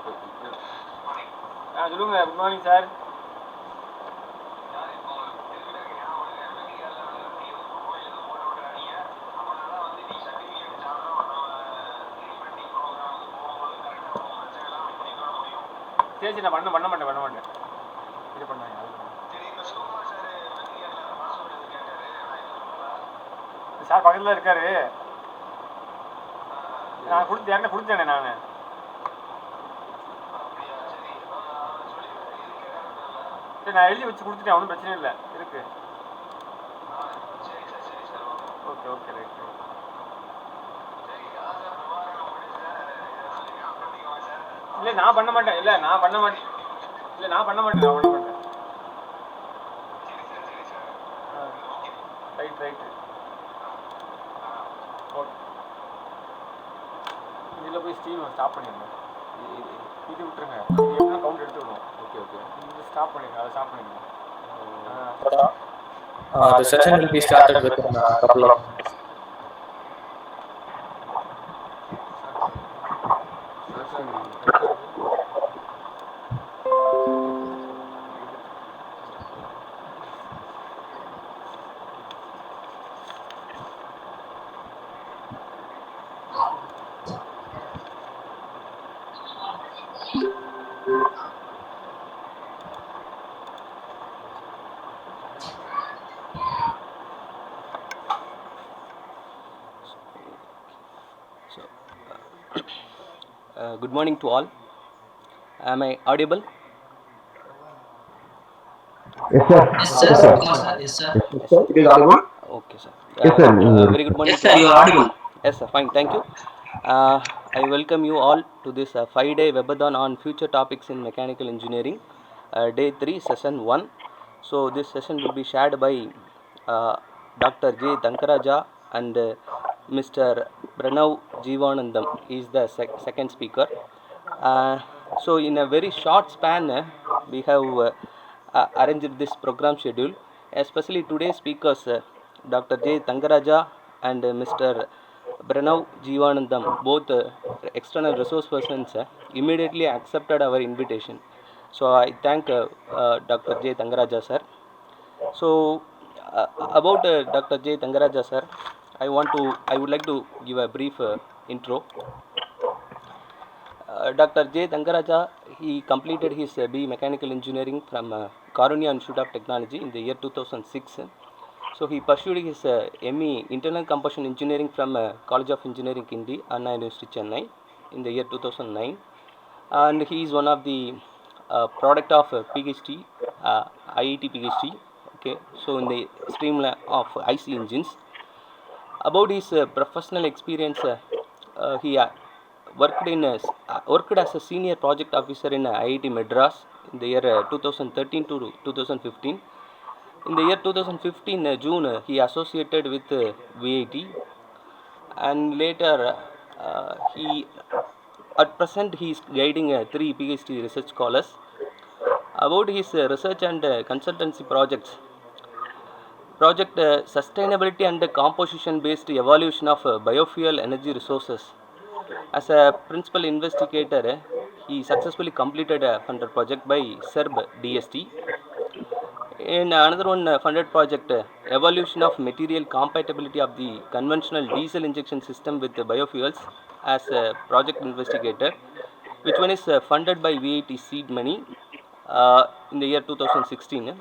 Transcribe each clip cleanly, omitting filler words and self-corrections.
சொல்லுங்க. Good morning sir. சரி சரி, நான் பண்ண மாட்டேன் இது பண்ணாங்க. சார் பக்கத்தில் இருக்காரு. நான் கொடுத்தேனே நான். சரி, நான் எழுதி வச்சு கொடுத்துட்டேன், ஒன்றும் பிரச்சனை இல்லை, இருக்கு. Okay okay right. இல்லை நான் பண்ண மாட்டேன். ரைட். ஓகே, இதில் போய் ஸ்டீம் ஸ்டாப் பண்ணிடுங்க. இது விட்டுருங்க, இது எப்படின்னா கவுண்ட் எடுத்து விடும். ஓகே, இது ஸ்டாப் பண்ணிடுங்க, அதை ஸ்டாப் பண்ணிடுங்க. The session will be started within a couple of minutes. Good morning to all. Am I audible? Yes, sir. Yes, sir. It is audible? Okay, sir. Yes, sir. Very good morning. Yes, sir. You are audible. Yes, sir. Fine. Thank you. I welcome you all to this 5-day Webathon on future topics in mechanical engineering, day 3, session 1. So this session will be shared by Dr. J. Dankaraja and Mr. Pranav Jeevanandam. He is the second speaker. So in a very short span, we have arranged this program schedule. Especially today's speakers, Dr. J. Dankaraja and Mr. Pranav Jeevanandam, both external resource persons, immediately accepted our invitation. So I thank Dr. J. Dankaraja sir. So about Dr. J. Dankaraja sir, I would like to give a brief intro. Dr. J. Dankaraja, he completed his BE Mechanical Engineering from Karunya Institute of Technology in the year 2006. So he pursued his ME Internal Combustion Engineering from College of Engineering, Hindi, Anna University, Chennai in the year 2009. And he is one of the product of PhD, IIT PhD. Okay, so in the stream of IC engines. About his professional experience, he worked as a senior project officer in IIT Madras in the year 2013 to 2015. In the year 2015 June, he associated with VIT, and later at present he is guiding 3 PhD research scholars. About his research and consultancy projects, project sustainability and composition based evaluation of biofuel energy resources. As a principal investigator, he successfully completed a funded project by SERB DST. In another one funded project, evaluation of material compatibility of the conventional diesel injection system with biofuels, as a project investigator, which one is funded by VIT seed money in the year 2016.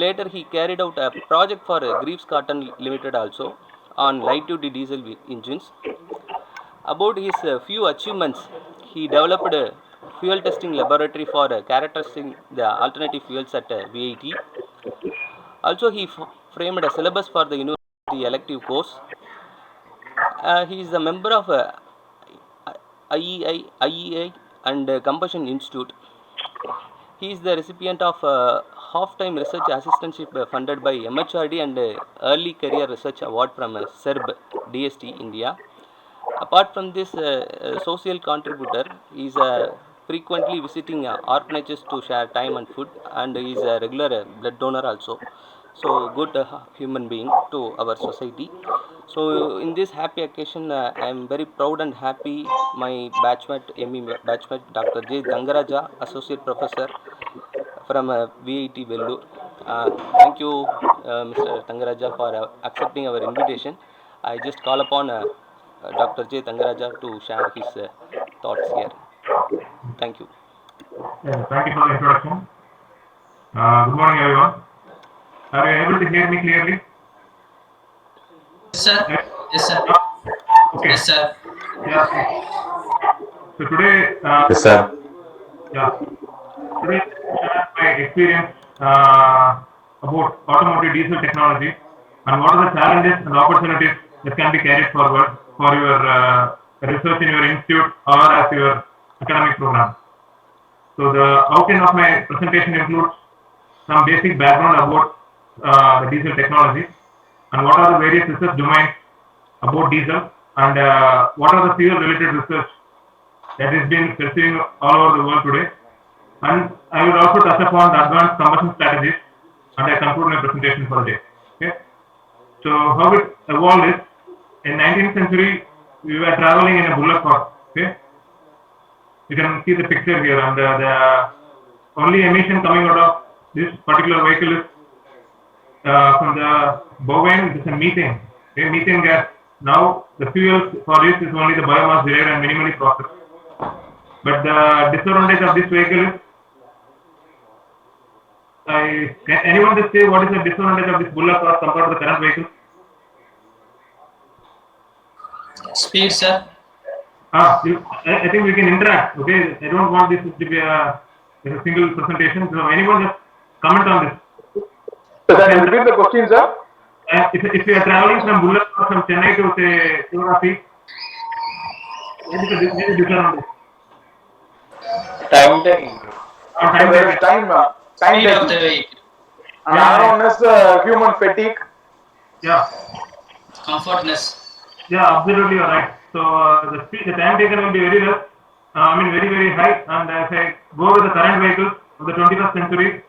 Later he carried out a project for Greaves Cotton Limited also on light duty diesel engines. About his few achievements, he developed a fuel testing laboratory for characterizing the alternative fuels at VIT. Also he framed a syllabus for the university elective course. He is a member of IEI and Combustion Institute. He is the recipient of half-time research assistantship funded by MHRD and Early Career Research Award from SERB DST India. Apart from this social contributor, he is frequently visiting orphanages to share time and food, and he is a regular blood donor also. so good human being to our society. So in this happy occasion, I am very proud and happy. My batchmate, ME batchmate, Dr. J. Dangaraja, Associate Professor from VIT Vellore. Thank you, Mr. Tangaraja, for accepting our invitation. I just call upon Dr. J. Tangaraja to share his thoughts here. Thank you. Thank you for the introduction. Good morning, everyone. Are you able to hear me clearly? Yes, sir. Yes, sir. Okay. Yes, sir. Yeah. So today, Yes, sir. yeah, today I share my experience about automotive diesel technology and what are the challenges and opportunities that can be carried forward for your research in your institute or as your academic program. So the outline of my presentation includes some basic background about the diesel technology and what are the various research domains about diesel and what are the fuel related research that is being pursuing all over the world today. And I will also touch upon the advanced combustion strategies and I conclude my presentation for the day. Okay. So how it evolved is in 19th century we were traveling in a bullock cart. Okay. You can see the picture here and the only emission coming out of this particular vehicle is from the bovine, it is a methane. Okay, methane gas. Now the fuel for this is only the biomass derived and minimally processed. But the disadvantage of this vehicle is, can anyone just say what is the disadvantage of this bullock cart compared to the current vehicle? Speed, sir. I think we can interact. Okay, I don't want this to be a single presentation. So anyone just comment on this. Can you repeat the question, sir? If you are traveling from bullock cart from Chennai to say Sivagasi, what is the disadvantage? Time taking. Time Speed of the taking. vehicle. And another one is human fatigue. Yeah. Comfortness. Yeah, absolutely, you're right. So the time taken will be very less. Very high. And if I go with the current vehicles of the 21st century,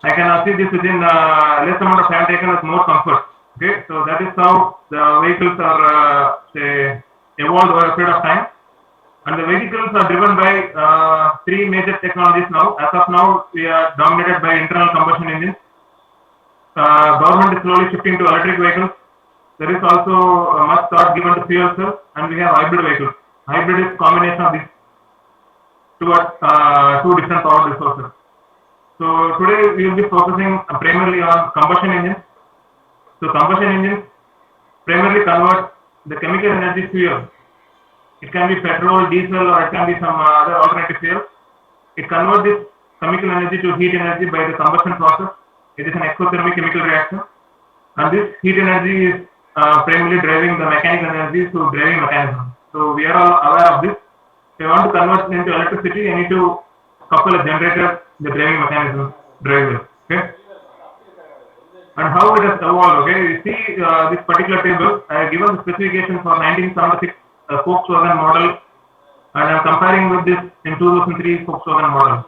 I can achieve this within less amount of time taken with more comfort. Okay, so that is how the vehicles are say evolved over a period of time. And the vehicles are driven by three major technologies now. As of now, we are dominated by internal combustion engines. Government is slowly shifting to electric vehicles. There is also much thought given to fuel cells, and we have hybrid vehicles. Hybrid is combination of these two different power resources. So today we will be focusing primarily on combustion engines. So combustion engines primarily convert the chemical energy fuel. It can be petrol, diesel, or it can be some other alternative fuel. It converts this chemical energy to heat energy by the combustion process. It is an exothermic chemical reaction, and this heat energy is primarily driving the mechanical energy through driving mechanism. So we are all aware of this. If I want to convert into electricity, I need to couple a generator, the driving mechanism, drive it. Okay. And how it has evolved. Okay, you see this particular table. I have given the specifications for 1976 Volkswagen model, and I am comparing with this in 2003 Volkswagen model.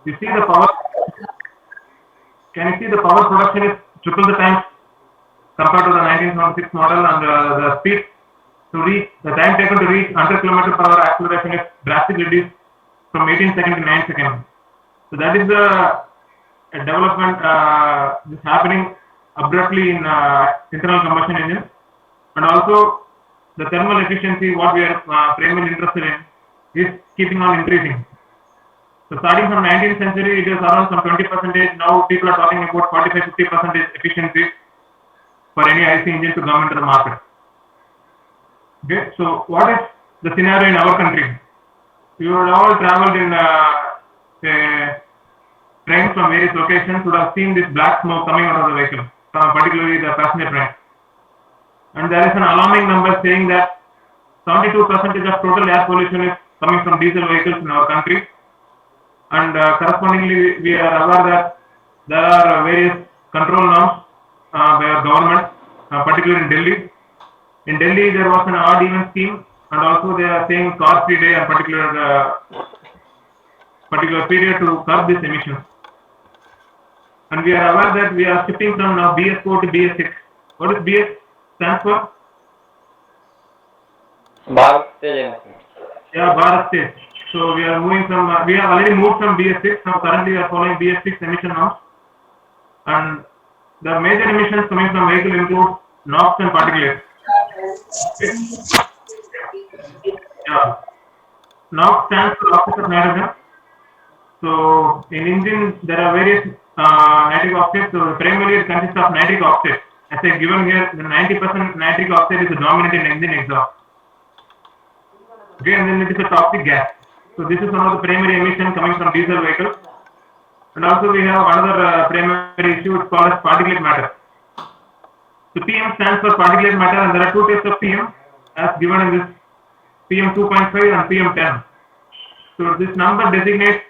You see the power. Can you see the power production is triple the time compared to the 1976 model, and the speed to reach, the time taken to reach 100 km/h acceleration is drastically reduced from 18 seconds to 9 seconds. So that is the development is happening abruptly in internal combustion engines, and also the thermal efficiency, what we are primarily interested in, is keeping on increasing. So starting from 19th century, it is around some 20%. Now people are talking about 45-50% efficiency for any IC engine to come into the market. Okay, so what is the scenario in our country? You would all traveled in trains from various locations, would have seen this black smoke coming out of the vehicle, particularly the passenger train. And there is an alarming number saying that 72% of total air pollution is coming from diesel vehicles in our country. And correspondingly, we are aware that there are various control norms by our government, particularly in Delhi. In Delhi, there was an odd even scheme, and also they are saying car-free day and particular period to curb this emission. And we are aware that we are shifting from now BS4 to BS6. What is BS stands for? Yeah, Bharat stage. So we are moving from, we have already moved from BS6. Now currently we are following BS6 emission norms. And the major emissions coming from vehicle include NOx and particulates. Yeah. NOx stands for oxide of nitrogen. So in engine there are various nitric oxides. So primarily it consists of nitric oxide. As I given here, the 90% nitric oxide is the dominant in engine exhaust. Okay, and then it is a toxic gas. So this is one of the primary emissions coming from diesel vehicles. And also we have another primary issue, it's called as particulate matter. So PM stands for particulate matter, and there are two types of PM as given in this PM 2.5 and PM 10. So this number designates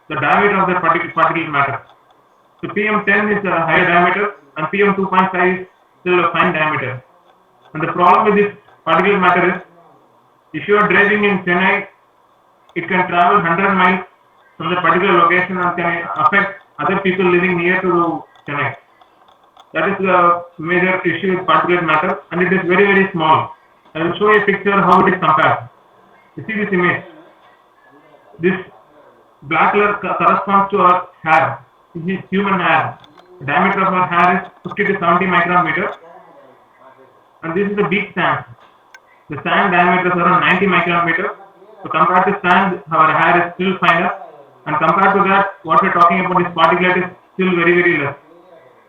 the diameter of the particulate matter. So PM 10 is a higher diameter and PM 2.5 is still a fine diameter. And the problem with this particulate matter is, if you are driving in Chennai, it can travel 100 miles from the particular location and can affect other people living near to Chennai. That is the major issue with particulate matter, and it is very, very small. I will show you a picture how it is compared. You see this image. This black color corresponds to our hair. This is human hair. The diameter of our hair is 50 to 70 micrometer, and this is the beach sand. The sand diameter is around 90 micrometer. So compared to sand, our hair is still finer, and compared to that, what we are talking about is particulate is still very, very less.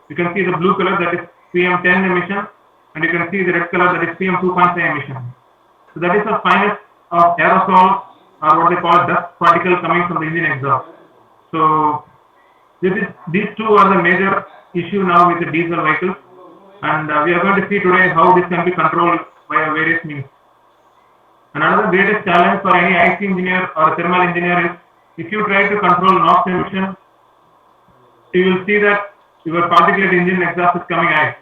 You can see the blue color, that is PM10 emission, and you can see the red color, that is PM 2.5 emission. So that is the finest of aerosol, or what they call dust particle coming from the engine exhaust. So these two are the major issue now with the diesel vehicles, and we are going to see today how this can be controlled by various means. Another greatest challenge for any IC engineer or thermal engineer is, if you try to control NOx emission, you will see that your particulate engine exhaust is coming high.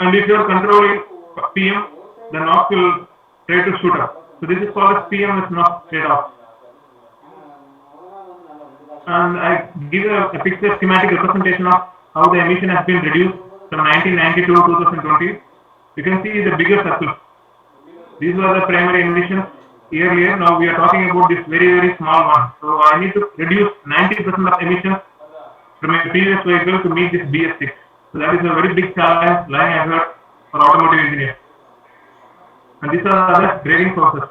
And if you are controlling PM, the NOx will try to shoot up. So this is called as PM with NOx trade-off. And I give a picture schematic representation of how the emission has been reduced from 1992 to 2020. You can see the bigger circle. These were the primary emissions earlier. Now we are talking about this very, very small one. So I need to reduce 90% of emissions from a previous vehicle to meet this BS6. So that is a very big challenge lying ahead for automotive engineers. And these are other driving forces.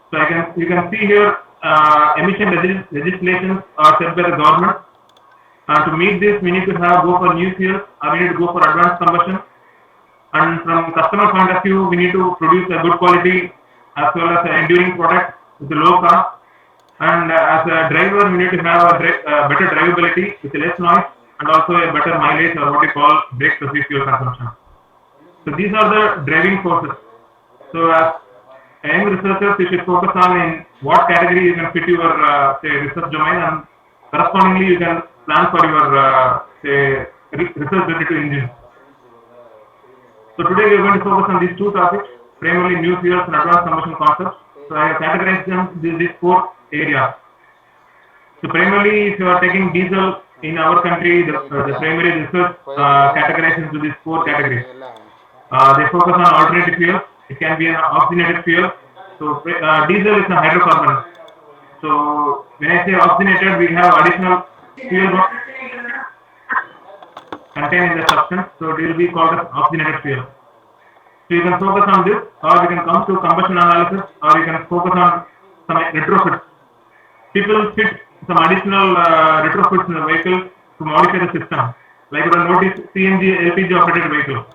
So you can see here emission legislations are set by the government. And to meet this, we need to go for new fuels, or we need to go for advanced combustion. And from customer point of view, we need to produce a good quality as well as an enduring product with a low cost. And as a driver, we need to have a better drivability with less noise and also a better mileage, or what we call brake-specific fuel consumption. So these are the driving forces. So as young researchers, you should focus on in what category you can fit your say research domain, and correspondingly you can plan for your say research related to engines. So today we are going to focus on these two topics, primarily new fuels and advanced combustion concepts. So I have categorized them in these four areas. So primarily, if you are taking diesel in our country, the primary research categorized into these four categories. They focus on alternative fuels. It can be an oxygenated fuel. So diesel is a hydrocarbon. So when I say oxygenated, we have additional fuel contained in the substance. So it will be called as oxygenated fuel. So you can focus on this, or you can come to combustion analysis, or you can focus on some retrofits. People fit some additional retrofits in the vehicle to modify the system. Like you will notice CNG, LPG operated vehicle.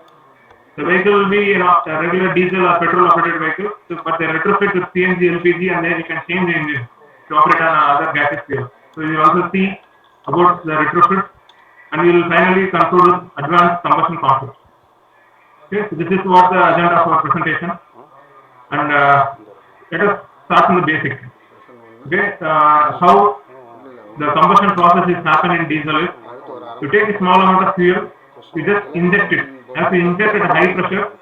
The vehicle will be a regular diesel or petrol operated vehicle, but they retrofit with CNG, LPG, and then you can change the engine to operate on other gaseous fuel. So you will also see about the retrofit, and we will finally conclude with advanced combustion concepts. Okay, so this is what the agenda of our presentation, and let us start from the basics. Okay, how the combustion process is happening in diesel is, you take a small amount of fuel, you just inject it. As you inject at a high pressure,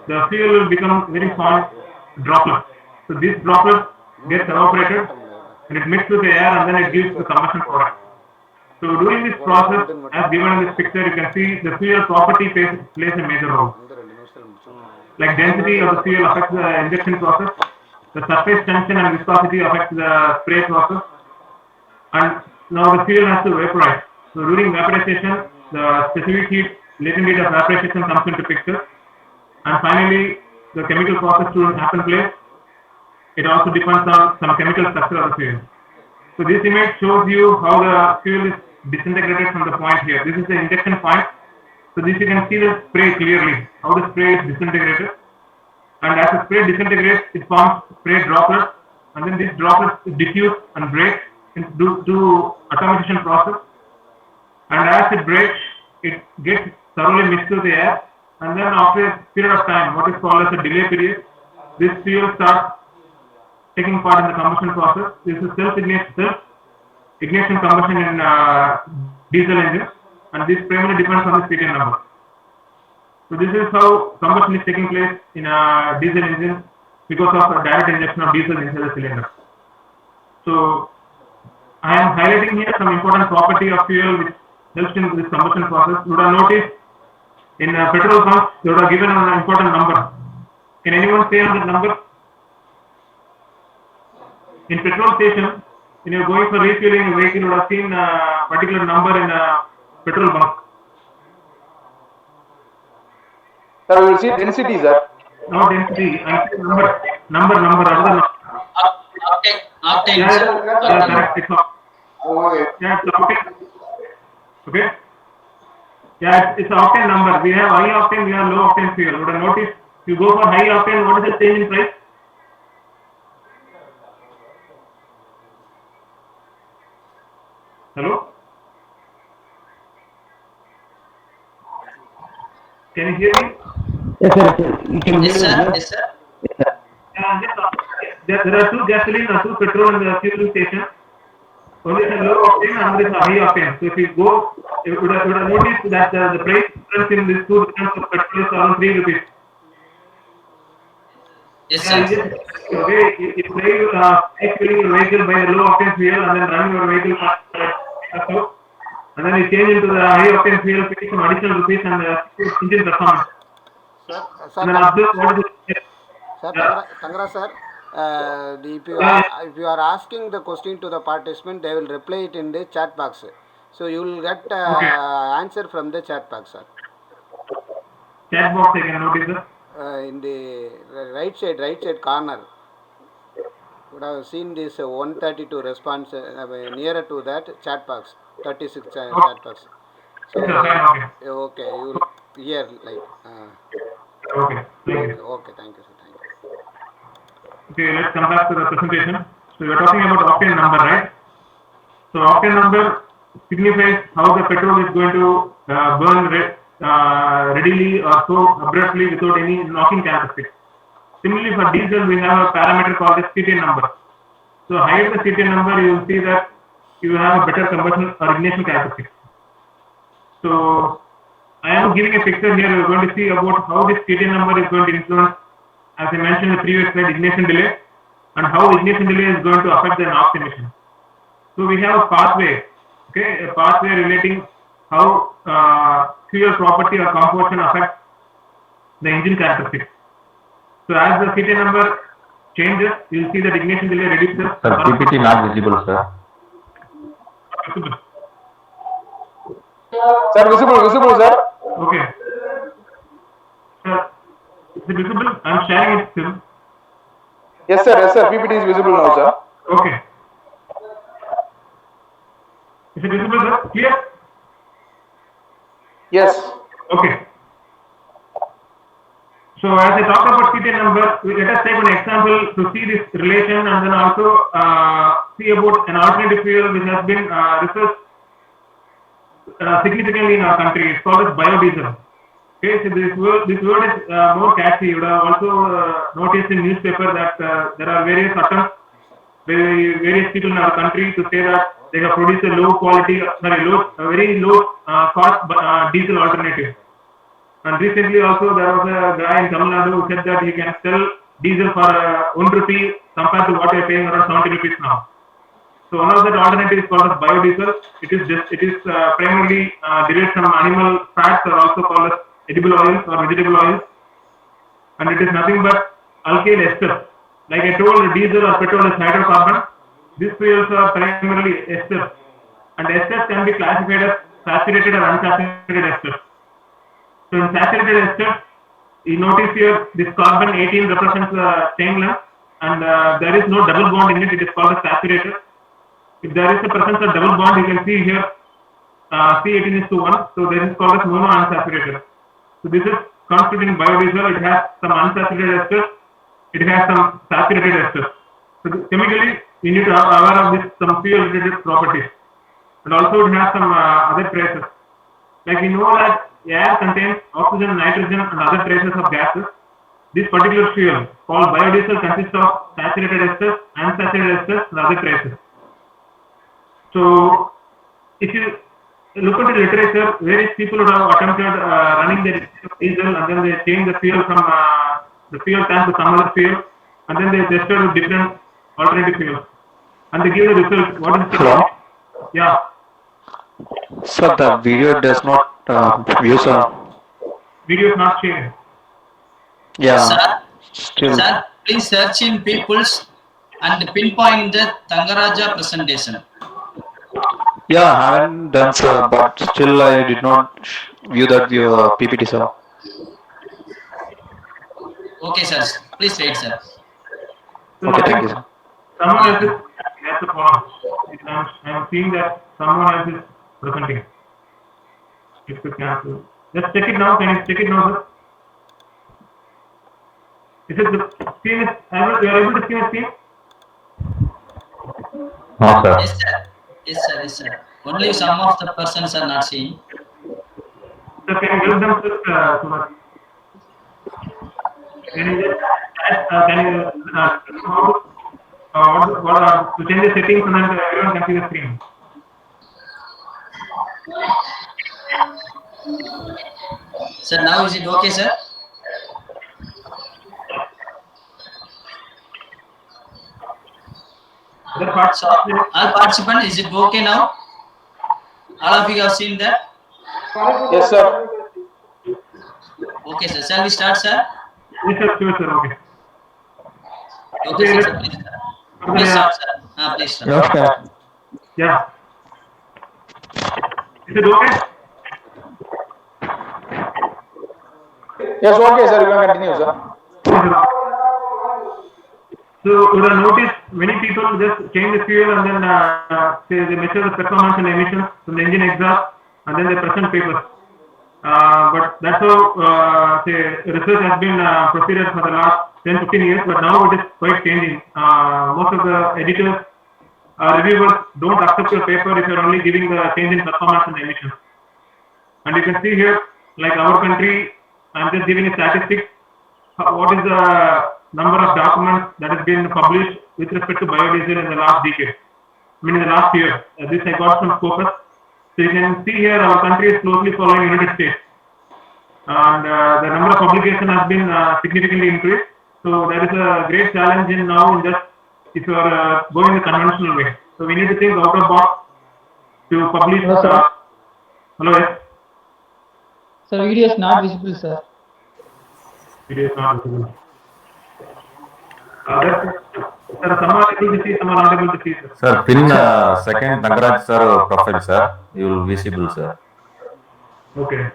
the fuel will become very fine droplets. So these droplets get evaporated and it mixes with the air, and then it gives the combustion product. So during this process, as given in this picture, you can see the fuel property plays a major role. Like density of the fuel affects the injection process, the surface tension and viscosity affects the spray process, and now the fuel has to vaporize. So during vaporization, the specific heat, latent heat of vaporization comes into picture, and finally the chemical process to happen place. It also depends on some chemical structure of the fuel. So this image shows you how the fuel is disintegrated from the point here. This is the injection point. So this you can see the spray clearly, how the spray is disintegrated. And as the spray disintegrates, it forms spray droplets, and then these droplets diffuse and break due to atomization process. And as it breaks, it gets thoroughly mixed with the air, and then after a period of time, what is called as a delay period, this fuel starts taking part in the combustion process. This is self-ignition combustion in diesel engines, and this primarily depends on the serial number. So this is how combustion is taking place in a diesel engine because of a direct injection of diesel inside the cylinder. So I am highlighting here some important property of fuel which helps in this combustion process. You would have noticed in petrol pumps they would have given an important number. Can anyone say on that number? In petrol station, when you are going for refueling a vehicle, you would have seen a particular number in a petrol bunk. Sir, we will see density, sir. No density, I say number, another number. Octane, Yeah, sir. yeah, correct. It's Okay. yeah, it's octane. Okay. Yeah, it's octane number. We have high octane, we have low octane fuel. You would have noticed, if you go for high octane, what is the change in price? Hello? Can you hear me? Yes, sir. You can Yes, hear sir. me, Yes, sir. There are two gasoline and two petrol in the fueling station. One is a low octane and one is a high octane. So if you go, you would have noticed that the price difference in these two different of petrol is around 3 rupees. Yes, Yeah, sir. okay, if you fueling your vehicle by the low octane fuel and then run your vehicle and then you change into the high octane fuel, pay some additional rupees and the engine performance. Sir, And then observe what is it. Sir, Yeah. Tangra sir, Yeah. if you are asking the question to the participant, they will reply it in the chat box. So you will get Okay. answer from the chat box, sir. Chat box I can notice, sir. In the right side corner. Would have seen this 132 response nearer to that chat box, 36 chat box. So Okay. okay, you will hear like. Okay. Thank you. Okay, thank you, sir. Thank you. Okay, let's come back to the presentation. So we are talking about octane number, right? So octane number signifies how the petrol is going to burn readily or so abruptly without any knocking characteristics. Similarly, for diesel, we have a parameter called the CTN number. So higher the CTN number, you will see that you have a better combustion or ignition characteristics. So I am giving a picture here. We are going to see about how this CTN number is going to influence, as I mentioned in the previous slide, ignition delay, and how ignition delay is going to affect the NOx emission. So we have a pathway, okay, a pathway relating how fuel property or composition affects the engine characteristics. So as the CTN number changes, you will see that ignition delay reduces. Sir, PPT not visible, sir. Visible. Sir, visible, sir. Okay. Is it visible? I am sharing it still. Yes, sir. PPT is visible now, sir. Okay. Is it visible, sir? Clear? Yes. Okay. So as I talked about CTN number, let us take an example to see this relation and then also see about an alternative fuel which has been researched significantly in our country. It's called as biodiesel. Okay, so this word is more catchy. You would have also noticed in newspaper that there are various attempts by various people in our country to say that they have produced a very low cost diesel alternative. And recently also there was a guy in Tamil Nadu who said that he can sell diesel for 1 rupee compared to what we are paying around 70 rupees now. So one of the alternatives is called as biodiesel. It is primarily derived from animal fats, or also called as edible oils or vegetable oils, and it is nothing but alkyl esters. Like I told, diesel or petrol is hydrocarbon. These fuels are primarily esters, and esters can be classified as saturated or unsaturated esters. So in saturated esters, you notice here this carbon 18 represents the chain length, and there is no double bond in it. It is called as saturated. If there is a presence of double bond, you can see here C18:1. So there is called as monounsaturated. So this is constituting biodiesel. It has some unsaturated esters. It has some saturated esters. So chemically, you need to be aware of this some fuel-related properties, and also it has some other traces. Like we know that air contains oxygen, nitrogen, and other traces of gases. This particular fuel called biodiesel consists of saturated esters, unsaturated esters, and other traces. So, if you look at the literature, various people would have attempted running the diesel, and then they change the fuel from the fuel tank to some other fuel, and then they tested with different alternative fuels, and they give the result. What is the Hello? Yeah. Sir, the video does not view, sir. Video is not shared. Yeah, Sir, still. sir, please search in peoples and pinpoint the Tangaraja presentation. Yeah, I haven't done, sir, but still I did not view that PPT, sir. Okay, sir. Please wait, sir. So Okay, thank you, sir. someone else is at the forum. I am seeing that someone else is presenting. If you cancel, just check it now. Can you check it now, sir? Is it the screen is able? You are able to see the screen? No, sir. Yes, sir. Yes, sir. Yes, sir. Only some of the persons are not seeing. So can you help them, sir? So that can you just to change the settings and then everyone can see the screen. Sir, now is it okay, sir? So, all participants, is it okay now? All of you have seen that? Yes, sir. Okay, sir. Shall we start, sir? Yes, sir. Sure, sir. Okay. Okay, sir. Please, sir. Please start, sir. Please start. Okay. Yeah. Is it okay? Yes, okay, sir. You can continue, sir. So you would have noticed many people just change the fuel and then they measure the performance and emissions from the engine exhaust, and then they present papers. But that's how research has been proceeded for the last 10-15 years, but now it is quite changing. Most of the editors, reviewers don't accept your paper if you're only giving the change in performance and emissions. And you can see here, like our country, I'm just giving a statistic. What is the number of documents that has been published with respect to biodiesel in the last decade? I mean, in the last year. This I got from Scopus. So you can see here our country is closely following United States. And the number of publications has been significantly increased. So there is a great challenge in now in just if you are going the conventional way. So we need to think out of box to publish. Hello, yes. Sir, video is not visible, sir. Video is not visible. Sir, some are able to see, some are not able to see, sir. Sir, pin second Nagaraj sir profile, sir. You will visible, sir. Okay.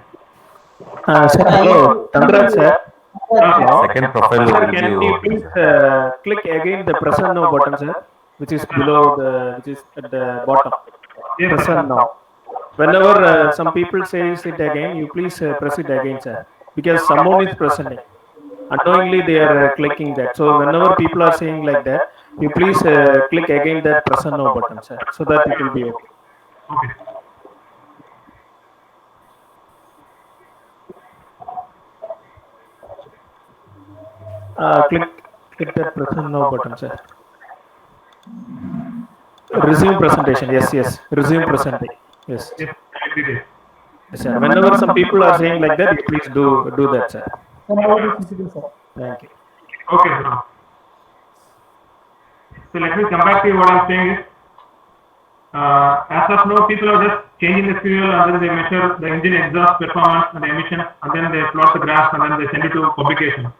Sir, hello, Tandraj sir. Second profile Sir, will can you please click again the present now button, sir, which is below which is at the bottom. Yes, Present now. Whenever some people says it again, you please press it again, sir, because someone is presenting. Unknowingly they are clicking that. So whenever people are saying like that, you please click again that present now button, sir, so that it will be okay. Okay. Click that present now button, sir. Resume presentation. Yes. Resume presenting. Yes. Yes, every day. Yes, sir. Whenever some people are saying like that, you please do that, sir. Thank you. Okay, sir. So let me come back to you. What I'm saying is, As of now, people are just changing the fuel and then they measure the engine exhaust performance and the emission and then they plot the graph and then they send it to publication.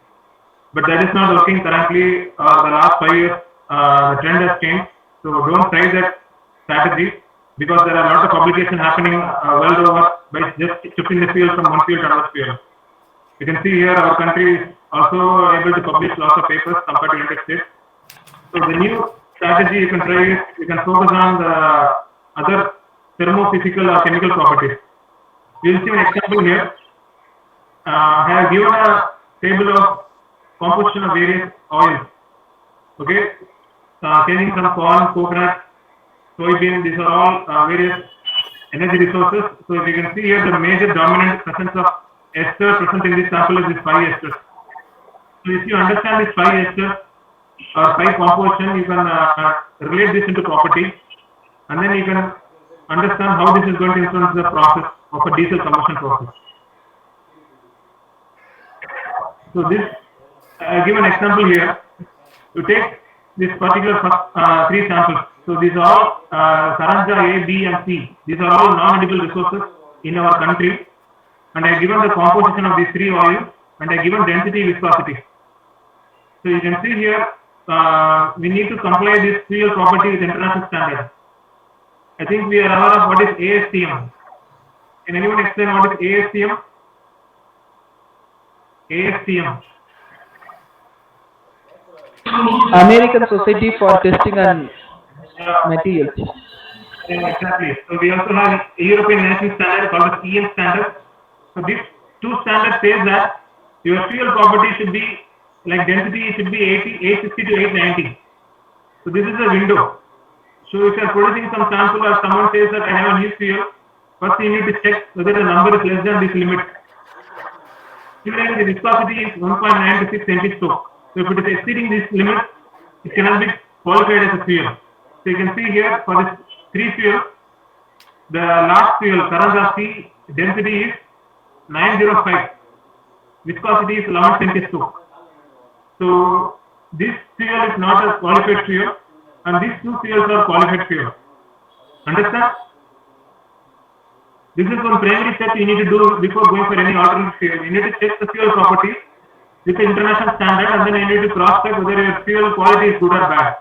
But that is not working currently. The last 5 years, the trend has changed. So don't try that strategy because there are a lot of publication happening world over by just shifting the fuel from one fuel to another fuel. You can see here our country is also able to publish lots of papers compared to United States. So the new strategy you can try is you can focus on the other thermophysical or chemical properties. You will see an example here. I have given a table of composition of various oils. Okay, changing from corn, coconut, soybean. These are all various energy resources. So if you can see here, the major dominant presence of ester present in this sample is this 5 esters. So if you understand this 5 esters or 5 composition, you can relate this into property, and then you can understand how this is going to influence the process of a diesel combustion process. So this, I give an example here. You take this particular 3 samples. So these are all Karanja A, B and C. These are all non-edible resources in our country. And I have given the composition of these 3 oils and I have given density, viscosity. So you can see here, we need to comply this fuel property with international standards. I think we are aware of what is ASTM. Can anyone explain what is ASTM? ASTM. American Society for Testing and Materials. Exactly. So we also have a European national standard called the EN standard. So these 2 standards say that your fuel property should be like density should be 860 to 890. So this is a window. So if you are producing some sample or someone says that I have a new fuel, first you need to check whether the number is less than this limit. Similarly, the viscosity is 1.9 to 6 centistoke. So if it is exceeding this limit, it cannot be qualified as a fuel. So you can see here for this 3 fuel, the last fuel, Karanja C, density is 905. Viscosity is 11 centistoke. So this fuel is not a qualified fuel and these 2 fuels are qualified fuel. Understand? This is one primary step you need to do before going for any alternate fuel. You need to check the fuel property with the international standard and then you need to cross check whether your fuel quality is good or bad.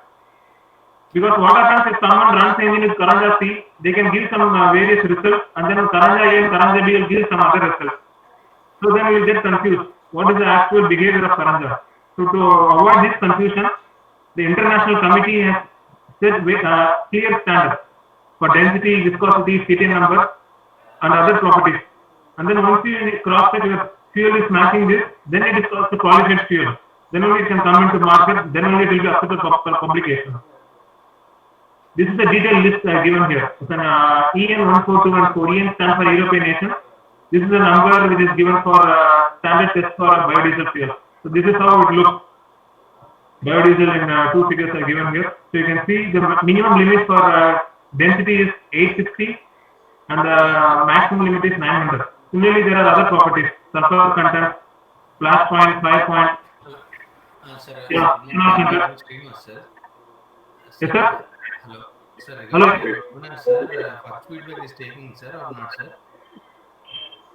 Because what happens if someone runs engine with Karanja C, they can give some various results and then Karanja A and Karanja B will give some other results. So then we will get confused. What is the actual behavior of Karanja? So to avoid this confusion, the international committee has set clear standards for density, viscosity, CTN number and other properties. And then once you cross check your fuel is matching this, then it is also qualified fuel. Then only it can come into market, then only it will be accepted for publication. This is the detailed list I have given here. It's an EN 14214. EN stands for European nation. This is the number which is given for standard test for biodiesel fuel. So this is how it looks. Biodiesel in 2 figures are given here. So you can see the minimum limit for density is 860 and the maximum limit is 900. Similarly, there are other properties. Sulfur content, flash point, 5 point. Sir, Yeah, sir. Yes, sir. Hello. Sir, Hello. Sir, first feedback is taking, sir, or not, sir?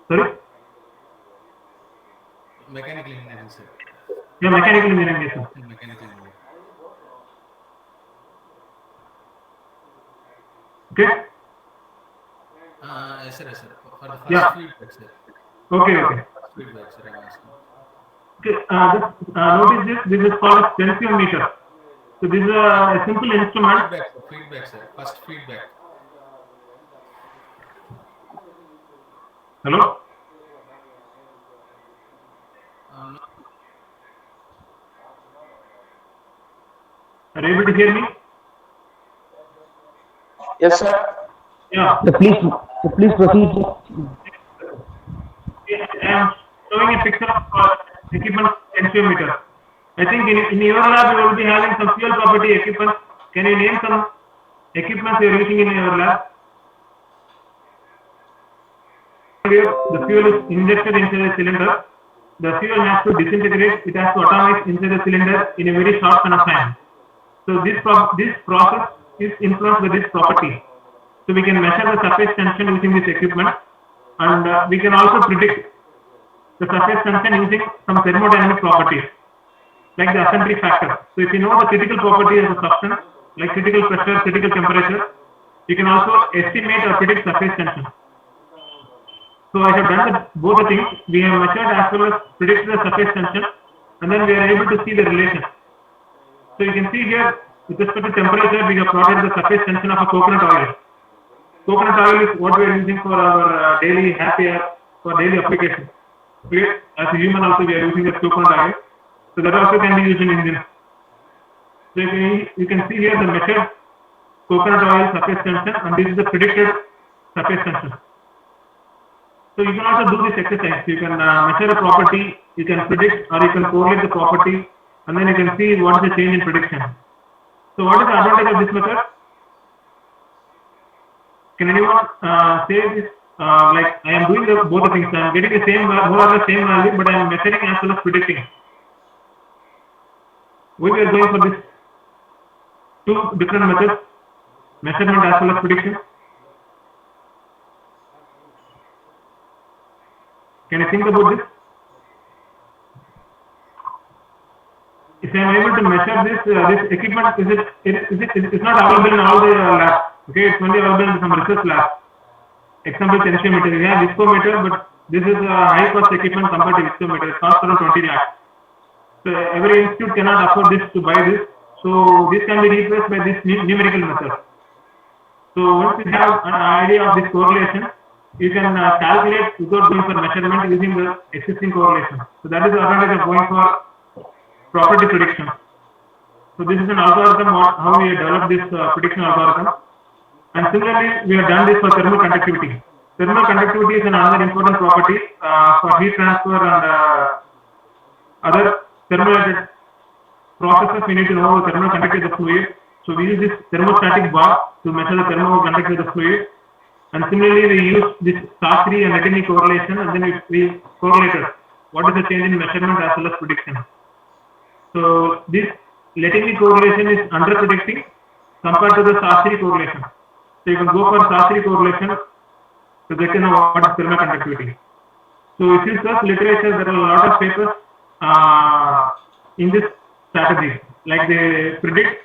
Sorry? Mechanical engineering, sir. Yeah, mechanical engineering, yes, sir. Mechanical engineering. Okay? Yes, sir, yes, sir. For the first Yeah. feedback, sir. Okay, okay. First feedback, sir, I'm asking. Okay, notice this. This is called a tensiometer. So this is a simple instrument. Feedback, sir. First feedback. Hello? No. Are you able to hear me? Yes, sir. Yeah. Please proceed. I am showing a picture of equipment tensiometer. I think in your lab you will be having some fuel property equipment. Can you name some equipment you are using in your lab? The fuel is injected inside the cylinder. The fuel has to disintegrate. It has to atomize inside the cylinder in a very short span of time. So this process is influenced by this property. So we can measure the surface tension using this equipment, and we can also predict the surface tension using some thermodynamic properties like the eccentric factor. So if you know the critical property of the substance, like critical pressure, critical temperature, you can also estimate or predict surface tension. So I have done both the things. We have measured as well as predicted the surface tension, and then we are able to see the relation. So you can see here, with respect to temperature, we have plotted the surface tension of a coconut oil. Coconut oil is what we are using for our daily happy hour, for daily application. As a human also we are using the coconut oil. So that also can be used in engines. So you can see here the measured coconut oil surface tension, and this is the predicted surface tension. So you can also do this exercise. You can measure a property, you can predict or you can correlate the property, and then you can see what is the change in prediction. So what is the advantage of this method? Can anyone say this? Like I am doing both the things. I am getting the same, more or less same value, but I am measuring as well as predicting. We are going for this two different methods, measurement as well as prediction. Can you think about this? If I am able to measure this, this equipment it's not available in all the labs. Okay, it's only available in some research labs. Example, tensiometer. We have viscometer, but this is a high cost equipment compared to viscometer. It costs around 20 lakhs. So every institute cannot afford this to buy this. So this can be replaced by this numerical method. So once you have an idea of this correlation, you can calculate without going for measurement using the existing correlation. So that is the advantage of going for property prediction. So this is an algorithm how we develop this prediction algorithm. And similarly, we have done this for thermal conductivity. Thermal conductivity is another important property for heat transfer and other thermal processes. We need to know the thermal conductivity of the fluid. So we use this thermostatic bar to measure the thermal conductivity of the fluid. And similarly, we use this Shastri and Letini correlation, and then we correlated what is the change in measurement as well as prediction. So this Letini correlation is under predicting compared to the Shastri correlation. So you can go for Shastri correlation to get to know what is thermal conductivity. So if you search literature, there are a lot of papers in this strategy. Like they predict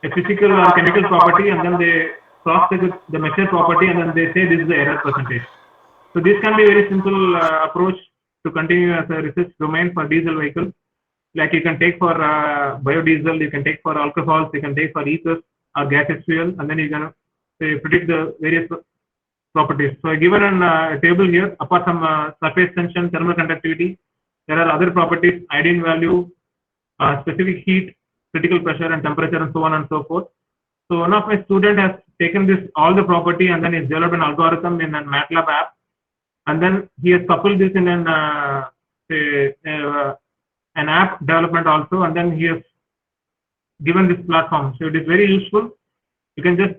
a physical or chemical property, and then they cross-check the measured property, and then they say this is the error percentage. So this can be a very simple approach to continue as a research domain for diesel vehicles. Like you can take for biodiesel, you can take for alcohols, you can take for ethers or gaseous fuel, and then you can predict the various properties. So I given a table here. Apart from surface tension, thermal conductivity, there are other properties: iodine value, specific heat, critical pressure and temperature, and so on and so forth. So one of my students has taken this all the property, and then he's developed an algorithm in a MATLAB app, and then he has coupled this in an app development also, and then he has given this platform. So it is very useful. You can just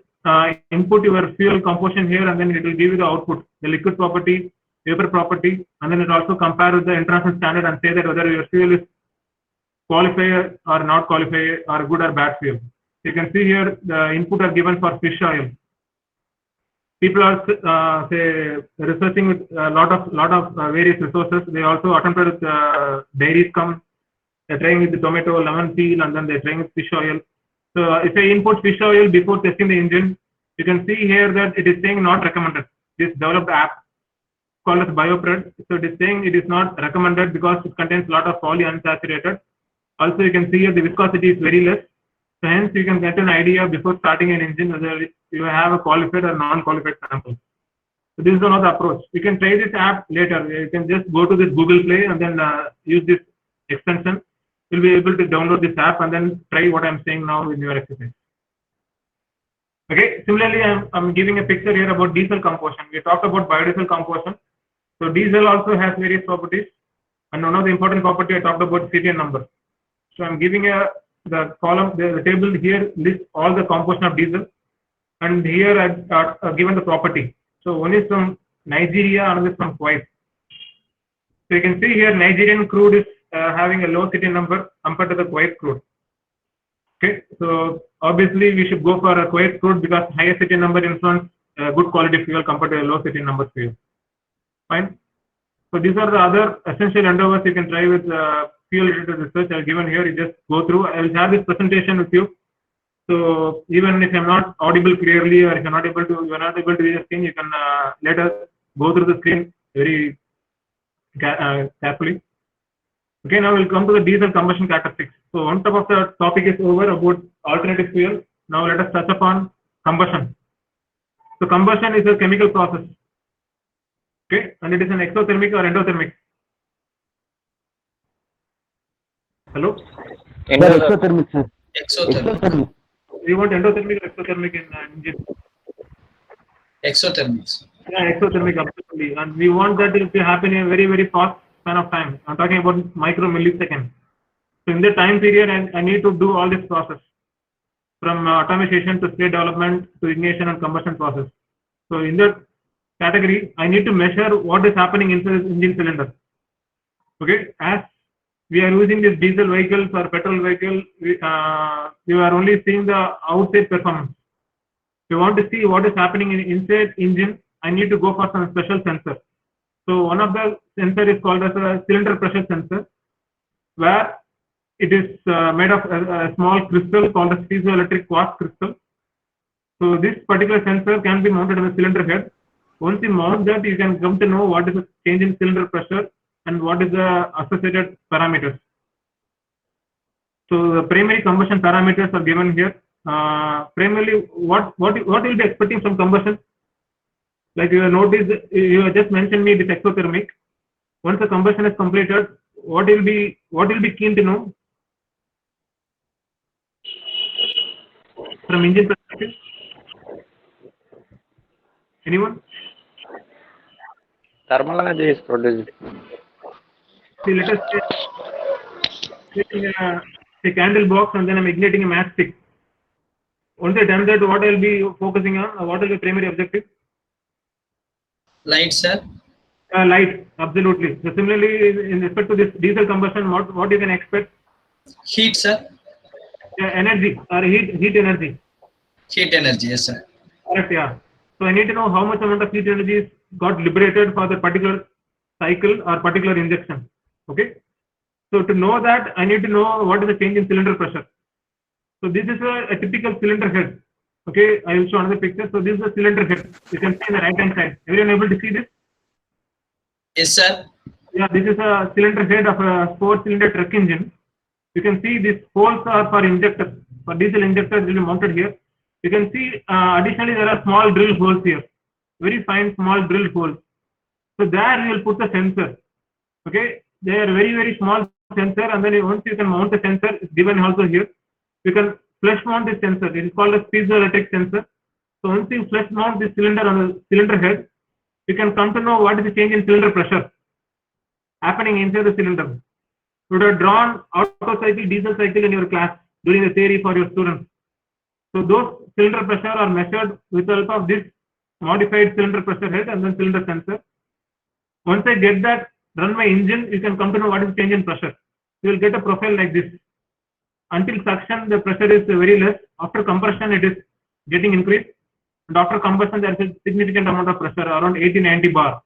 input your fuel composition here, and then it will give you the output, the liquid property, vapor property, and then it also compare with the international standard and say that whether your fuel is qualified or not qualified or good or bad fuel. You can see here the input are given for fish oil. People are researching with a lot of various resources. They also attempted with dairy scum. They're trying with the tomato, lemon peel, and then they're trying with fish oil. So if I input fish oil before testing the engine, you can see here that it is saying not recommended. This developed app called as BioPred. So it is saying it is not recommended because it contains a lot of polyunsaturated. Also, you can see here the viscosity is very less. So hence, you can get an idea before starting an engine whether you have a qualified or non-qualified sample. So this is another approach. You can try this app later. You can just go to this Google Play and then use this extension. You'll be able to download this app and then try what I'm saying now in your exercise. Okay. Similarly, I'm giving a picture here about diesel combustion. We talked about biodiesel combustion. So diesel also has various properties, and one of the important property I talked about CTN number. So I'm giving the column, the table here lists all the composition of diesel, and here I've given the property. So one is from Nigeria, another is from Kuwait. So you can see here Nigerian crude is having a low CTN number compared to the Kuwait crude. Okay, so obviously we should go for a Kuwait crude because higher CTN number influence good quality fuel compared to a low serial number fuel. Fine. So these are the other essential endeavors you can try with fuel related research. I've given here. You just go through. I will share this presentation with you. So even if I'm not audible clearly, or if you're not able to read the screen, you can later go through the screen very carefully. Okay, now we'll come to the diesel combustion characteristics. So one top of the topic is over about alternative fuel. Now let us touch upon combustion. So combustion is a chemical process. Okay, and it is an exothermic or endothermic. Hello? Exothermic, sir. Exothermic. You want endothermic or exothermic in engine? Exothermic. Yeah, exothermic, absolutely. And we want that to happen in a very, very fast span of time. I'm talking about micro milliseconds. So in the time period, I need to do all this process from automation to state development to ignition and combustion process. So in that category, I need to measure what is happening inside the engine cylinder. Okay, as we are using this diesel vehicles or petrol vehicle, we are only seeing the outside performance. If you want to see what is happening in inside engine, I need to go for some special sensor. So one of the sensor is called as a cylinder pressure sensor, where it is made of a small crystal called a piezoelectric quartz crystal. So this particular sensor can be mounted on the cylinder head. Once you mount that, you can come to know what is the change in cylinder pressure and what is the associated parameters. So the primary combustion parameters are given here. Primarily, what will be expecting from combustion? Like you notice, you just mentioned me this exothermic. Once the combustion is completed, what will be keen to know from engine perspective? Anyone? Thermal energy is produced. See, let us say taking a candle box and then I'm igniting a matchstick. Once I done that, what I'll be focusing on? What will be primary objective? Light, sir. Light, absolutely. So similarly, in respect to this diesel combustion, what you can expect? Heat, sir. Energy or heat energy. Heat energy, yes, sir. Correct, yeah. So I need to know how much amount of heat energy is got liberated for the particular cycle or particular injection. Okay. So to know that, I need to know what is the change in cylinder pressure. So this is a typical cylinder head. Okay, I will show another picture. So this is the cylinder head. You can see on the right hand side. Everyone able to see this? Yes, sir. Yeah, this is a cylinder head of a 4-cylinder truck engine. You can see these holes are for injectors. For diesel injectors will be mounted here. You can see additionally there are small drill holes here. Very fine small drill holes. So there you will put the sensor. Okay, they are very, very small sensor, and then once you can mount the sensor, it's given also here. You can flush mount this sensor. It is called a piezoelectric sensor. So once you flush mount this cylinder on the cylinder head, you can come to know what is the change in cylinder pressure happening inside the cylinder. You would have drawn auto cycle, diesel cycle in your class during the theory for your students. So those cylinder pressure are measured with the help of this modified cylinder pressure head and then cylinder sensor. Once I get that, run my engine, you can come to know what is the change in pressure. You will get a profile like this. Until suction, the pressure is very less. After compression, it is getting increased. And after combustion, there is a significant amount of pressure, around 80-90 bar.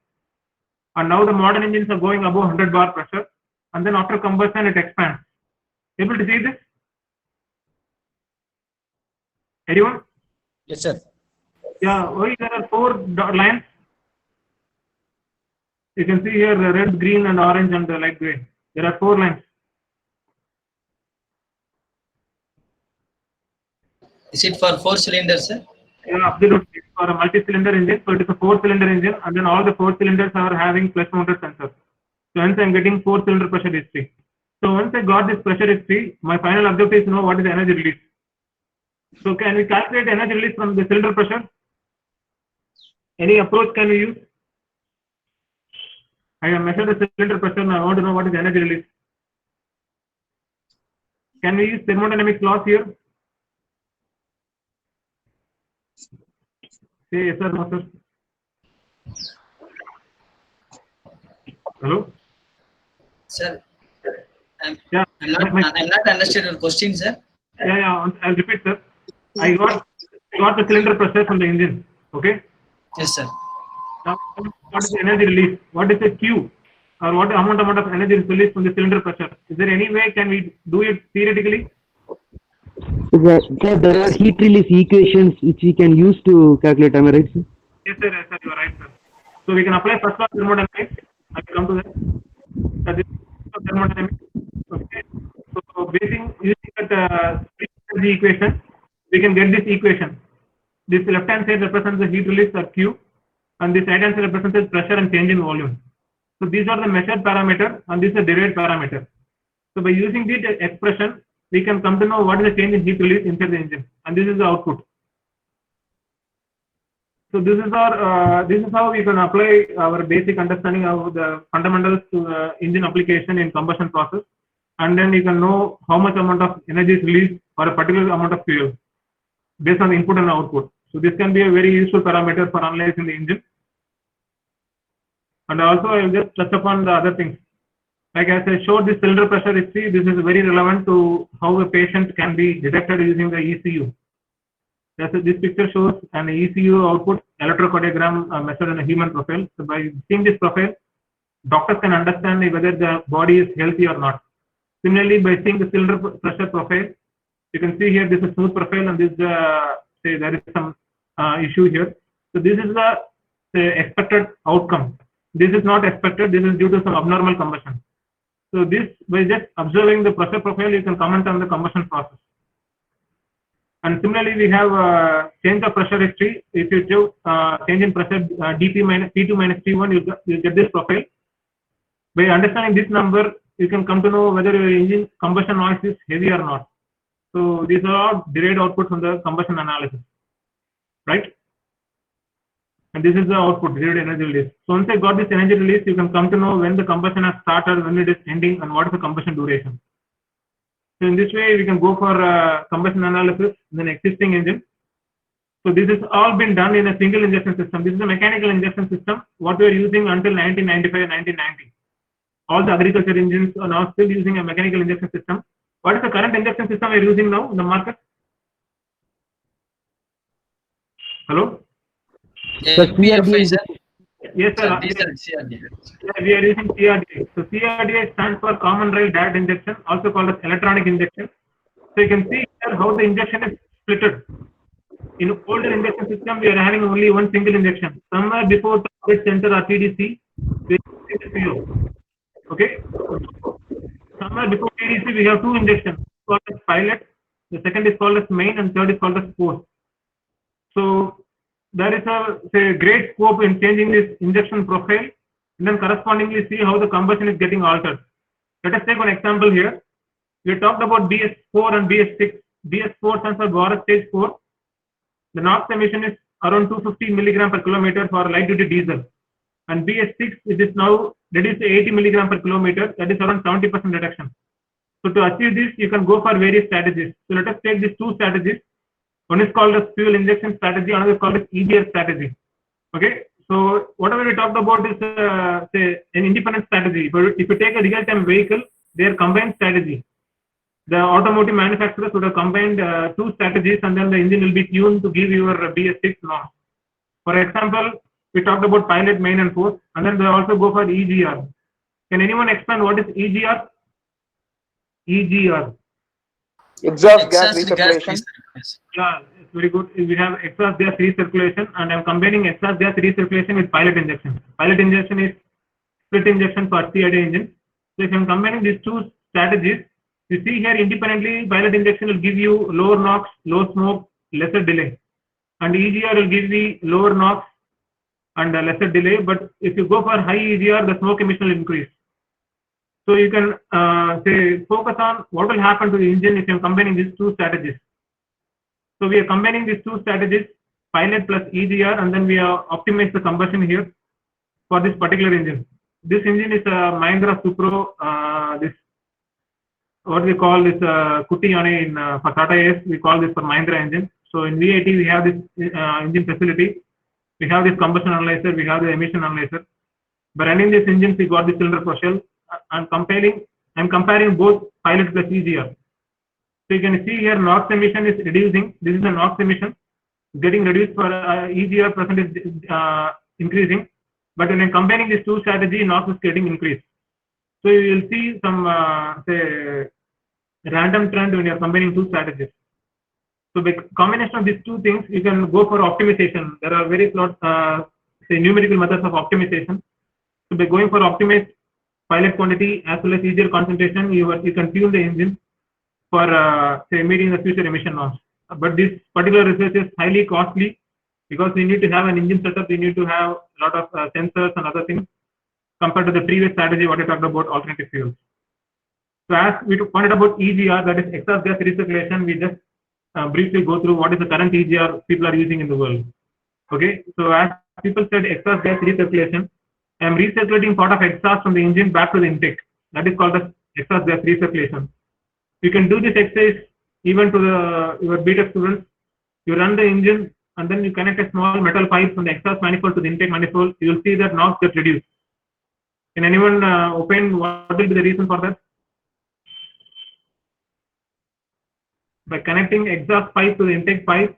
And now the modern engines are going above 100 bar pressure. And then after combustion, it expands. Able to see this? Anyone? Yes, sir. Yeah, why there are 4 lines? You can see here the red, green, and orange, and the light gray. There are 4 lines. Is it for 4 cylinders, sir? Yeah, absolutely. It's for a multi-cylinder engine. So it is a 4-cylinder engine, and then all the 4 cylinders are having flush-mounted sensors. So hence I'm getting 4-cylinder pressure history. So once I got this pressure history, my final objective is to know what is the energy release. So can we calculate energy release from the cylinder pressure? Any approach can we use? I have measured the cylinder pressure and I want to know what is the energy release. Can we use thermodynamics laws here? Say yes or no, sir. Hello? Sir, I'm Yeah. not understanding your question, sir. Yeah, I'll repeat, sir. I got the cylinder pressure from the engine. Okay. Yes, sir. Now, what is the energy release? What is the Q? Or what amount of energy is released from the cylinder pressure? Is there any way can we do it theoretically? Sir, there are heat release equations which we can use to calculate. Am I right, sir? Yes, sir. Yes, sir. You are right, sir. So we can apply first law of thermodynamics. I will come to that. This is of thermodynamics. Okay. So using that energy equation, we can get this equation. This left hand side represents the heat release or Q, and this right hand side represents the pressure and change in volume. So these are the measured parameter, and this is the derived parameter. So by using this expression, we can come to know what is the change in heat release inside the engine, and this is the output. So this is how we can apply our basic understanding of the fundamentals to engine application in combustion process, and then you can know how much amount of energy is released for a particular amount of fuel based on the input and output. So this can be a very useful parameter for analyzing the engine. And also I will just touch upon the other things. Like as I showed this cylinder pressure history, this is very relevant to how a patient can be detected using the ECU. This picture shows an ECU output electrocardiogram measured in a human profile. So by seeing this profile, doctors can understand whether the body is healthy or not. Similarly, by seeing the cylinder pressure profile, you can see here this is smooth profile, and this say there is some issue here. So this is the expected outcome. This is not expected. This is due to some abnormal combustion. So this, by just observing the pressure profile, you can comment on the combustion process. And similarly, we have change of pressure history. If you do change in pressure dP minus P2 minus P1, you get this profile. By understanding this number, you can come to know whether your engine combustion noise is heavy or not. So these are all derived output from the combustion analysis, right? And this is the output, derived energy release. So once I got this energy release, you can come to know when the combustion has started, when it is ending, and what is the combustion duration. So in this way, we can go for combustion analysis in an existing engine. So this has all been done in a single injection system. This is a mechanical injection system, what we are using until 1995, 1990. All the agriculture engines are now still using a mechanical injection system. What is the current injection system we are using now in the market? Hello? PFI, sir. Yes, sir. Diesel, CRD. We are using CRDA. So CRDA stands for Common Rail Direct Injection, also called as electronic injection. So you can see here how the injection is splitted. In older injection system, we are having only one single injection. Somewhere before target center or TDC, we have CO. Okay. Somewhere before TDC, we have two injections. Called as pilot. The second is called as main, and third is called as post. So there is a great scope in changing this injection profile, and then correspondingly see how the combustion is getting altered. Let us take one example here. We talked about BS4 and BS6. BS4 stands for Bharat Stage 4. The NOx emission is around 250 milligram per kilometer for light duty diesel. And BS6, it is now reduced to 80 milligram per kilometer, that is around 70% reduction. So to achieve this, you can go for various strategies. So let us take these two strategies. One is called as fuel injection strategy, another is called as EGR strategy. Okay, so whatever we talked about is say an independent strategy. But if you take a real-time vehicle, they are combined strategy. The automotive manufacturers would have combined two strategies, and then the engine will be tuned to give your BS6 norm. For example, we talked about pilot, main, and post, and then they also go for EGR. Can anyone explain what is EGR? EGR. Exhaust gas recirculation. Yeah, it's very good. We have exhaust gas recirculation, and I'm combining exhaust gas recirculation with pilot injection. Pilot injection is split injection for CRD engine. So if I'm combining these two strategies, you see here independently, pilot injection will give you lower NOx, low smoke, lesser delay. And EGR will give you lower NOx and lesser delay. But if you go for high EGR, the smoke emission will increase. So you can say focus on what will happen to the engine if I'm combining these two strategies. So we are combining these two strategies, pilot plus EGR, and then we are optimized the combustion here for this particular engine. This engine is a Mahindra Supro. This what we call this Kuti Yane in for Tata AS, we call this for Mahindra engine. So in VAT we have this engine facility. We have this combustion analyzer. We have the emission analyzer. By running this engine, we got the cylinder profile. I'm comparing both pilot plus EGR. So you can see here NOx emission is reducing. This is the NOx emission. getting reduced for EGR percentage increasing, but when combining these two strategies, NOx is getting increased. So you will see some say random trend when you are combining two strategies. So by combination of these two things, you can go for optimization. There are various say numerical methods of optimization. So by going for optimized pilot quantity as well as easier concentration, you can tune the engine for say meeting the future emission norms. But this particular research is highly costly because you need to have an engine setup, you need to have a lot of sensors and other things compared to the previous strategy what I talked about alternative fuels. So as we pointed about EGR, that is exhaust gas recirculation, we just briefly go through what is the current EGR people are using in the world. Okay, so as people said exhaust gas recirculation, I am recirculating part of exhaust from the engine back to the intake. That is called the exhaust gas recirculation. You can do this exercise even to your BTech students. You run the engine and then you connect a small metal pipe from the exhaust manifold to the intake manifold. You will see that NOx gets reduced. Can anyone opine what will be the reason for that? By connecting exhaust pipe to the intake pipe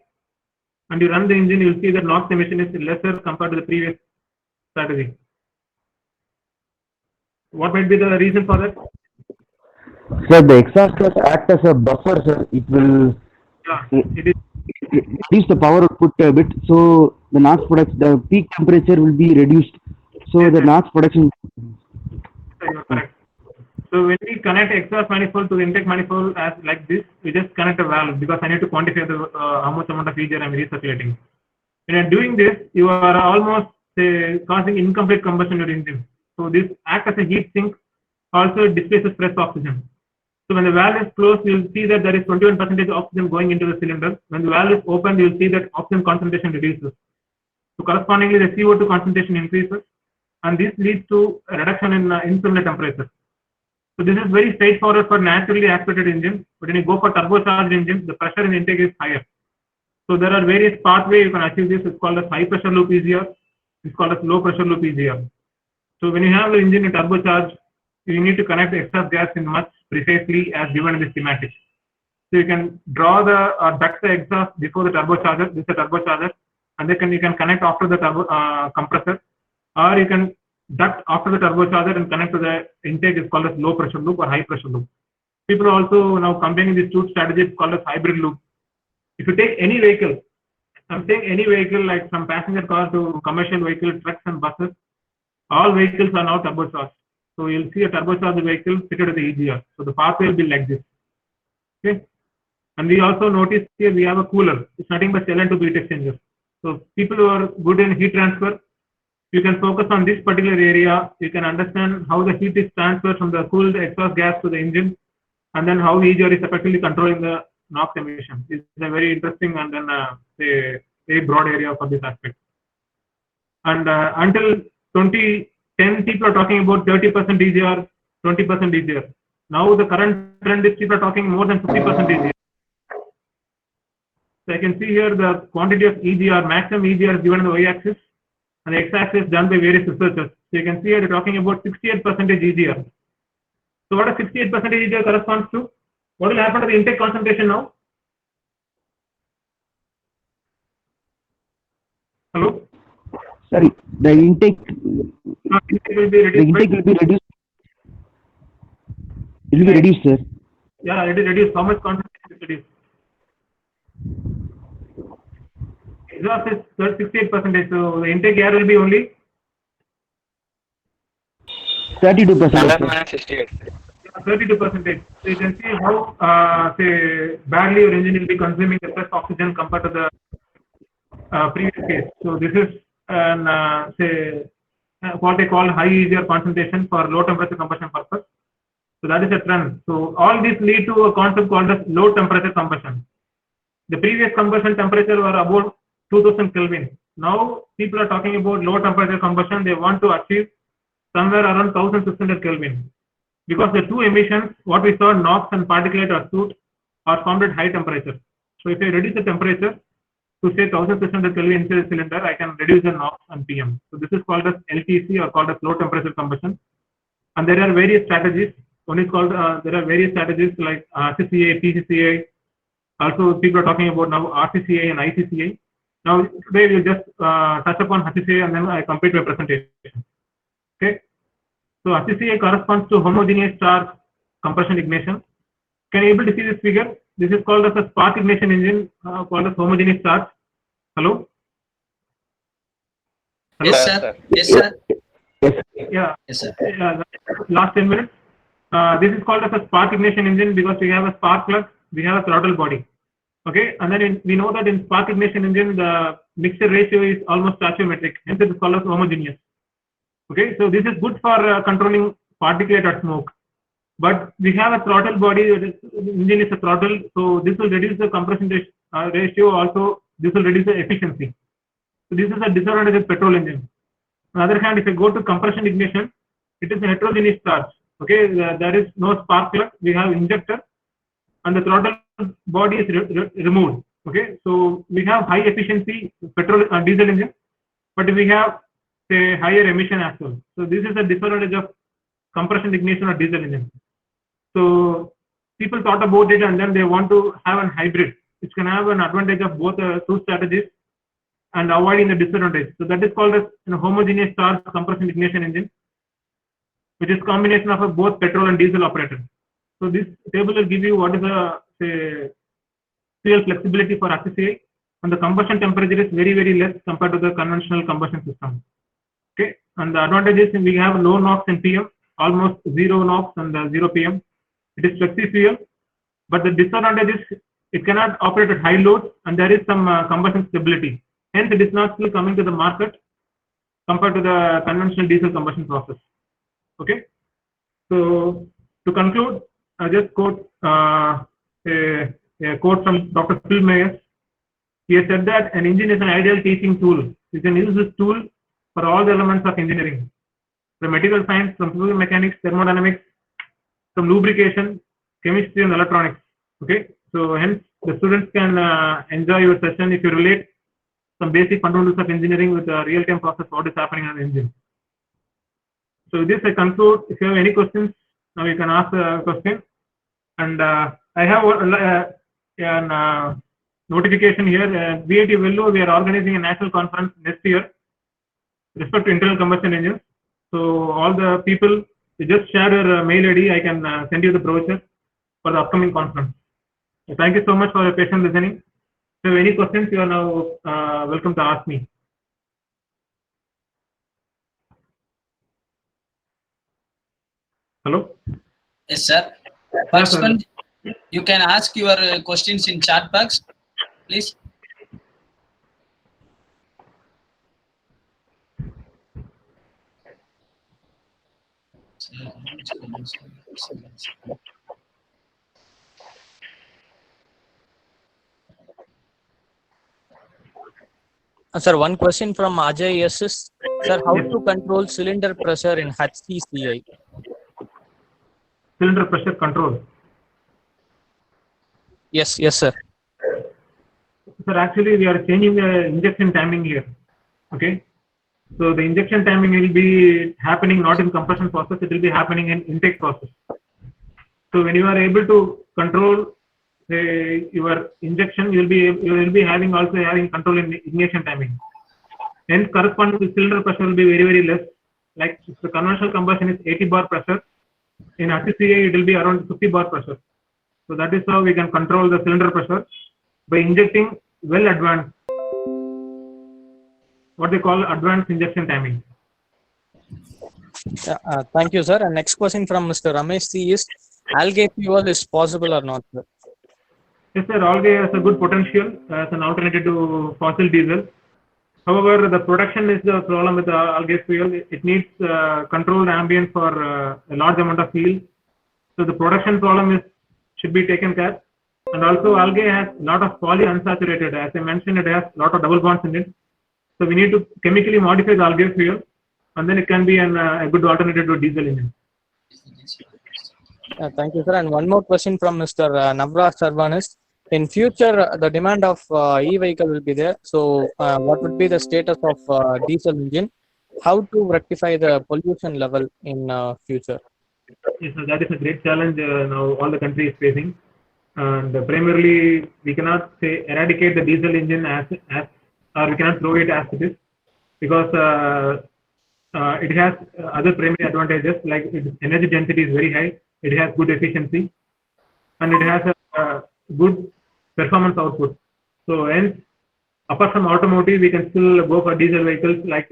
and you run the engine, you will see that NOx emission is lesser compared to the previous strategy. What might be the reason for that? Sir, the exhaust gas act as a buffer, sir. It will it is reduce the power output a bit, so the NOx production, the peak temperature will be reduced. So the NOx production. You are correct. So when we connect exhaust manifold to the intake manifold as like this, we just connect a valve because I need to quantify the how much amount of EGR I'm recirculating. When you're doing this, you are almost causing incomplete combustion in your engine. So this acts as a heat sink, also displaces fresh oxygen. So when the valve is closed, you'll see that there is 21% oxygen going into the cylinder. When the valve is opened, you'll see that oxygen concentration reduces. So correspondingly, the CO2 concentration increases, and this leads to a reduction in infinite temperature. So this is very straightforward for naturally aspirated engine, but when you go for turbocharged engine, the pressure in intake is higher. So there are various pathways you can achieve this. It's called as high pressure loop EGR. It's called as low pressure loop EGR. So when you have the engine in turbocharged, you need to connect the exhaust gas in much precisely as given in the schematic. So you can draw the or duct the exhaust before the turbocharger. This is a turbocharger, and then you can connect after the turbo compressor, or you can duct after the turbocharger and connect to the intake. Is called as low pressure loop or high pressure loop. People are also now combining these two strategies called as hybrid loop. If you take any vehicle, I'm saying any vehicle like from passenger car to commercial vehicle, trucks and buses, all vehicles are now turbocharged. So you'll see a turbocharged vehicle fitted with the EGR. So the pathway will be like this. Okay. And we also notice here we have a cooler. It's nothing but cell and tube heat exchanger. So people who are good in heat transfer, you can focus on this particular area. You can understand how the heat is transferred from the cooled exhaust gas to the engine, and then how EGR is effectively controlling the NOx emission. It's a very interesting and then a very broad area for this aspect. And until 2010, people are talking about 30% EGR, 20% EGR. Now the current trend is people are talking more than 50% EGR. So I can see here the quantity of EGR, maximum EGR is given on the y-axis, and the x-axis done by various researchers. So you can see here they're talking about 68% EGR. So what does 68% EGR corresponds to? What will happen to the intake concentration now? Hello? Sorry, the intake. Intake will be reduced. The intake will be reduced. It will be reduced, sir. Yeah, it is reduced. How much concentration is reduced? Exhaust is 68%. So the intake air will be only 32%. 68. 32%. So you can see how say badly your engine will be consuming the fresh oxygen compared to the previous case. So this is an say what they call high EGR concentration for low temperature combustion purpose. So that is a trend. So all these lead to a concept called as low temperature combustion. The previous combustion temperature were about 2000 Kelvin. Now people are talking about low temperature combustion. They want to achieve somewhere around 1600 Kelvin. Because the two emissions, what we saw, NOx and particulate or soot, are formed at high temperature. So if I reduce the temperature to say 1600 Kelvin inside the cylinder, I can reduce the NOx and PM. So this is called as LTC or called as low temperature combustion. And there are various strategies. One is called, there are various strategies like RCCA, PCCA. Also, people are talking about now RCCA and ICCA. Now today we'll just touch upon HCCI and then I complete my presentation. Okay. So HCCI corresponds to homogeneous charge compression ignition. Can you able to see this figure? This is called as a spark ignition engine called as homogeneous charge. Hello? Hello? Yes, sir. Yes, sir. Yeah. Yes, sir. Last 10 minutes. This is called as a spark ignition engine because we have a spark plug, we have a throttle body. Okay, and then we know that in spark ignition engine the mixture ratio is almost stoichiometric, hence it is called as homogeneous. Okay, so this is good for controlling particulate or smoke. But we have a throttle body, engine is a throttle, so this will reduce the compression ratio. Also, this will reduce the efficiency. So this is a disadvantage of petrol engine. On the other hand, if you go to compression ignition, it is a heterogeneous charge. Okay, there is no spark plug. We have injector, and the throttle body is removed. Okay, so we have high efficiency petrol diesel engine, but we have say higher emission as well. So this is a disadvantage of compression ignition or diesel engine. So people thought about it and then they want to have a hybrid, which can have an advantage of both two strategies and avoiding the disadvantage. So that is called as homogeneous charge compression ignition engine, which is combination of both petrol and diesel operated. So this table will give you what is the fuel flexibility for HCCI, and the combustion temperature is very, very less compared to the conventional combustion system. Okay, and the advantages we have low NOx and PM, almost zero NOx and 0 PM. It is flexi fuel, but the disadvantage is it cannot operate at high loads and there is some combustion stability. Hence, it is not still coming to the market compared to the conventional diesel combustion process. Okay, so to conclude, I just quote a quote from Dr. Phil Myers. He has said that an engine is an ideal teaching tool. You can use this tool for all the elements of engineering, from material science, from fluid mechanics, thermodynamics, from lubrication, chemistry, and electronics. Okay, so hence the students can enjoy your session if you relate some basic fundamentals of engineering with the real-time process, what is happening on the engine. So with this I conclude. If you have any questions, now you can ask a question. And I have a notification here. BIT Vellore, we are organizing a national conference next year with respect to internal combustion engines. So all the people, you just share your mail ID. I can send you the brochure for the upcoming conference. So thank you so much for your patient listening. If you have any questions, you are now welcome to ask me. Hello? Yes, sir. Participant, you can ask your questions in chat box, please. Sir, one question from Ajay SS. Sir, how to control cylinder pressure in HCCI? Cylinder pressure control. Yes, sir. Sir, actually, we are changing the injection timing here. Okay. So the injection timing will be happening not in compression process, it will be happening in intake process. So when you are able to control your injection, you will be having control in ignition timing. Hence, corresponding to cylinder pressure will be very, very less. Like if the conventional combustion is 80 bar pressure, in HCCI it will be around 50 bar pressure. So that is how we can control the cylinder pressure by injecting well advanced, what they call advanced injection timing. Thank you, sir. And next question from Mr. Ramesh C is, algae fuel is possible or not, sir? Yes, sir. Algae has a good potential as an alternative to fossil diesel. However, the production is the problem with the algae fuel. It needs controlled ambient for a large amount of fuel. So the production problem should be taken care. And also, algae has a lot of polyunsaturated. As I mentioned, it has a lot of double bonds in it. So we need to chemically modify the algae fuel, and then it can be a good alternative to diesel engine. Thank you, sir. And one more question from Mr. Navraj Sarvan is, in future, the demand of e-vehicle will be there. So what would be the status of diesel engine? How to rectify the pollution level in future? Yes, so that is a great challenge now all the country is facing. And primarily, we cannot say eradicate the diesel engine as or we cannot throw it as it is, because it has other primary advantages, like its energy density is very high, it has good efficiency, and it has a good performance output. So hence, apart from automotive, we can still go for diesel vehicles like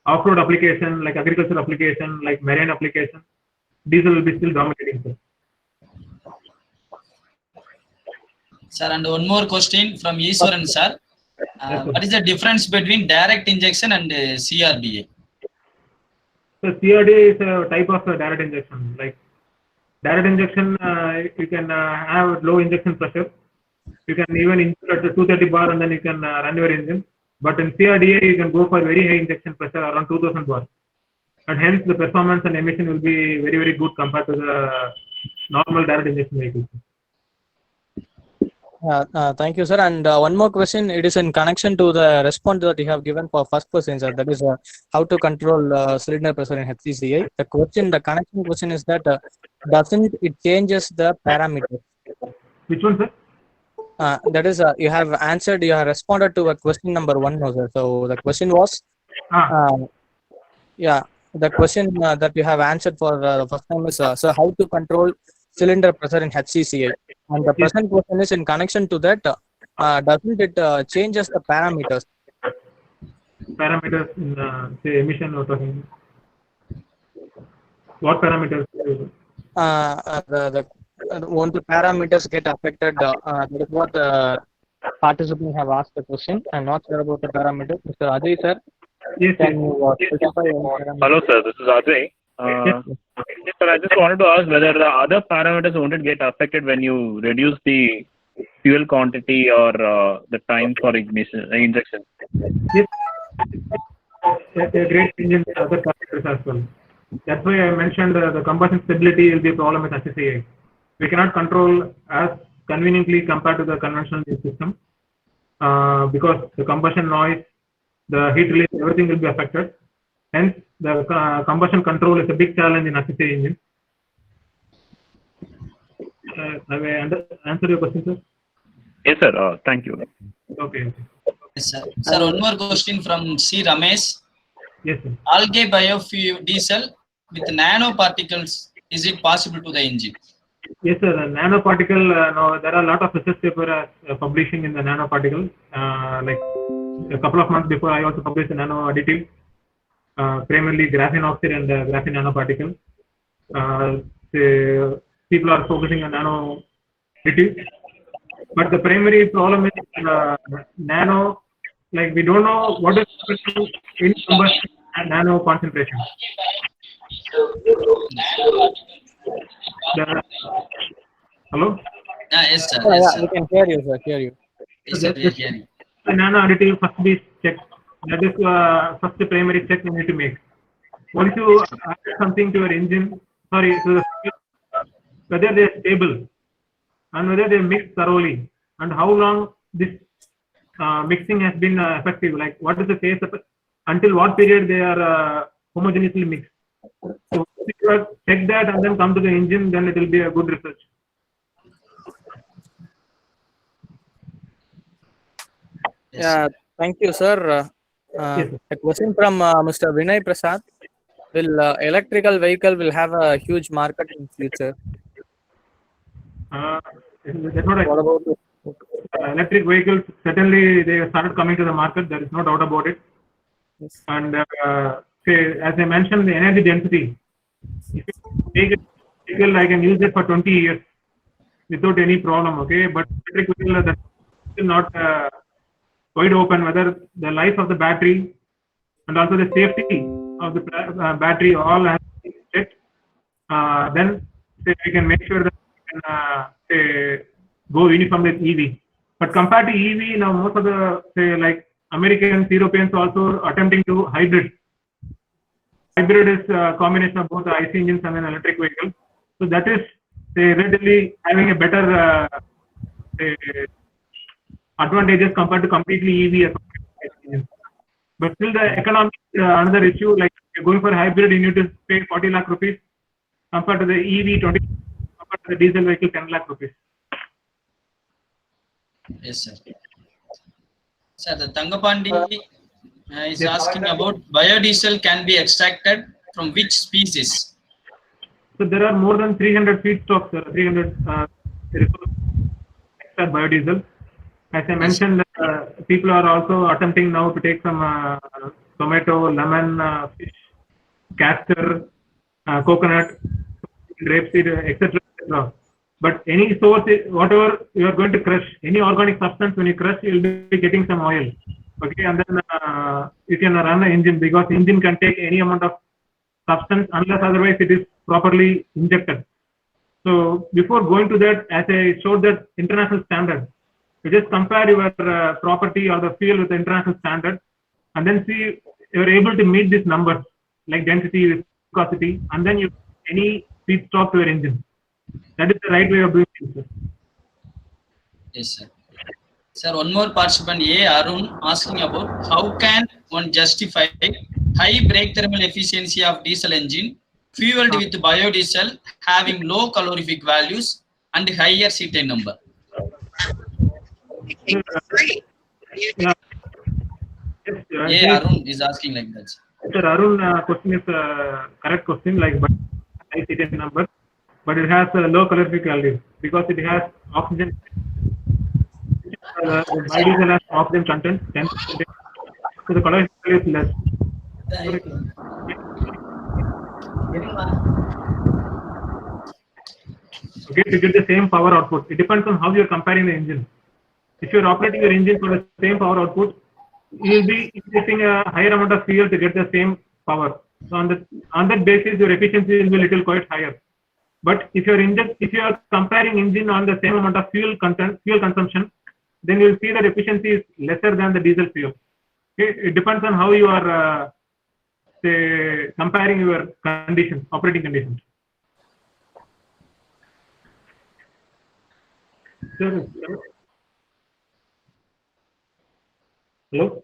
off-road application, like agriculture application, like marine application. Diesel will be still dominating. Sir. Sir, and one more question from Iswaran sir. What is the difference between direct injection and CRDA? So CRDA is a type of direct injection. Like direct injection, you can have low injection pressure. You can even inject at the 230 bar and then you can run your engine. But in CRDA, you can go for very high injection pressure around 2000 bar. And hence the performance and emission will be very, very good compared to the normal direct injection vehicles. Thank you, sir. And one more question. It is in connection to the response that you have given for first question, sir. That is how to control cylinder pressure in HCCI. The connection question is that doesn't it changes the parameters? Which one, sir? That is, you have answered. You have responded to a question number 1, no, sir. So the question was, yeah, the question that you have answered for the first time is, so how to control cylinder pressure in HCCI? And the present question is in connection to that, doesn't it changes the parameters? Parameters in say emission or something. What parameters? Won't the parameters get affected? That is what the participants have asked the question. I'm not sure about the parameters. Mr. Ajay, sir. Yes, can you specify Hello, sir. This is Ajay. Sir, I just wanted to ask whether the other parameters won't it get affected when you reduce the fuel quantity or the time for injection? Yes. A great engine with other parameters as well. That's why I mentioned the combustion stability will be a problem with HCCI. We cannot control as conveniently compared to the conventional system because the combustion noise, the heat release, everything will be affected. Hence, the combustion control is a big challenge in HCCI engine. Have I answered your question, sir? Yes, sir. Thank you. Okay. Yes, sir. Sir, one more question from C. Ramesh. Yes, sir. Algae biodiesel with nanoparticles, is it possible to the engine? Yes, sir. Nanoparticle, now there are a lot of research papers publishing in the nanoparticle. Like a couple of months before, I also published a nano additive, primarily graphene oxide and graphene nanoparticle. People are focusing on nano additive, but the primary problem is nano. Like we don't know what is in combustion and nano concentration. Hello? Yes, sir. Yes, sir. We can hear you, sir. Hear you. Yes, sir. We are hearing. The nano additive first be checked. That is first the primary check you need to make. Once you add something to your engine, whether they are stable and whether they mix thoroughly, and how long this mixing has been effective. Like what is the phase until what period they are homogeneously mixed. So if you check that and then come to the engine, then it will be a good research. Yeah, thank you, sir. Yes, sir. A question from Mr. Vinay Prasad. Will electrical vehicle will have a huge market in future? That's what electric vehicles, certainly they started coming to the market. There is no doubt about it. Yes. And as I mentioned, the energy density. If you take a vehicle, I can use it for 20 years without any problem. Okay, but electric vehicle that's still not wide open. Whether the life of the battery and also the safety of the battery all has to be checked. Then we can make sure that we can go uniform with EV. But compared to EV, now most of the like Americans, Europeans also attempting to hybrid. Hybrid is a combination of both the IC engines and an electric vehicle. So that is relatively having a better advantages compared to completely EV. But still the economic another issue, like if you're going for a hybrid, you need to pay 40 lakh rupees compared to the EV 20, compared to the diesel vehicle 10 lakh rupees. Yes, sir. Sir, the Tangapandi is asking about biodiesel can be extracted from which species? So there are more than 300 feedstocks, 300 extra biodiesel. As I mentioned, people are also attempting now to take some tomato, lemon, fish, castor, coconut, rapeseed, etc., etc. But any source, whatever you are going to crush, any organic substance when you crush, you will be getting some oil. Okay, and then you can run an engine because engine can take any amount of substance unless otherwise it is properly injected. So before going to that, as I showed that international standard, you just compare your property or the fuel with the international standard, and then see you're able to meet these numbers like density, viscosity, and then you any feedstock to your engine. That is the right way of doing things, sir. Yes, sir. Sir, one more participant, A. Arun, asking about how can one justify high brake thermal efficiency of diesel engine fueled with biodiesel having low calorific values and higher cetane number? Yeah. Yes, A. Arun is asking like that. Sir, Arun question is correct question, like but high cetane number, but it has a low calorific value because it has oxygen. Biodiesel has oxygen content 10%, so the calorific value is less. Okay, to get the same power output, it depends on how you are comparing the engine. If you are operating your engine for the same power output, you will be injecting a higher amount of fuel to get the same power. So on that basis, your efficiency will be little quite higher. But if you are comparing engine on the same amount of fuel consumption, then you will see that efficiency is lesser than the diesel fuel. Okay, it depends on how you are say comparing your conditions, operating conditions. Sir, hello.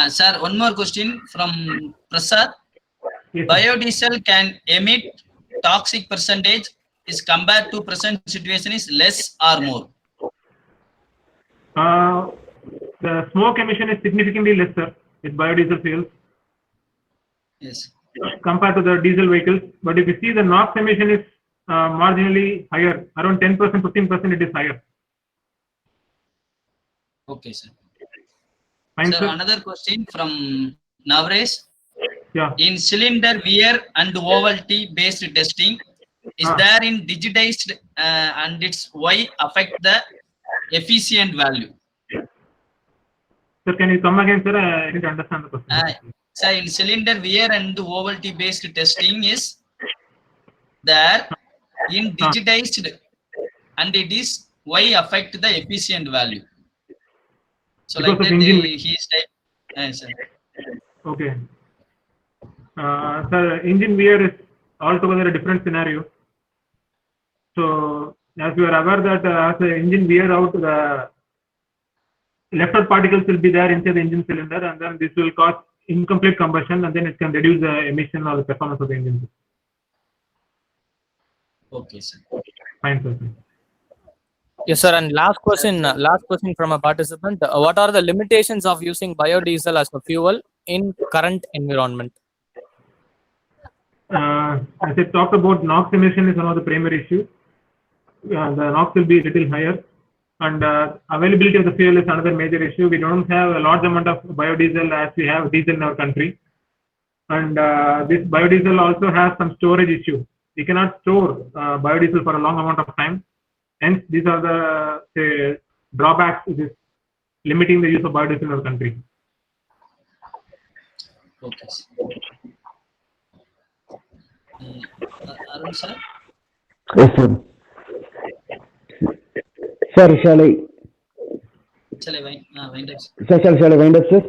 Sir, one more question from Prasad. Yes, biodiesel can emit toxic percentage is compared to present situation is less or more? The smoke emission is significantly lesser with biodiesel fuels. Yes. Compared to the diesel vehicles, but if you see the NOx emission is marginally higher, around 10%, 15% it is higher. Okay, sir. Fine, Sir, another question from Navresh. Yeah. In cylinder wear and ovality based testing, is there in digitized and its Y affect the efficient value? Sir, can you come again, sir? I didn't understand the question. Sir, in cylinder wear and ovality based testing is there in digitized and it is Y affect the efficient value. So because like that he is type. Sir. Okay. Sir, engine wear is altogether a different scenario. So as you are aware that as the engine wear out, the left-out particles will be there inside the engine cylinder, and then this will cause incomplete combustion, and then it can reduce the emission or the performance of the engine. Okay, sir. Fine, sir. Yes, sir. And last question from a participant. What are the limitations of using biodiesel as a fuel in current environment? As I talked about, NOx emission is one of the primary issues. The NOx will be a little higher, and availability of the fuel is another major issue. We don't have a large amount of biodiesel as we have diesel in our country, and this biodiesel also has some storage issue. We cannot store biodiesel for a long amount of time. Hence, these are the drawbacks which is limiting the use of biodiesel in our country. Okay. Arun, sir? Yes, sir. Sir, shall I? Shall I wind up? Sir, shall I wind up, sir?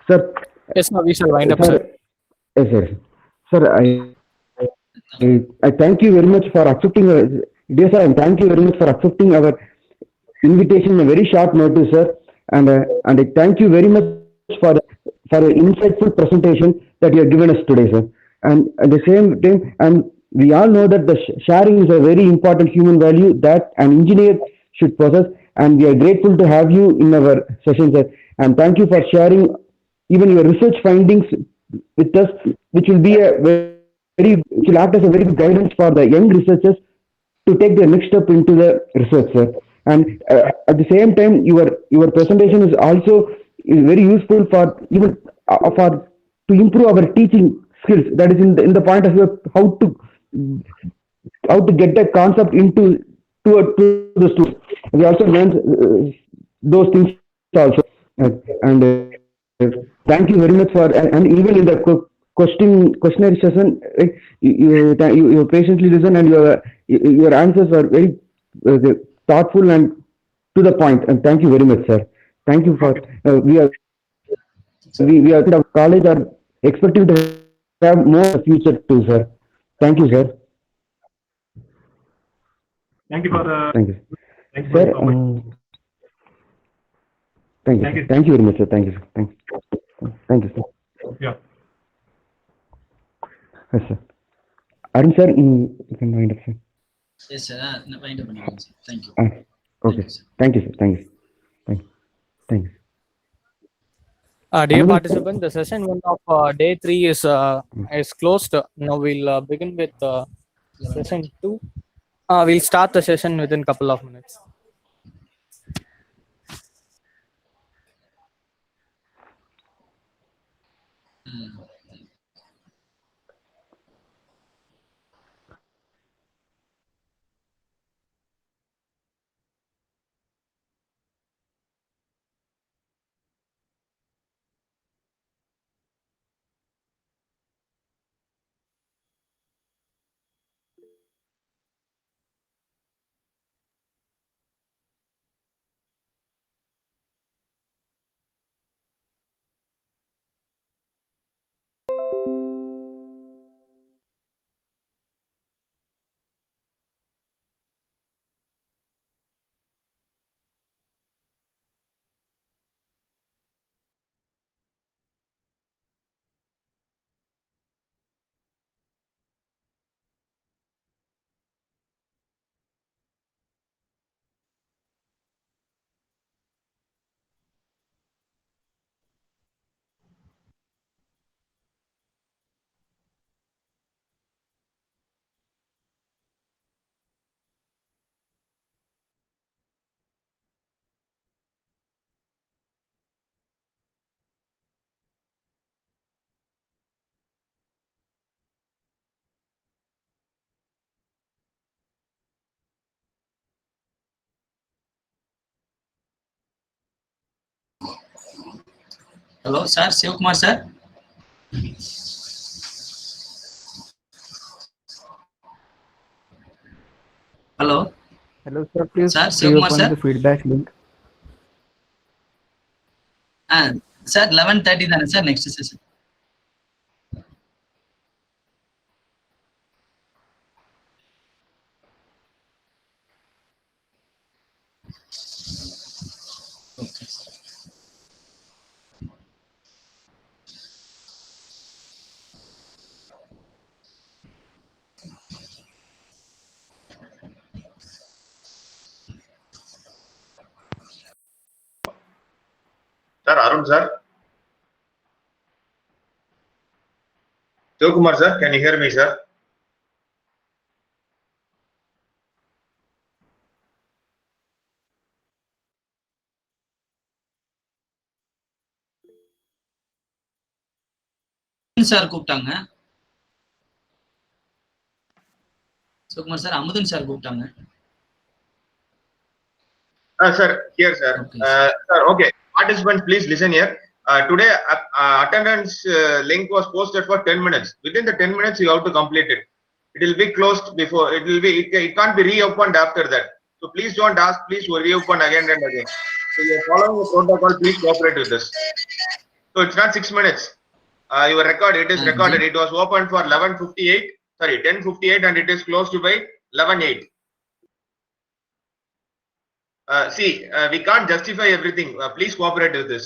Sir. Yes, sir. We shall wind up, sir. Yes, sir. Sir, I thank you very much for accepting. Dear sir, and thank you very much for accepting our invitation in a very short notice, sir. And I thank you very much for the insightful presentation that you have given us today, sir. And at the same time, and we all know that the sharing is a very important human value that an engineer should possess. and we are grateful to have you in our session, sir. And thank you for sharing even your research findings with us, which will be a which will act as a very good guidance for the young researchers to take the next step into the research, sir. And at the same time, your presentation is also is very useful for even for to improve our teaching skills. That is in the point of view of how to get the concept into to the students. We also learned those things also. And thank you very much for and even in the questionnaire session, right, you patiently listen and your answers are very thoughtful and to the point. And thank you very much, sir. Thank you for we are of college are expecting to have more in the future too, sir. Thank you, sir. Thank you for the. Thank you, Thank you for sir. the comment. Thank you, Thank sir. you. Thank you very much, sir. Thank you, sir. Thank you, sir. Yeah. Yes, sir. Arun, sir, you can wind up, sir. Yes, sir. Wind up பண்ணிடுங்க sir. Thank you. Okay. Thank you, sir. Thank you, sir. Thank you. Thank you. Dear Another, participant, the session one of day 3 is closed. Now we'll begin with session 2. We'll start the session within couple of minutes. Hello, sir. Shivakumar, sir. Hello. Hello, sir. Please Sir, do you Shivakumar, open sir. the feedback link? Sir, 11:30 தானே sir next session. Okay. Sir, Arun sir. Kumar sir, can you hear me, sir? Sir கூப்பிட்டாங்க. Sivakumar sir, Amudhan sir கூப்பிட்டாங்க. Sir, here, sir. Okay, sir, okay. Participants, please listen here. Today, attendance link was posted for 10 minutes. Within the 10 minutes, you have to complete it. It will be closed before. It can't be reopened after that. So please don't ask. Please reopen again and again. So you are following the protocol. Please cooperate with this. So it's not 6 minutes. Your record, it is recorded. It was opened for 11:58. Sorry, 10:58, and it is closed by 11:08. See, we can't justify everything. Please cooperate with this.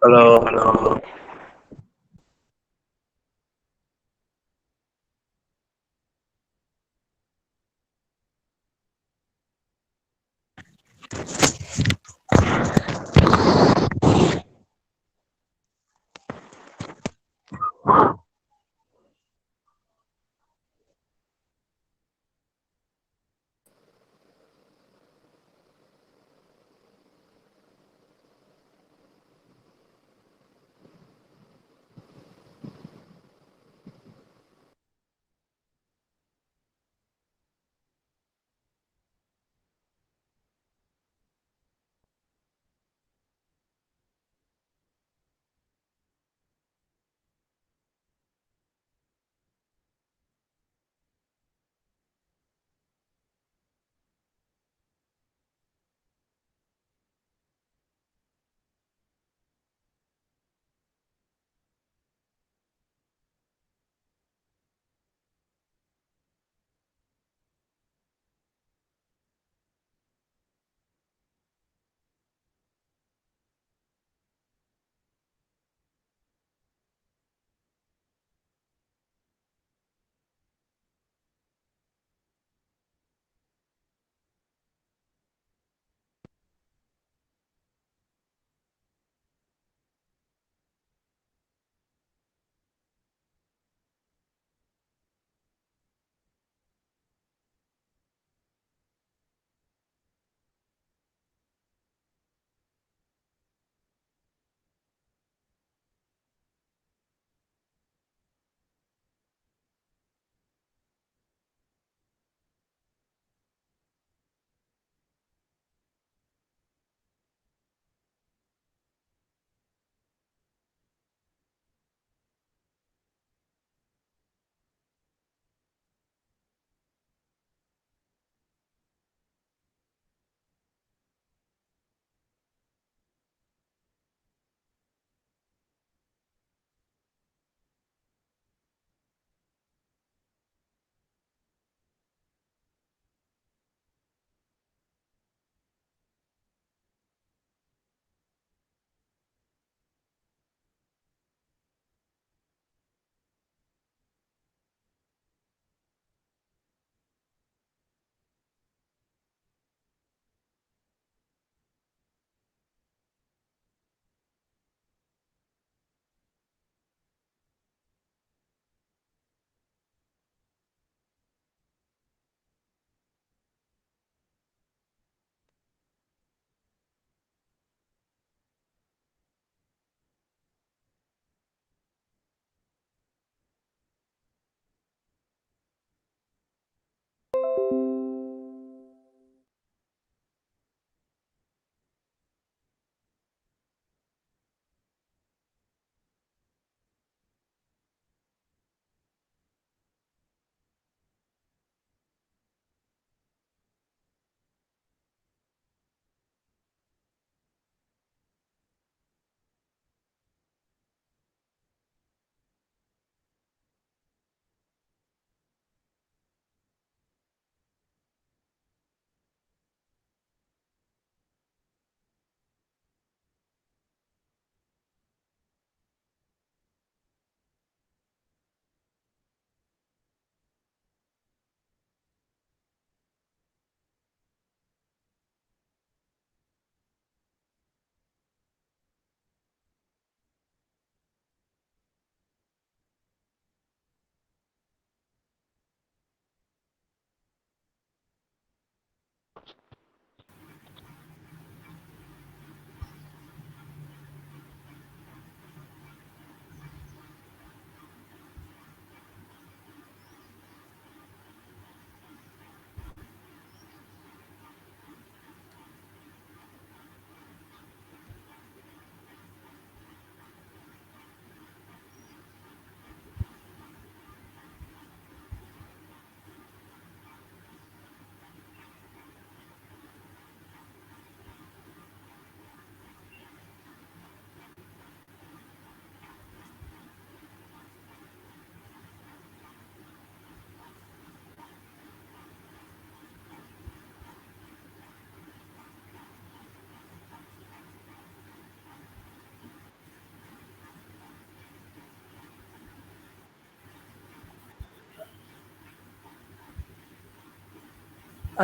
Hello, hello.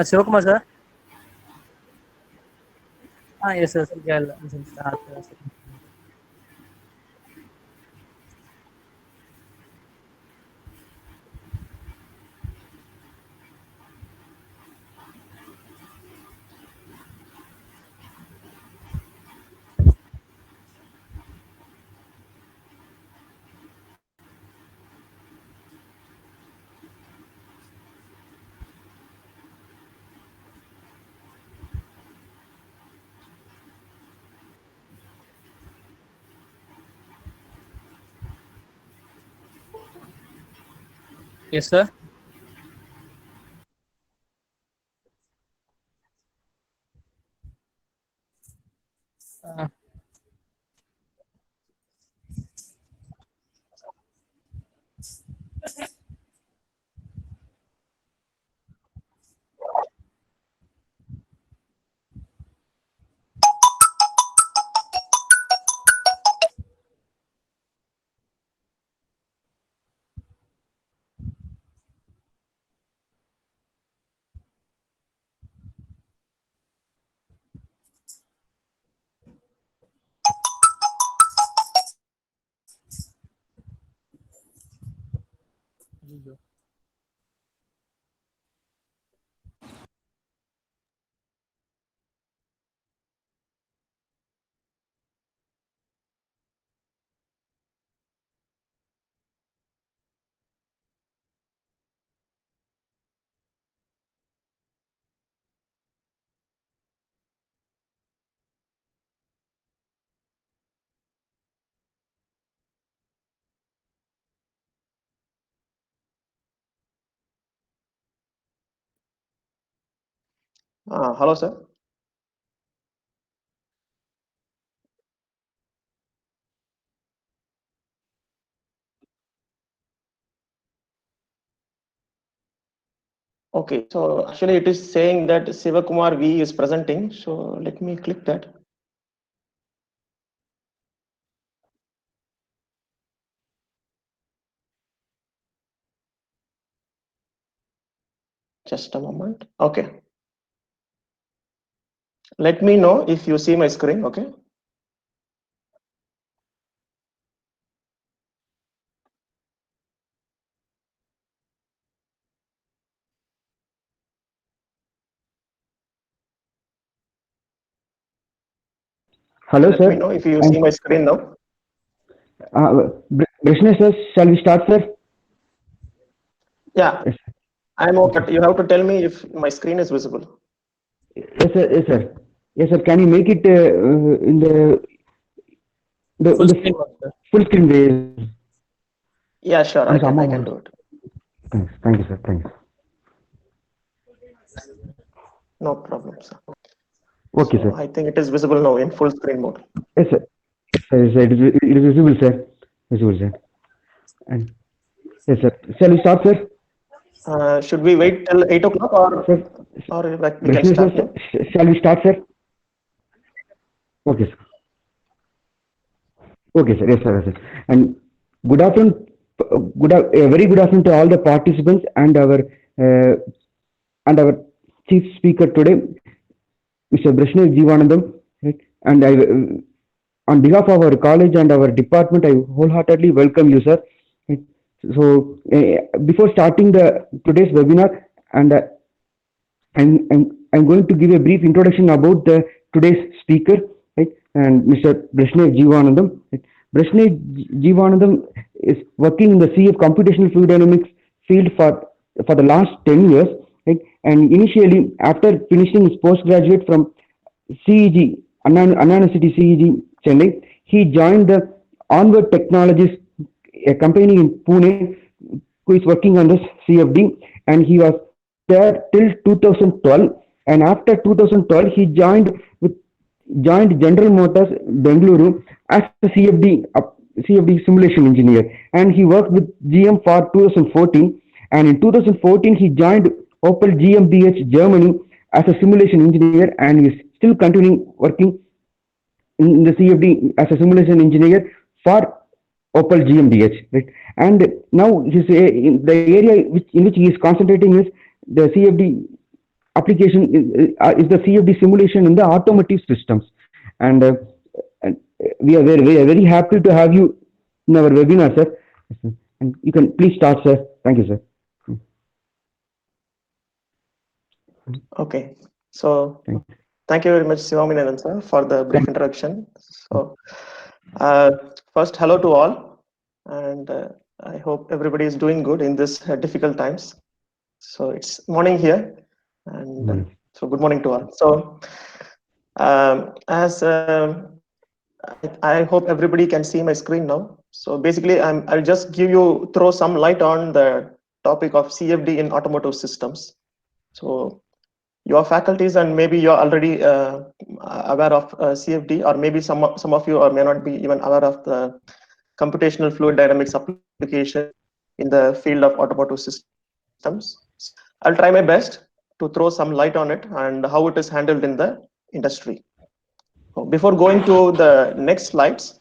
Sivakumar sir. Yes, sir. Yeah, start. Yes, sir. Uh, Hello, sir. Okay, so actually it is saying that Sivakumar V is presenting. So let me click that. Just a moment. Okay. Let me know if you see my screen. Okay. Hello, Let sir. me know if you see my screen now. Brishna sir, shall we start, sir? Yeah, Yes, I'm okay. You have to tell me if my screen is visible. yes, sir. Yes, sir. Yes, sir. Can you make it in full the screen mode, sir. full screen way? Yeah, sure. And some I more. can do it. Thanks. Thank you, sir. Thanks. No problem, sir. Okay, So sir. I think it is visible now in full screen mode. Yes, sir. Yes, sir. It is visible, sir. Visible, sir. And yes, sir. Shall we start, sir? Should we wait till 8 o'clock Sir, or like we can Brishna sir, start now? shall we start, sir? Okay, sir. Okay, sir. Yes, sir. Yes, sir. And good afternoon. A very good afternoon to all the participants uh, and our chief speaker today, Mr. Brishna Jeevanandam. Right? And on behalf of our college and our department, I wholeheartedly welcome you, sir. Right? So, before starting the today's webinar, and I'm going to give a brief introduction about the today's speaker, right? And Mr. Brishna Jeevanandam. Right? Brishna Jeevanandam is working in the sea of computational fluid dynamics field for the last 10 years. Right? And initially, after finishing his postgraduate from CEG, Anna University CEG, Chennai, he joined the Onward Technologies, a company in Pune, who is working on this CFD, and he was there till 2012. And after 2012, he joined General Motors Bengaluru as a CFD simulation engineer, and he worked with GM for 2014. And in 2014, he joined Opel GmbH Germany as a simulation engineer, and is still continuing working in the CFD as a simulation engineer for Opel GmbH. Right? And now the area in which he is concentrating is the CFD application is the CFD simulation in the automotive systems. And, and we are very happy to have you in our webinar, sir. And you can please start, sir. Thank you, sir. Okay. So thank you very much, Sivaminathan sir, for the brief introduction. So first, hello to all, and I hope everybody is doing good in this difficult times. So it's morning here, and so good morning to all. So as I hope everybody can see my screen now. So basically, I'll just throw some light on the topic of CFD in automotive systems. So your faculties and maybe you're already aware of CFD, or maybe some of you or may not be even aware of the computational fluid dynamics application in the field of automotive systems. I'll try my best to throw some light on it and how it is handled in the industry. Before going to the next slides,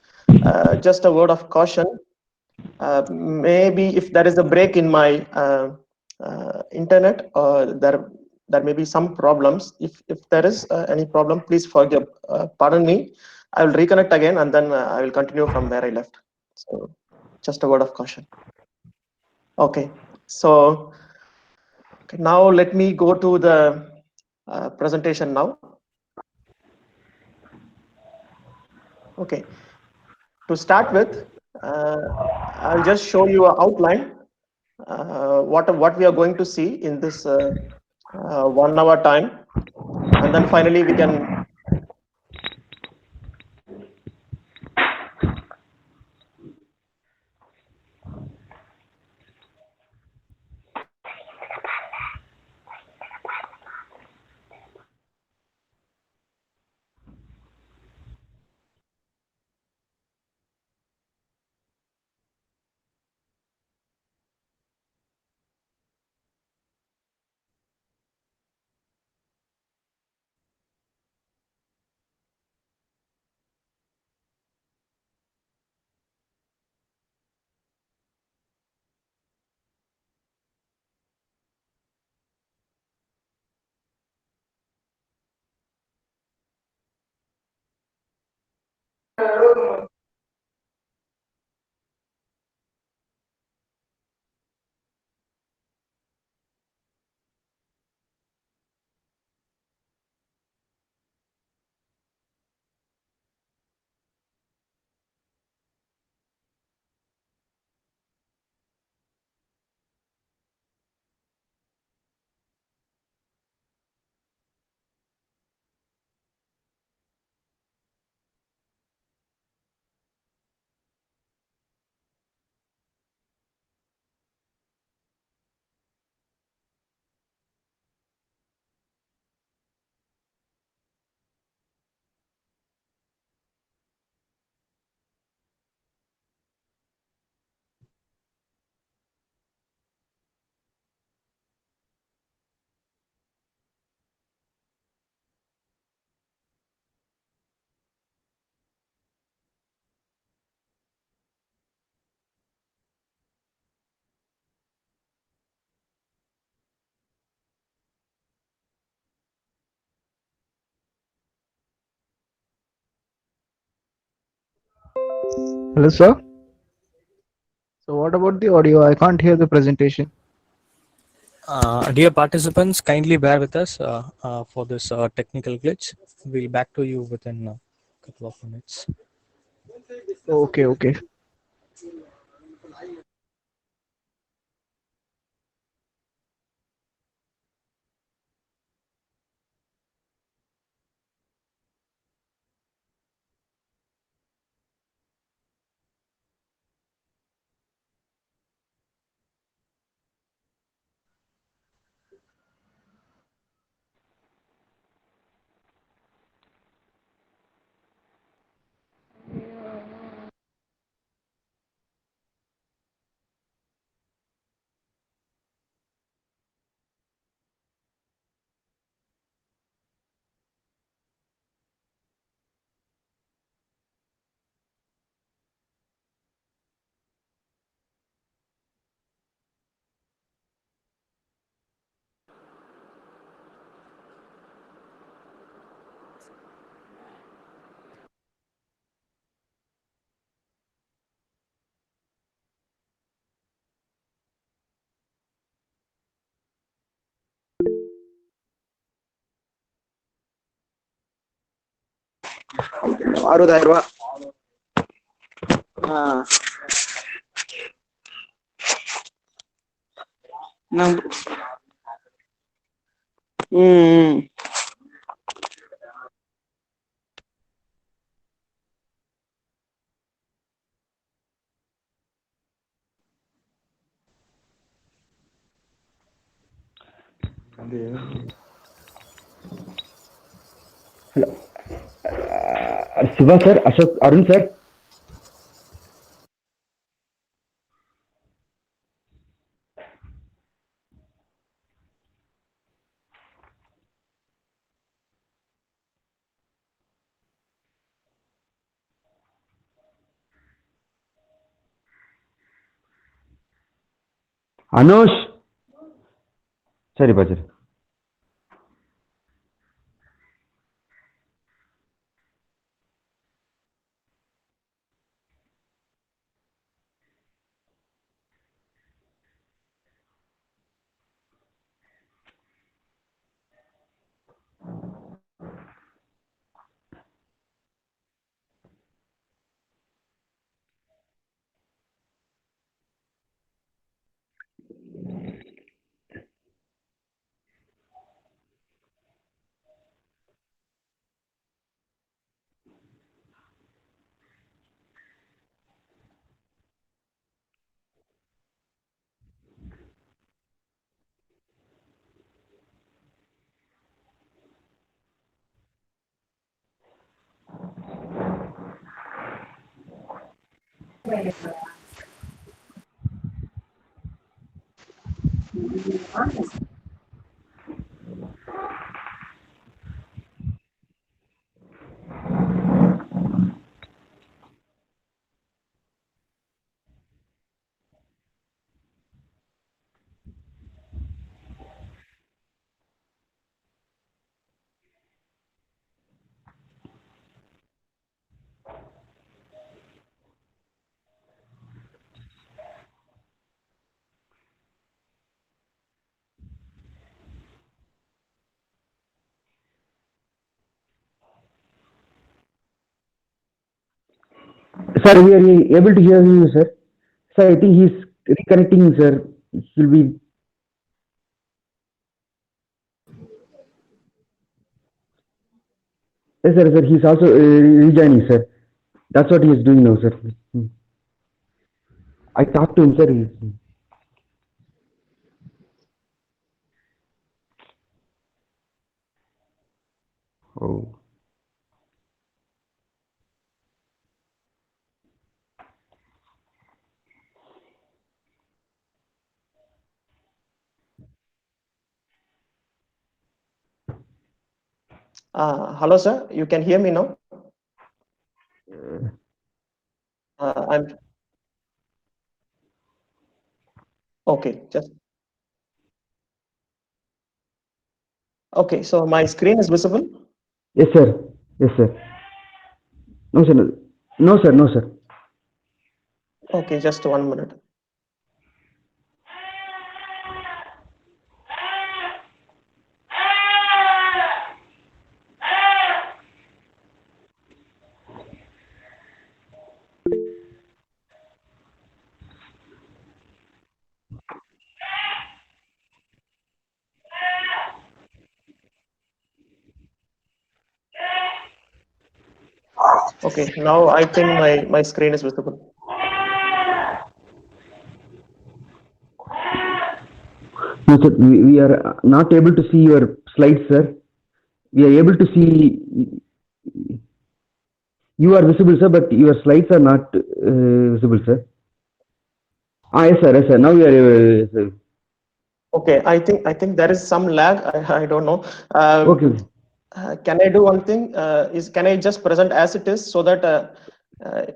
just a word of caution. Maybe if there is a break in my internet, there may be some problems. If there is any problem, please forgive. Pardon me. I will reconnect again and then I will continue from where I left. So just a word of caution. Okay. So now let me go to the presentation now. Okay. To start with, I'll just show you an outline. What we are going to see in this 1 hour time, and then finally we can Hello, sir. So what about the audio? I can't hear the presentation. Dear participants, kindly bear with us for this technical glitch. We'll back to you within a couple of minutes. Okay, okay. ₹60,000. நம் ம் Hello. Shiva sir, Ashok, Arun sir. Anush. Sorry, Bajir. Sir, we are able to hear you, sir. Sir, I think he's reconnecting, sir. He'll be. Yes, sir, sir. He's also rejoining, sir. That's what he is doing now, sir. I talked to him, sir. Oh. Hello, sir. You can hear me now? I'm okay. Okay. So my screen is visible. Yes, sir. Yes, sir. No, sir. No, sir. No, sir. Okay, just 1 minute. Okay, now I think my screen is visible. No, sir. We are not able to see your slides, sir. We are able to see. You are visible, sir, but your slides are not visible, sir. Yes, sir. Yes, sir. Now we are. Sir. Okay, I think there is some lag. I don't know. Okay. Can I do one thing? Can I just present as it is so that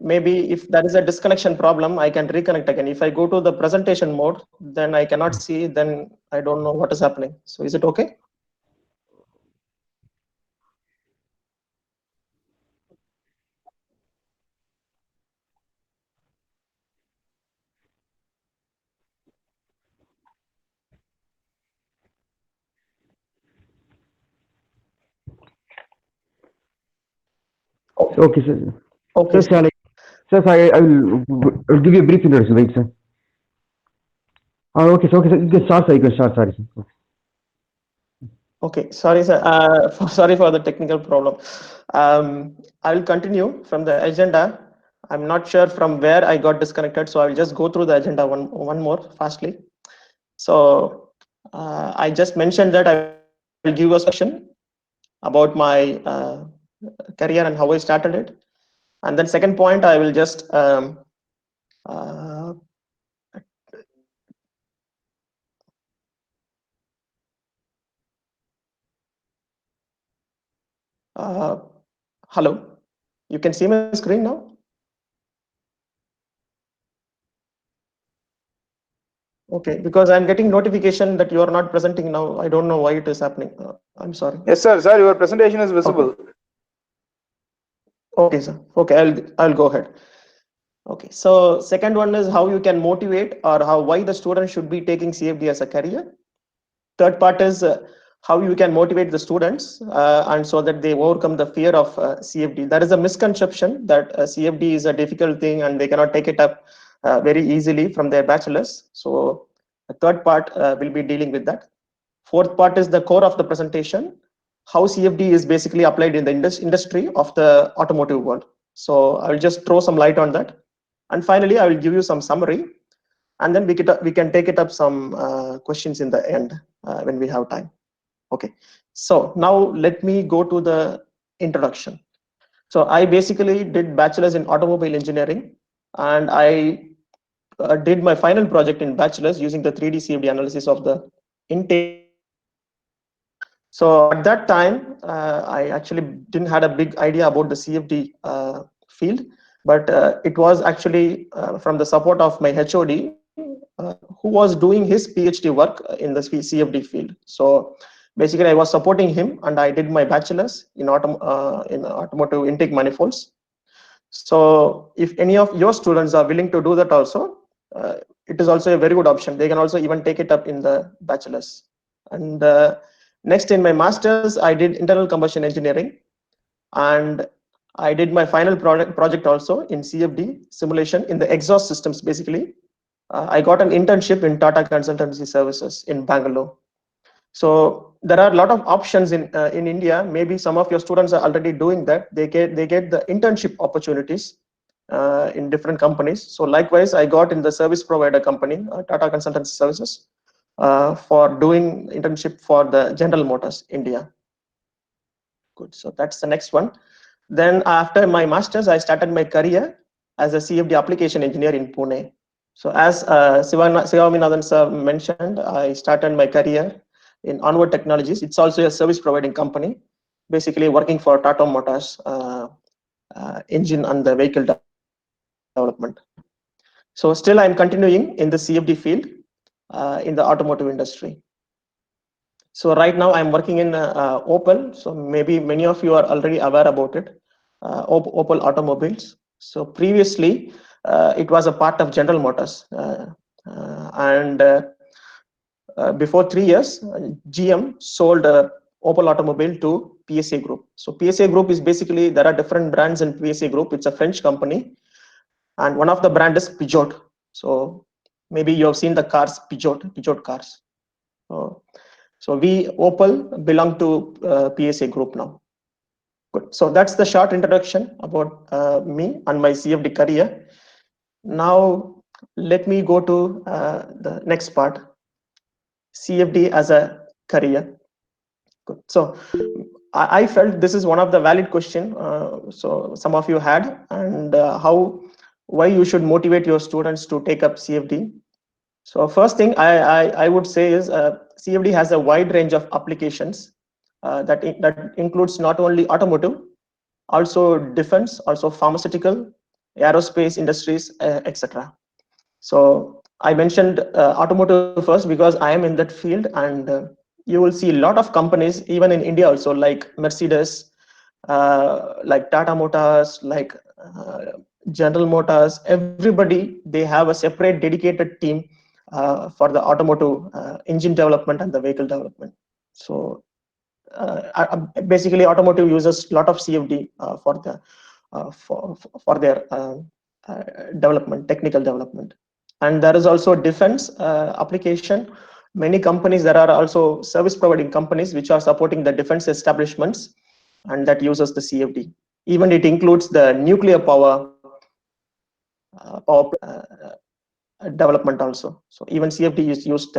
maybe if there is a disconnection problem, I can reconnect again. If I go to the presentation mode, then I cannot see. Then I don't know what is happening. So is it okay? Okay, sir. Okay, Sir, shall I? Sir, I will give you a brief introduction, right, sir? Okay, sir. You can start, sir. You can start, sorry, sir. Okay, sorry, sir. Sorry for the technical problem. I will continue from the agenda. I'm not sure from where I got disconnected, so I will just go through the agenda one more fastly. So I just mentioned that I will give a section about my career and how I started it, and then second point I will just uh, uh, hello, you can see my screen now. Okay, because I'm getting notification that you are not presenting now. I don't know why it is happening. I'm sorry. Yes, sir. Sir, your presentation is visible. Okay. Okay, sir. Okay, I'll go ahead. Okay, so second one is how you can motivate or how why the student should be taking CFD as a career. Third part is how you can motivate the students and so that they overcome the fear of CFD. There is a misconception that CFD is a difficult thing and they cannot take it up very easily from their bachelors. So the third part will be dealing with that. Fourth part is the core of the presentation, how CFD is basically applied in the industry of the automotive world. So I will just throw some light on that. And finally, I will give you some summary, and then we can take it up some questions in the end when we have time. Okay, so now let me go to the introduction. So I basically did bachelor's in automobile engineering, and I did my final project in bachelor's using the 3D CFD analysis of the intake manifolds. So at that time, I actually didn't had a big idea about the CFD field, but it was actually from the support of my HOD, who was doing his PhD work in the CFD field. So basically, I was supporting him, and I did my bachelor's in automotive intake manifolds. So if any of your students are willing to do that also, it is also a very good option. They can also even take it up in the bachelor's. And next in my master's, I did internal combustion engineering, and I did my final project also in CFD simulation in the exhaust systems. Basically, I got an internship in Tata Consultancy Services in Bangalore. So there are a lot of options in India. Maybe some of your students are already doing that. They get the internship opportunities in different companies. So likewise, I got in the service provider company, Tata Consultancy Services, for doing internship for the General Motors India. Good. So that's the next one. Then after my master's, I started my career as a CFD application engineer in Pune. So as Sivaminathan sir mentioned, I started my career in Onward Technologies. It's also a service providing company, basically working for Tata Motors engine and the vehicle development. So still I'm continuing in the CFD field in the automotive industry. So right now I'm working in Opel. So maybe many of you are already aware about it, Opel Automobiles. So previously it was a part of General Motors, and before 3 years, GM sold Opel Automobile to PSA Group. So PSA Group is basically, there are different brands in PSA Group. It's a French company, and one of the brand is Peugeot. So maybe you have seen the cars, Peugeot cars. So we Opel belong to PSA Group now. Good. So that's the short introduction about me and my CFD career. Now let me go to the next part, CFD as a career. Good. So I felt this is one of the valid question. So some of you had, and why you should motivate your students to take up CFD. So first thing I would say is CFD has a wide range of applications that includes not only automotive, also defense, also pharmaceutical, aerospace industries, etc. So I mentioned automotive first because I am in that field, and you will see a lot of companies even in India also, like Mercedes, like Tata Motors, like General Motors. Everybody, they have a separate dedicated team for the automotive engine development and the vehicle development. So basically automotive uses a lot of CFD for for their development, technical development. And there is also defense application. Many companies, there are also service providing companies which are supporting the defense establishments, and that uses the CFD. Even it includes the nuclear power development also. So even CFD is used.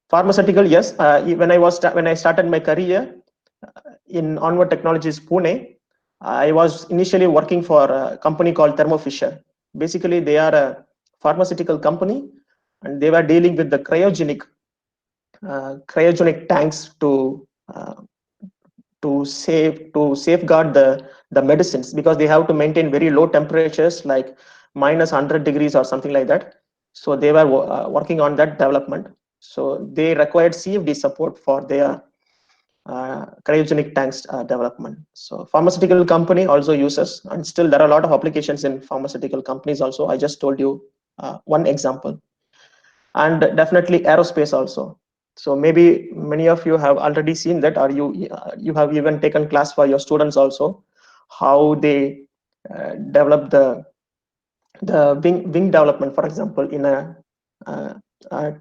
Pharmaceutical, yes. When I started my career in Onward Technologies Pune, I was initially working for a company called Thermo Fisher. Basically, they are a pharmaceutical company, and they were dealing with the cryogenic tanks to safeguard the medicines, because they have to maintain very low temperatures like minus 100 degrees or something like that. So they were working on that development. So they required CFD support for their cryogenic tanks development. So pharmaceutical company also uses, and still there are a lot of applications in pharmaceutical companies also. I just told you one example. And definitely aerospace also. So maybe many of you have already seen that, or you have even taken class for your students also, how they develop the wing development, for example, in a wind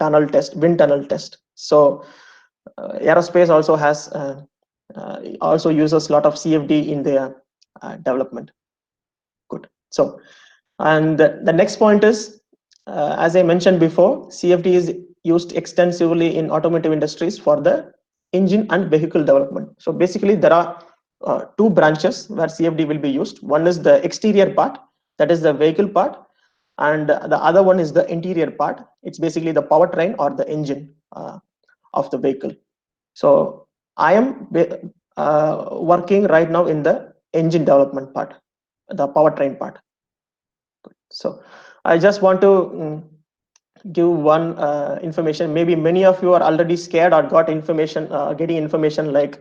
tunnel test. So aerospace also has also uses a lot of CFD in their development. Good. So, and the next point is, as I mentioned before, CFD is used extensively in automotive industries for the engine and vehicle development. So basically, there are two branches where CFD will be used. One is the exterior part, that is the vehicle part, and the other one is the interior part. It's basically the powertrain or the engine of the vehicle. So I am working right now in the engine development part, the powertrain part. So I just want to give one information. Maybe many of you are already scared or got information, getting information like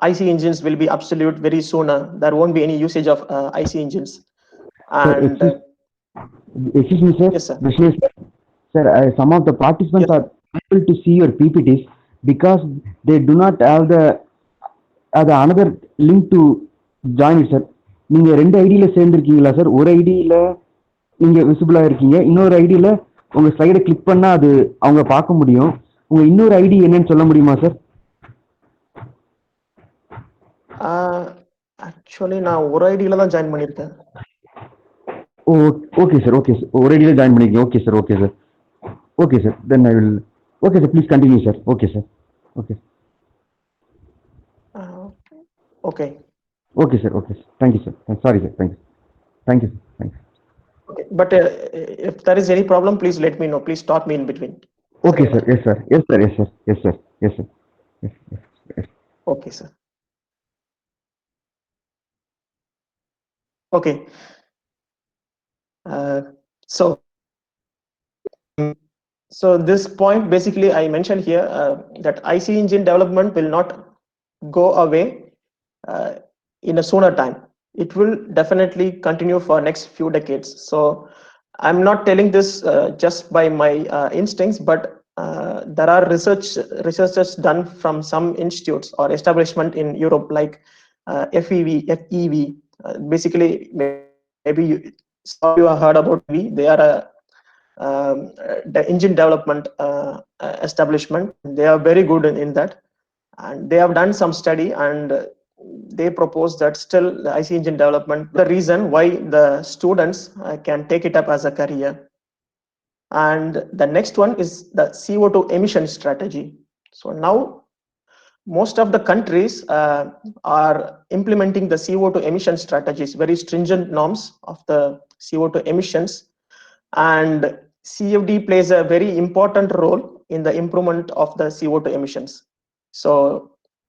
IC engines will be obsolete very soon. There won't be any usage of IC engines. And excuse me, sir. yes, sir. Vishnu, sir, some of the participants are able to see your PPTs because they do not have the another link to join it, sir. நீங்க ரெண்டு ஐடியில சேர்ந்துருக்கீங்களா sir? ஒரு ஐடியில நீங்க விசிபிளா இருக்கீங்க, இன்னொரு ஐடியில உங்க ஸ்லைடை கிளிக் பண்ணா அது அவங்க பார்க்க முடியும். உங்க இன்னொரு ஐடி என்னன்னு சொல்ல முடியுமா சார்? ஆக்சுவலி நான் ஒரு ஐடியில தான் ஜாயின் பண்ணியிருக்கேன். ஓ, ஓகே சார், ஓகே சார். ஒரு ஐடியில ஜாயின் பண்ணிருக்கீங்க. Okay sir, okay sir, okay sir. Then I will. Okay sir, please continue sir. Okay sir, okay. Okay. Okay, sir. Okay. Thank you, sir. Sorry, sir. Thank you. Thank you. Thank you. Okay. But if there is any problem, please let me know. Please stop me in between. Okay, sir. Yes, sir. Yes, sir. Yes, sir. Yes, sir. Yes, sir. Yes, yes, yes. Okay, sir. Okay. So this point, basically, I mentioned here that IC engine development will not go away in a sooner time. It will definitely continue for next few decades. So I'm not telling this just by my instincts, but there are researches done from some institutes or establishment in Europe, like FEV. Basically, maybe some of you have heard about FEV. They are the engine development establishment. They are very good in that, and they have done some study, and they propose that still the IC engine development, the reason why the students can take it up as a career. And the next one is the CO2 emission strategy. So now most of the countries are implementing the CO2 emission strategies, very stringent norms of the CO2 emissions, and CFD plays a very important role in the improvement of the CO2 emissions. So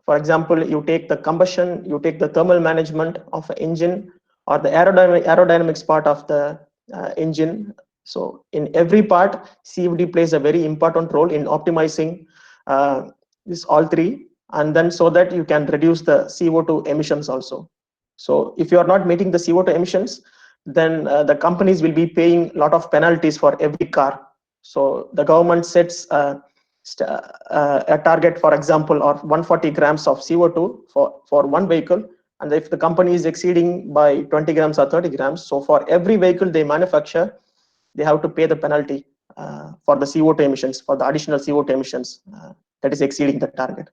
for example, you take the combustion, you take the thermal management of an engine, or the aerodynamics part of the engine. So in every part, CFD plays a very important role in optimizing this all three, and then so that you can reduce the CO2 emissions also. So if you are not meeting the CO2 emissions, then the companies will be paying a lot of penalties for every car. So the government sets a target, for example, of 140 grams of CO2 for one vehicle, and if the company is exceeding by 20 grams or 30 grams, so for every vehicle they manufacture, they have to pay the penalty for the CO2 emissions, for the additional CO2 emissions that is exceeding the target.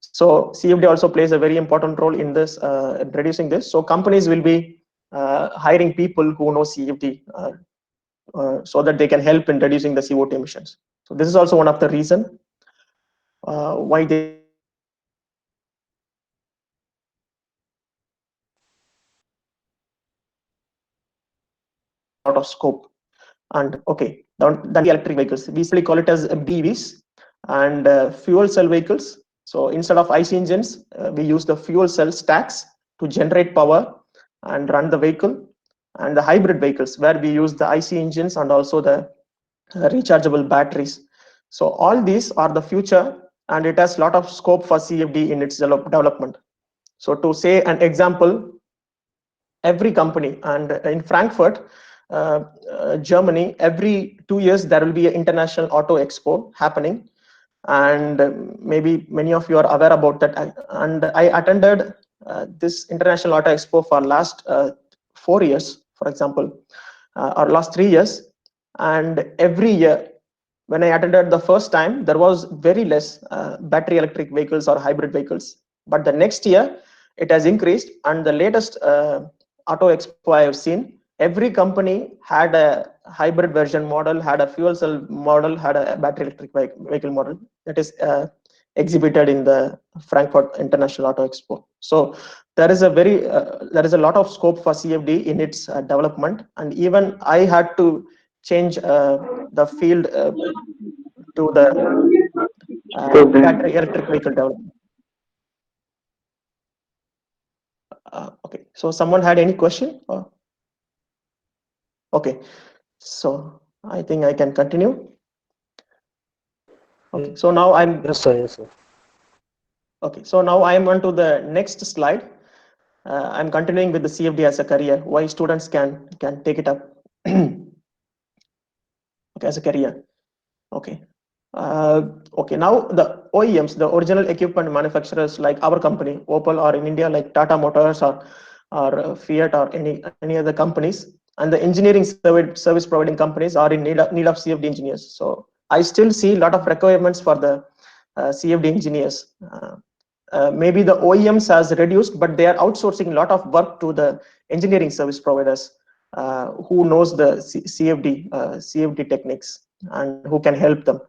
So CFD also plays a very important role in this, in reducing this. So companies will be hiring people who know CFD so that they can help in reducing the CO2 emissions. So this is also one of the reason why they are using CFD in automotive. There is a lot of scope. And okay, then the electric vehicles, we simply call it as BEVs and fuel cell vehicles. So instead of IC engines, we use the fuel cell stacks to generate power and run the vehicle, and the hybrid vehicles where we use the IC engines and also the rechargeable batteries. So all these are the future, and it has a lot of scope for CFD in its development. So to say an example, every company, and in Frankfurt, Germany, every 2 years there will be an international auto expo happening, and maybe many of you are aware about that. And I attended this international auto expo for last 4 years, for example, or last 3 years, and every year when I attended the first time, there was very less battery electric vehicles or hybrid vehicles, but the next year it has increased. And the latest auto expo I have seen, every company had a hybrid version model, had a fuel cell model, had a battery electric vehicle model that is exhibited in the Frankfurt International Auto Expo. So there is a lot of scope for CFD in its development, and even I had to change the field to the battery electric vehicle development. Okay, so someone had any question? Okay, so I think I can continue. Okay, so now I'm Yes, sir. Yes, sir. okay. So now I'm on to the next slide. I'm continuing with the CFD as a career. Why students can take it up okay, as a career. Okay. Okay, now the OEMs, the original equipment manufacturers like our company, Opel, or in India like Tata Motors or Fiat or any other companies, and the engineering service providing companies are in need of CFD engineers. So I still see a lot of requirements for the CFD engineers. Maybe the OEMs has reduced, but they are outsourcing a lot of work to the engineering service providers who knows the CFD techniques and who can help them.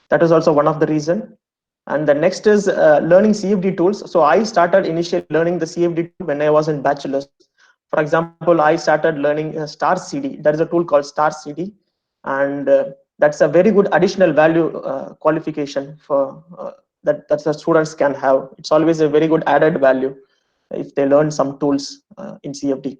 That is also one of the reason. And the next is learning CFD tools. So I started initially learning the CFD tool when I was in bachelor's. For example, I started learning Star CD. There is a tool called Star CD, and that's a very good additional value qualification for that the students can have. It's always a very good added value if they learn some tools in CFD.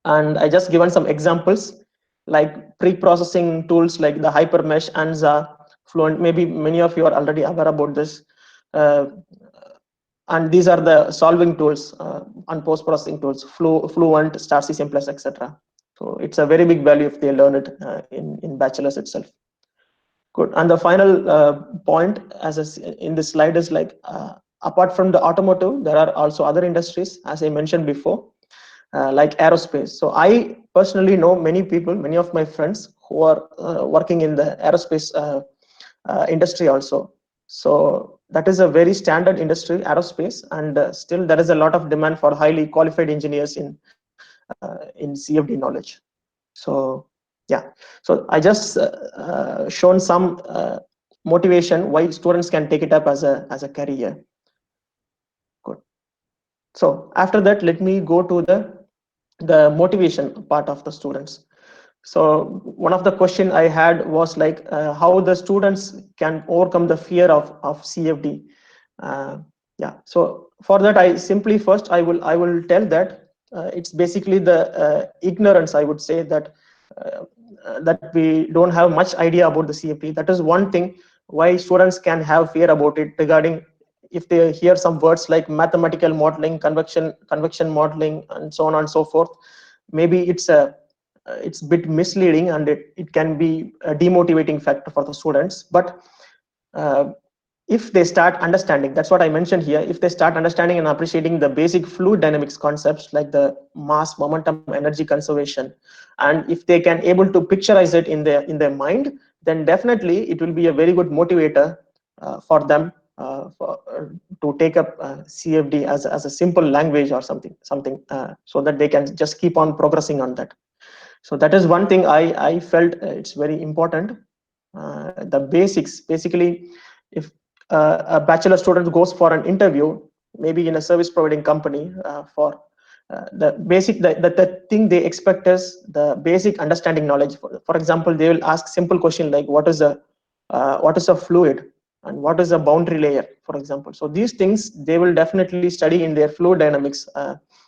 And I just given some examples like pre-processing tools like the Hypermesh, ANSA, Fluent. Maybe many of you are already aware about this. Uh, and these are the solving tools and post-processing tools, Fluent, Star C++, etc. So it's a very big value if they learn it in bachelor's itself. Good. And the final point in this slide is like, apart from the automotive, there are also other industries, as I mentioned before, like aerospace. So I personally know many people, many of my friends who are working in the aerospace industry also. So that is a very standard industry, aerospace, and still there is a lot of demand for highly qualified engineers in CFD knowledge. So yeah, so I just shown some motivation why students can take it up as a career. Good. So after that, let me go to the motivation part of the students. So one of the question I had was like how the students can overcome the fear of CFD. Yeah, so for that I simply first I will tell that it's basically the ignorance, I would say, that we don't have much idea about the CFD. That is one thing why students can have fear about it, regarding if they hear some words like mathematical modeling, convection modeling, and so on and so forth. Maybe it's a bit misleading, and it can be a demotivating factor for the students. But if they start understanding, that's what I mentioned here, if they start understanding and appreciating the basic fluid dynamics concepts like the mass, momentum, energy conservation, and if they can able to picturize it in their mind, then definitely it will be a very good motivator for them to take up CFD as a simple language or something so that they can just keep on progressing on that. So that is one thing I felt it's very important. The basics, basically, if a bachelor student goes for an interview, maybe in a service providing company for the basic, the thing they expect is the basic understanding knowledge. For example, they will ask simple question like what is a fluid and what is a boundary layer, for example. So these things they will definitely study in their fluid dynamics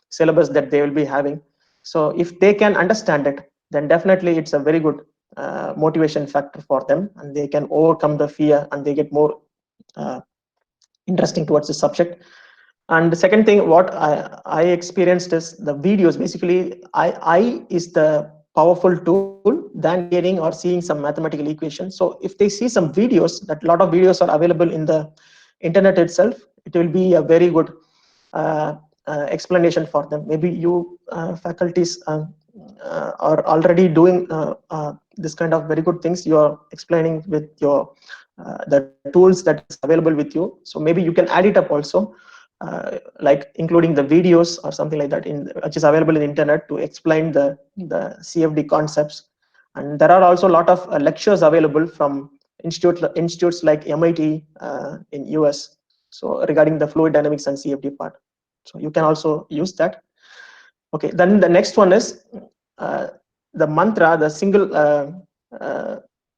syllabus that they will be having. So if they can understand it, then definitely it's a very good motivation factor for them, and they can overcome the fear and they get more uh, interesting towards the subject. And the second thing what I experienced is the videos. Basically, I is the powerful tool than hearing or seeing some mathematical equation. So if they see some videos, that a lot of videos are available in the internet itself, it will be a very good uh, explanation for them. Maybe you faculties are already doing this kind of very good things. You are explaining with your the tools that is available with you. So maybe you can add it up also, like including the videos or something like that in which is available in the internet to explain the CFD concepts. And there are also a lot of lectures available from institutes like MIT in US, so regarding the fluid dynamics and CFD part. So you can also use that. Okay, then the next one is uh, the mantra, the single uh,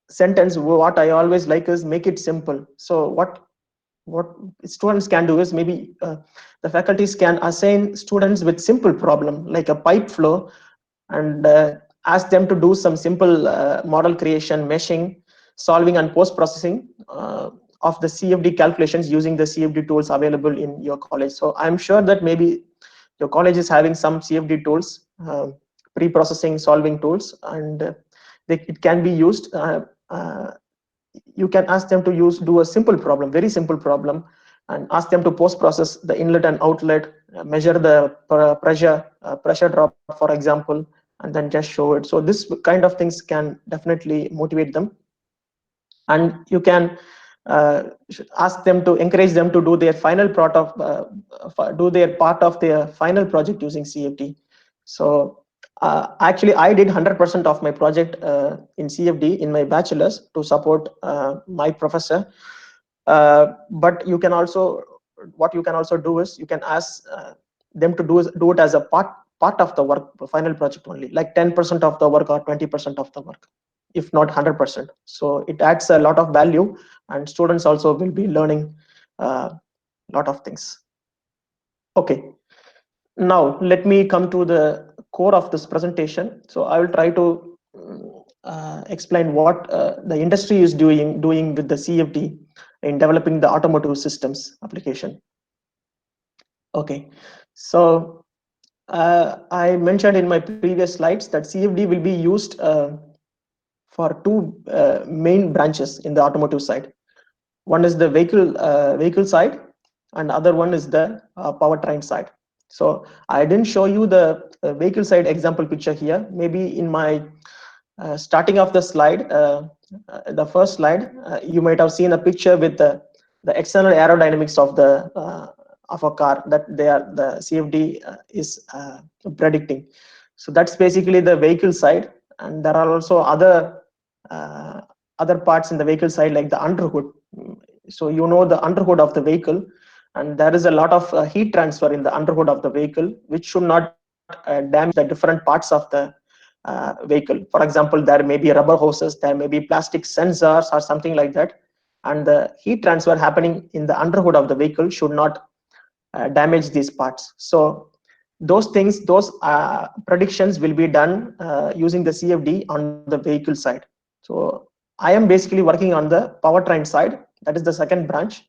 sentence. What I always like is make it simple. So what students can do is maybe the faculties can assign students with simple problem like a pipe flow, and ask them to do some simple model creation, meshing, solving, and post processing of the CFD calculations using the CFD tools available in your college. So I'm sure that maybe your college is having some CFD tools, pre-processing solving tools, and it can be used. You can ask them to do a simple problem, very simple problem, and ask them to post process the inlet and outlet, measure the pressure drop, for example, and then just show it. So this kind of things can definitely motivate them. And you can ask them to encourage them to do their final part of their final project using CFD. So actually I did 100% of my project in CFD in my bachelor's to support my professor. But you can also, what you can also do is you can ask them to do it as a part of the work, final project only, like 10% of the work or 20% of the work, if not 100%. So it adds a lot of value, and students also will be learning a lot of things. Okay, now let me come to the core of this presentation. So I will try to explain what the industry is doing with the CFD in developing the automotive systems application. Okay, so I mentioned in my previous slides that CFD will be used for two main branches in the automotive side. One is the vehicle side, and other one is the powertrain side. So I didn't show you the vehicle side example picture here. Maybe in my starting of the slide, the first slide, you might have seen a picture with the external aerodynamics of a car that the CFD is predicting. So that's basically the vehicle side, and there are also uh, other parts in the vehicle side like the underhood. So you know the underhood of the vehicle, and there is a lot of heat transfer in the underhood of the vehicle, which should not damage the different parts of the vehicle. For example, there may be rubber hoses, there may be plastic sensors or something like that, and the heat transfer happening in the underhood of the vehicle should not damage these parts. So those things, those predictions will be done using the CFD on the vehicle side. So I am basically working on the powertrain side. That is the second branch.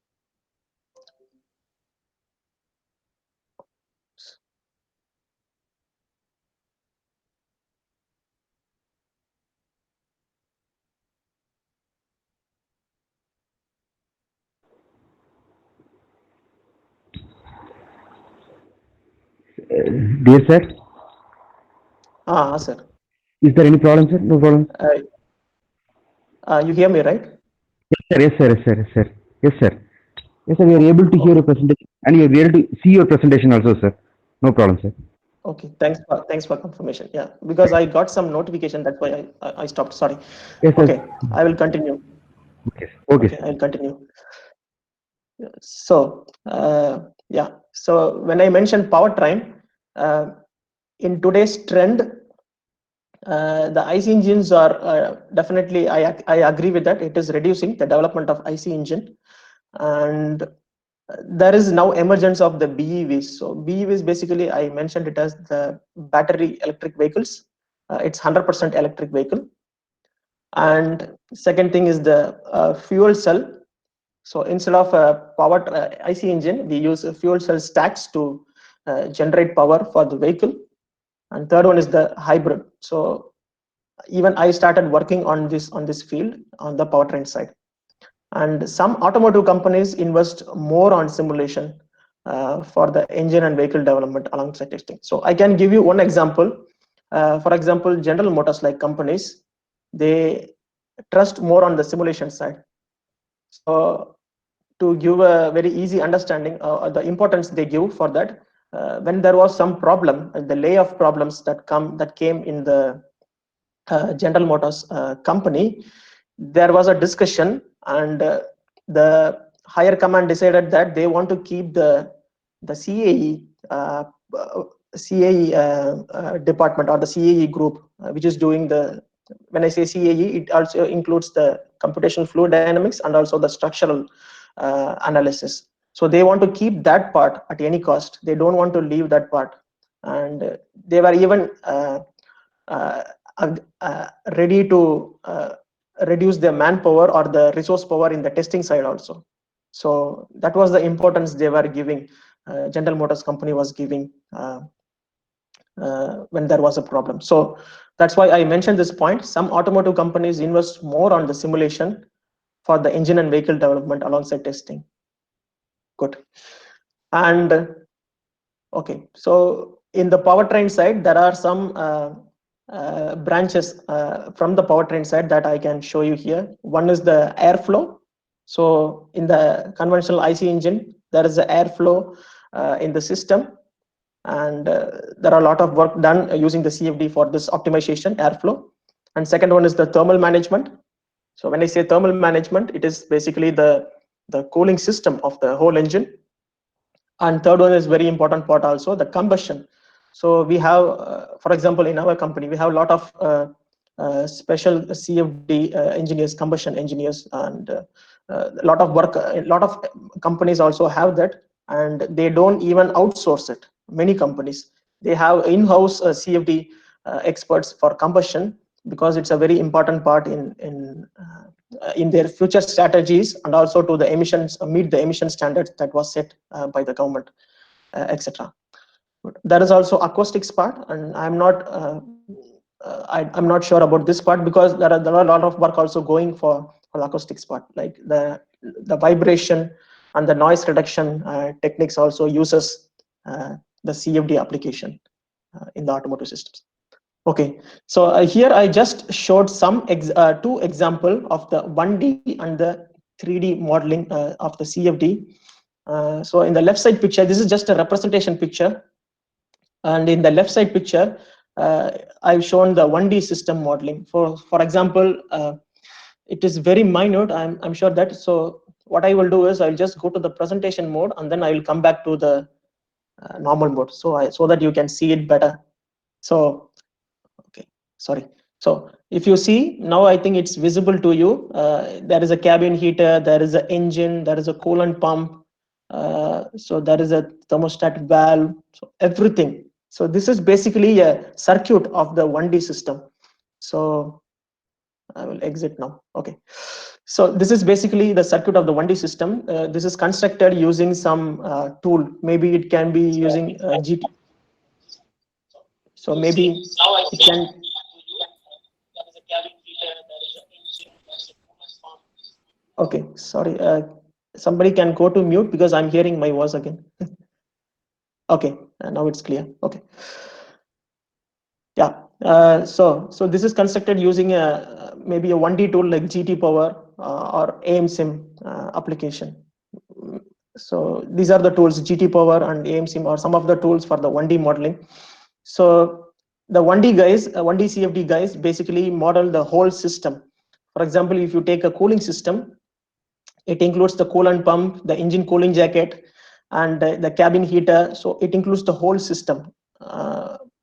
Dear sir, Sir. is there any problem, sir? No problem. You hear me, right? Yes, sir. Yes, sir. Yes, sir. Yes, sir. Yes, sir. Yes, sir. We are able to hear your presentation, and we are able to see your presentation also, sir. No problem, sir. Okay, thanks for confirmation. Yeah, because I got some notification, that's why I stopped. Sorry. Yes, sir. Okay, I will continue. Okay. Okay, Okay, sir. I'll continue. So yeah, so when I mentioned powertrain, in today's trend, the IC engines are definitely, I agree with that. It is reducing the development of IC engine, and there is now emergence of the BEVs. So BEVs, basically, I mentioned it as the battery electric vehicles. It's 100% electric vehicle. And second thing is the fuel cell. So instead of a power IC engine, we use fuel cell stacks to generate power for the vehicle. And third one is the hybrid. So even I started working on this field on the powertrain side. And some automotive companies invest more on simulation for the engine and vehicle development alongside testing. So I can give you one example. For example, General Motors like companies, they trust more on the simulation side. So to give a very easy understanding, the importance they give for that, when there was some problem, the lay of problems that came in the General Motors company, there was a discussion, and the higher command decided that they want to keep the CAE department, or the CAE group, which is doing the, when I say CAE, it also includes the computational fluid dynamics and also the structural analysis. So they want to keep that part at any cost. They don't want to leave that part, and they were even uh, ready to reduce the manpower or the resource power in the testing side also. So that was the importance they were giving. General Motors company was giving when there was a problem. So that's why I mentioned this point. Some automotive companies invest more on the simulation for the engine and vehicle development alongside testing. Good. And okay, so in the powertrain side, there are some branches from the powertrain side that I can show you here. One is the airflow. So in the conventional IC engine, there is the airflow in the system, and there are a lot of work done using the CFD for this optimization airflow. And second one is the thermal management. So when I say thermal management, it is basically the cooling system of the whole engine. And third one is very important part also, the combustion. So we have, for example, in our company, we have a lot of special CFD engineers, combustion engineers, and a lot of work. A lot of companies also have that, and they don't even outsource it. Many companies, they have in-house CFD experts for combustion, because it's a very important part in their future strategies, and also to the emissions, meet the emission standards that was set by the government, etc. There is also acoustics part, and I'm not sure about this part, because there are a lot of work also going for the acoustics part, like the vibration and the noise reduction techniques also uses the CFD application in the automotive systems. Okay, so here I just showed two example of the 1D and the 3D modeling of the CFD. So in the left side picture, this is just a representation picture, and in the left side picture, I've shown the 1D system modeling. For example, it is very minute. I'm sure that. So what I will do is I'll just go to the presentation mode, and then I will come back to the normal mode, so that you can see it better. So okay, sorry. So if you see now, I think it's visible to you. There is a cabin heater, there is an engine, there is a coolant pump, so there is a thermostat valve, so everything. So this is basically a circuit of the 1D system. So I will exit now. Okay, so this is basically the circuit of the 1D system. This is constructed using some tool. Maybe it can be using GT. So maybe it can. Okay, sorry. Somebody can go to mute, because I'm hearing my voice again. Okay, now it's clear. Okay. Yeah. So this is constructed using maybe a 1D tool like GT Power or AMSIM application. So these are the tools, GT Power and AMSIM are some of the tools for the 1D modeling. So the 1D guys, 1D CFD guys basically model the whole system. For example, if you take a cooling system, it includes the coolant pump, the engine cooling jacket, and the cabin heater. So it includes the whole system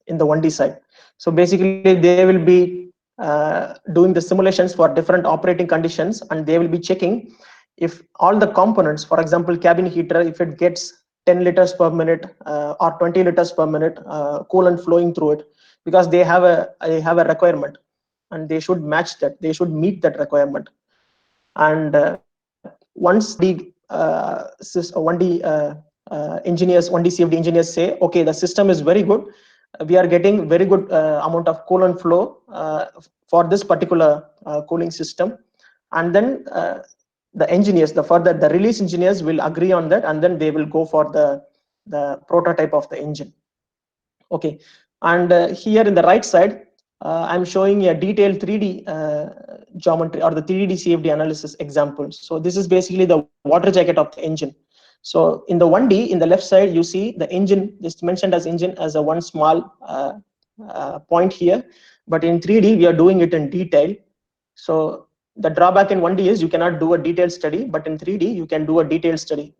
in the 1D side. So basically, they will be doing the simulations for different operating conditions, and they will be checking if all the components, for example, cabin heater, if it gets 10 liters per minute or 20 liters per minute coolant flowing through it, because they have a requirement, and they should match that. They should meet that requirement. And once engineers, 1D CFD engineers say, okay, the system is very good. We are getting very good amount of coolant flow for this particular cooling system. And then the engineers, the release engineers will agree on that, and then they will go for the prototype of the engine. Okay, and here in the right side, I'm showing a detailed 3D geometry or the 3D CFD analysis example. So this is basically the water jacket of the engine. So in the 1D, in the left side, you see the engine, just mentioned as engine as a one small point here. But in 3D, we are doing it in detail. So the drawback in 1D is you cannot do a detailed study, but in 3D, you can do a detailed study.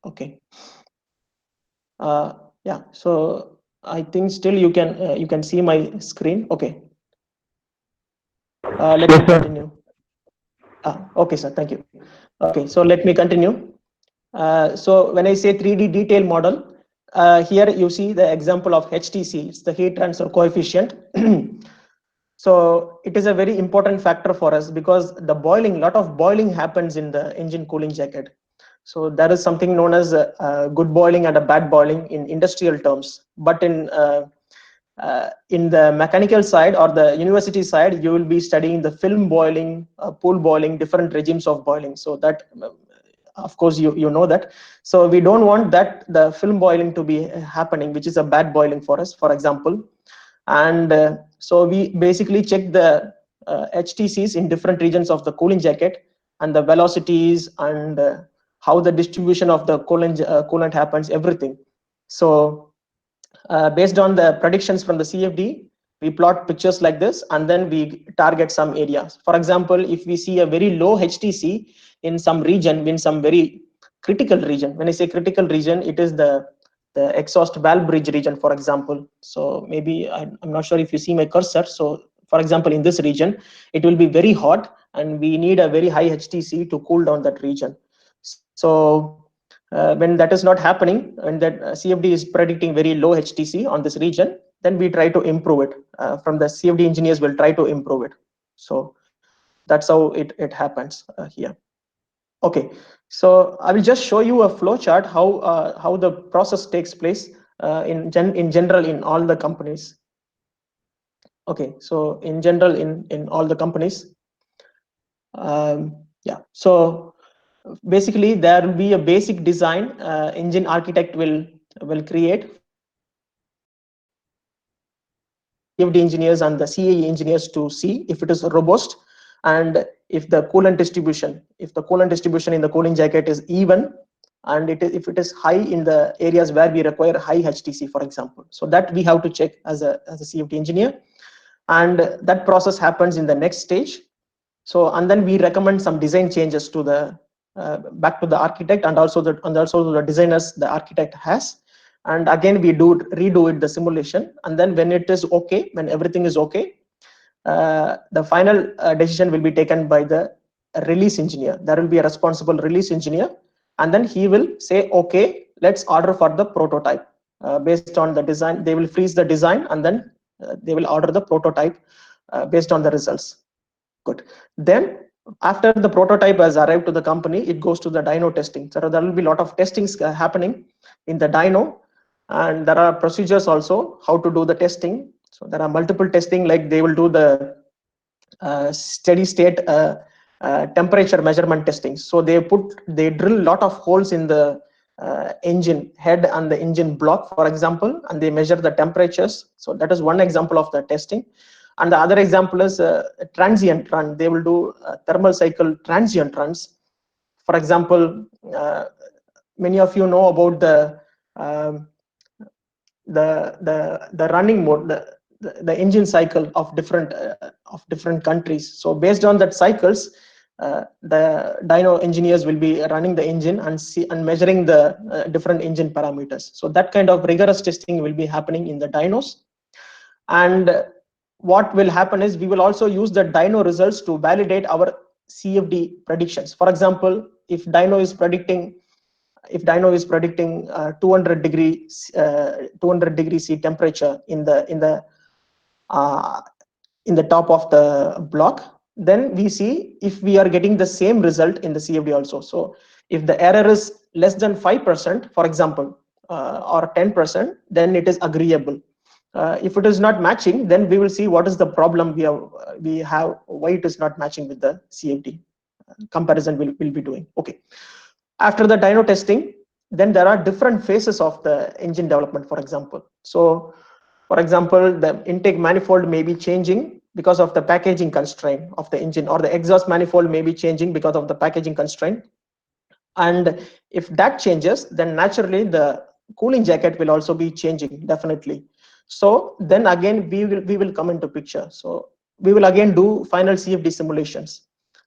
Okay. Yeah, so I think still you can see my screen. Okay. Let me continue. Okay, sir. Thank you. Okay, so let me continue. So when I say 3D detail model, here you see the example of HTC. It's the heat transfer coefficient. So it is a very important factor for us because the boiling, lot of boiling happens in the engine cooling jacket. So there is something known as good boiling and a bad boiling in industrial terms. But in the mechanical side or the university side, you will be studying the film boiling, pool boiling, different regimes of boiling. So that, of course, you know that. So we don't want that the film boiling to be happening, which is a bad boiling for us, for example. And so we basically check the HTCs in different regions of the cooling jacket and the velocities and how the distribution of the coolant happens, everything. So based on the predictions from the CFD, we plot pictures like this, and then we target some areas. For example, if we see a very low HTC in some region, in some very critical region, when I say critical region, it is the exhaust valve bridge region, for example. So maybe I'm not sure if you see my cursor. So for example, in this region, it will be very hot, and we need a very high HTC to cool down that region. So when that is not happening, and that CFD is predicting very low HTC on this region, then we try to improve it. From the CFD engineers will try to improve it. So that's how it happens here. Okay, so I will just show you a flow chart how the process takes place in general in all the companies. Okay, so in general in all the companies. Yeah, so basically there will be a basic design engine architect will create for the CFD engineers and the CAE engineers to see if it is robust, and if the coolant distribution in the cooling jacket is even, and if it is high in the areas where we require high HTC, for example. So that we have to check as a CFD engineer, and that process happens in the next stage. So, and then we recommend some design changes to the back to the architect, and also the designers the architect has. And again, we redo it the simulation, and then when it is okay, when everything is okay, the final decision will be taken by the release engineer. There will be a responsible release engineer, and then he will say, okay, let's order for the prototype based on the design. They will freeze the design, and then they will order the prototype based on the results. Good. Then after the prototype has arrived to the company, it goes to the dyno testing. So there will be a lot of testings happening in the dyno, and there are procedures also how to do the testing. So there are multiple testing, like they will do the steady state temperature measurement testing. So they drill a lot of holes in the engine head and the engine block, for example, and they measure the temperatures. So that is one example of the testing. And the other example is transient run. They will do thermal cycle transient runs. For example, many of you know about um, the running mode, the engine cycle of different countries. So based on that cycles, the dyno engineers will be running the engine and measuring the different engine parameters. So that kind of rigorous testing will be happening in the dynos. And what will happen is we will also use the dyno results to validate our CFD predictions. For example, if dyno is predicting 200 degree C temperature in the top of the block, then we see if we are getting the same result in the CFD also. So if the error is less than 5%, for example, or 10%, then it is agreeable. If it is not matching, then we will see what is the problem we have, why it is not matching with the CFD. Comparison will be doing. Okay. After the dyno testing, then there are different phases of the engine development, for example. So for example, the intake manifold may be changing because of the packaging constraint of the engine, or the exhaust manifold may be changing because of the packaging constraint. And if that changes, then naturally the cooling jacket will also be changing, definitely. So then again we will come into picture. So we will again do final CFD simulations,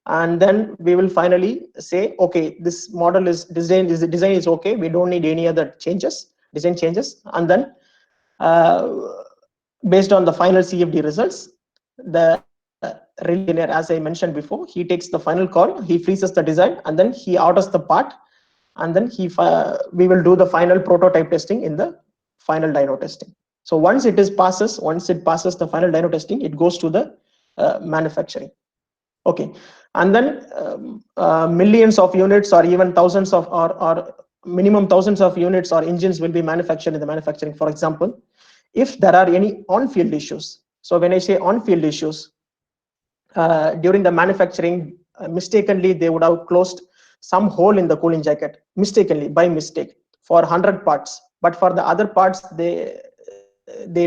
and then we will finally say, okay, this model is design is okay, we don't need any other design changes. And then based on the final CFD results, the release engineer, as I mentioned before, he takes the final call, he freezes the design, and then he orders the part, and then we will do the final prototype testing in the final dyno testing. So once it passes the final dyno testing, it goes to the manufacturing. Okay, and then millions of units, or even thousands of, or minimum thousands of units or engines will be manufactured in the manufacturing. For example, if there are any on-field issues. So when I say on-field issues, during the manufacturing, mistakenly they would have closed some hole in the cooling jacket, mistakenly, by mistake, for 100 parts, but for the other parts they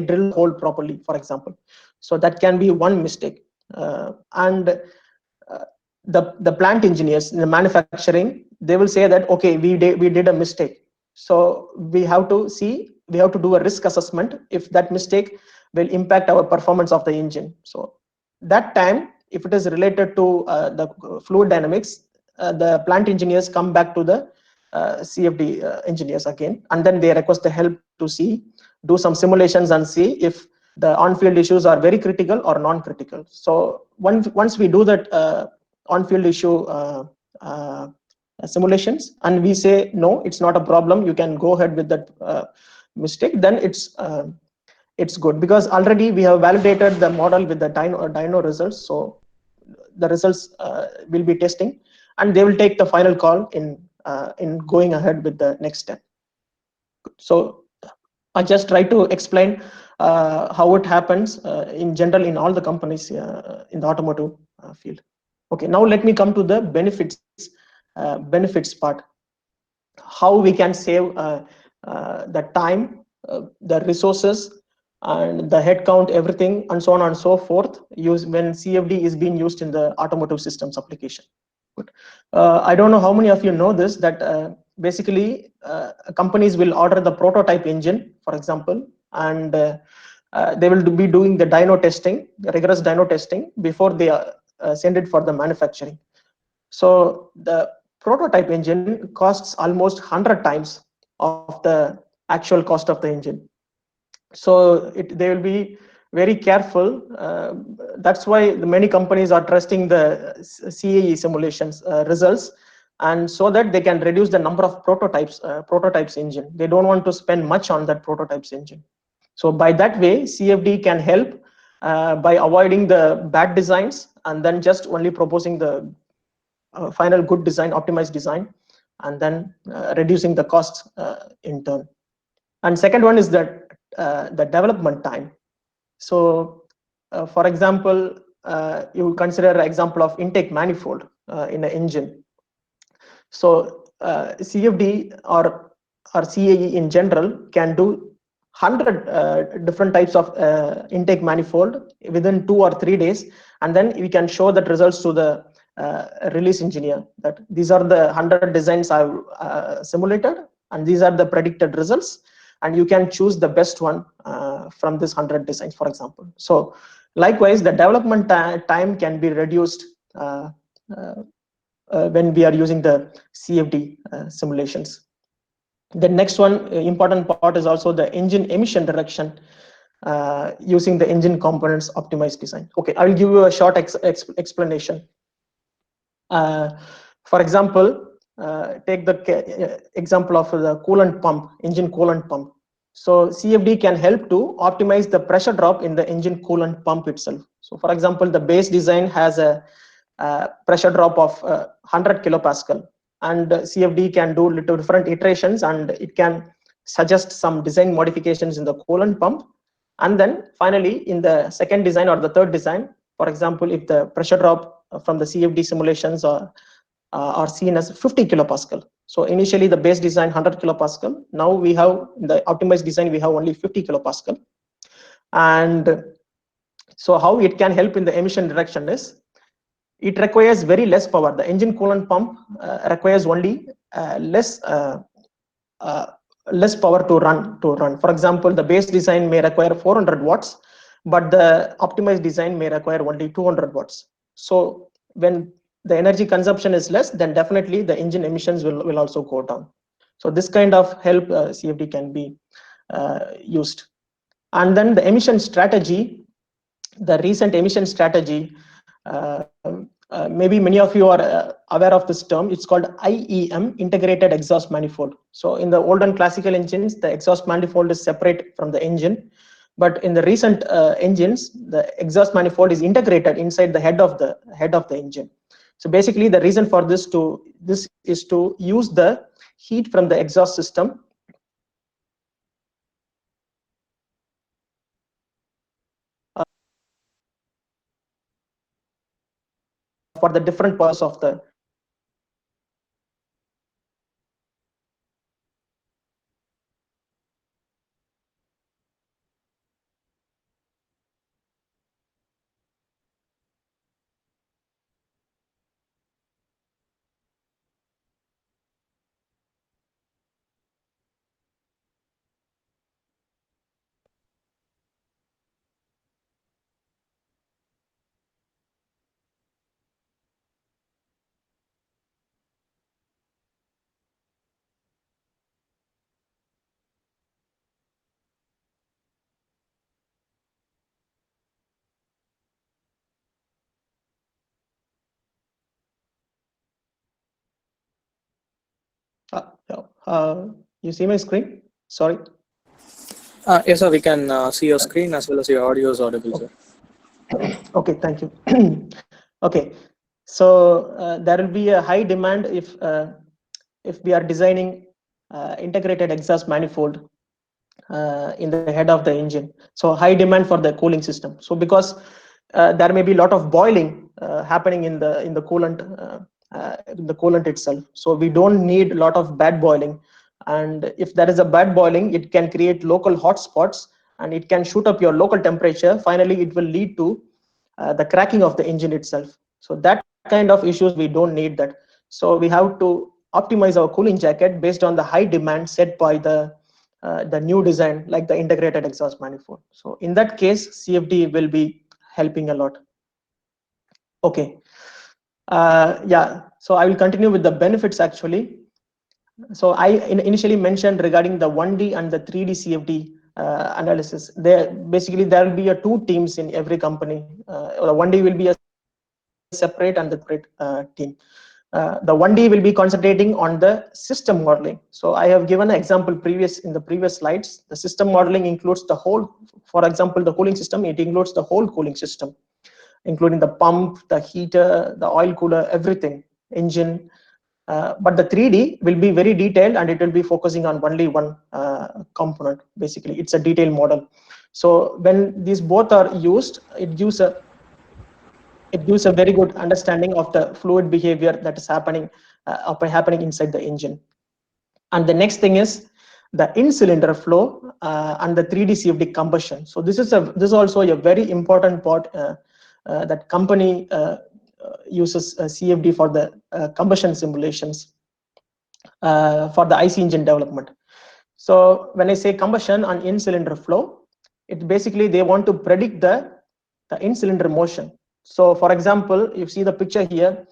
drill the hole properly, for example. So that can be one mistake. And the plant engineers in the manufacturing, they will say that, okay, we did a mistake. So we have to do a risk assessment if that mistake will impact our performance of the engine. So that time, if it is related to the fluid dynamics, the plant engineers come back to the CFD engineers again, and then they request the help to do some simulations and see if the on-field issues are very critical or non-critical. So once we do that on-field issue simulations, and we say no, it's not a problem, you can go ahead with that mistake, then it's good, because already we have validated the model with the dyno results. So the results will be testing, and they will take the final call in going ahead with the next step. So I just try to explain how it happens in general in all the companies in the automotive field. Okay, now let me come to the benefits part. How we can save the time, the resources, and the headcount, everything, and so on and so forth, when CFD is being used in the automotive systems application. I don't know how many of you know this, that basically companies will order the prototype engine, for example, and they will be doing the dyno testing, the rigorous dyno testing, before they send it for the manufacturing. So the prototype engine costs almost 100 times of the actual cost of the engine. So they will be very careful. That's why many companies are trusting the CAE simulations results, and so that they can reduce the number of prototypes engine. They don't want to spend much on that prototypes engine. So by that way, CFD can help by avoiding the bad designs, and then just only proposing the final good design, optimized design, and then reducing the costs in turn. And second one is that the development time. So for example, you consider an example of intake manifold. in an engine. So CFD or CAE in general can do 100 different types of intake manifold within 2 or 3 days, and then we can show that results to the release engineer that these are the 100 designs I've simulated, and these are the predicted results, and you can choose the best one from this 100 designs, for example. So likewise, the development time can be reduced when we are using the CFD simulations. The next one important part is also the engine emission reduction using the engine components optimized design. Okay, I will give you a short explanation. For example, take the example of the coolant pump, engine coolant pump. So CFD can help to optimize the pressure drop in the engine coolant pump itself. So for example, the base design has a pressure drop of 100 kilopascal, and CFD can do little different iterations, and it can suggest some design modifications in the coolant pump. And then finally, in the second design or the third design, for example, if the pressure drop from the CFD simulations are seen as 50 kilopascal. So initially the base design 100 kilopascal. Now we have in the optimized design, we have only 50 kilopascal. And so how it can help in the emission reduction is, it requires very less power. The engine coolant pump requires only less power to run. For example, the base design may require 400 watts, but the optimized design may require only 200 watts. So when the energy consumption is less, then definitely the engine emissions will also go down. So this kind of help CFD can be used. And then the emission strategy, the recent emission strategy, maybe many of you are aware of this term. It's called IEM, integrated exhaust manifold. So in the olden classical engines, the exhaust manifold is separate from the engine, but in the recent engines, the exhaust manifold is integrated inside the head of the engine. So basically, the reason for this is to use the heat from the exhaust system for the different parts of the you see my screen? Sorry. Yes, sir. We can see your screen as well as your audio is audible, sir. Okay, thank you. Okay, so there will be a high demand if we are designing integrated exhaust manifold in the head of the engine. So high demand for the cooling system. So because there may be a lot of boiling happening in the coolant itself. So we don't need a lot of bad boiling. And if there is a bad boiling, it can create local hotspots, and it can shoot up your local temperature. Finally, it will lead to the cracking of the engine itself. So that kind of issues, we don't need that. So we have to optimize our cooling jacket based on the high demand set by the new design, like the integrated exhaust manifold. So in that case, CFD will be helping a lot. Okay. Yeah, so I will continue with the benefits actually. So I initially mentioned regarding the 1D and the 3D CFD analysis. There will be two teams in every company. The 1D will be a separate and the separate team. The 1D will be concentrating on the system modeling. So I have given an example in the previous slides. The system modeling includes the whole, for example, the cooling system, it includes the whole cooling system, including the pump, the heater, the oil cooler, everything, engine. But the 3D will be very detailed, and it will be focusing on only one component. Basically, it's a detailed model. So when these both are used, it gives a it gives a very good understanding of the fluid behavior that is happening inside the engine. And the next thing is the in-cylinder flow and the 3D CFD combustion. So this is also a very important part that company uses CFD for the combustion simulations for the IC engine development. So when I say combustion and in-cylinder flow, it basically they want to predict the in-cylinder motion. So for example, you see the picture here,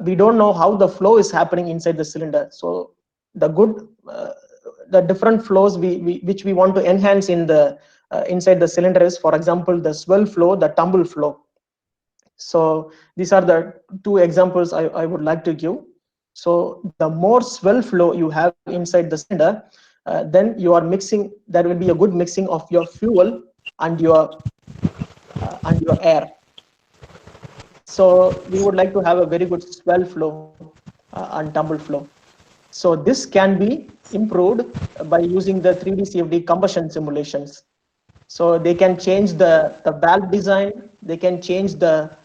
we don't know how the flow is happening inside the cylinder. So the different flows which we want to enhance in the inside the cylinder is, for example, the swell flow, the tumble flow. So these are the two examples I would like to give. So the more swell flow you have inside the cylinder, then you are mixing. There will be a good mixing of your fuel and your air. So we would like to have a very good swell flow and tumble flow. So this can be improved by using the 3D CFD combustion simulations. So they can change the valve design, they can change the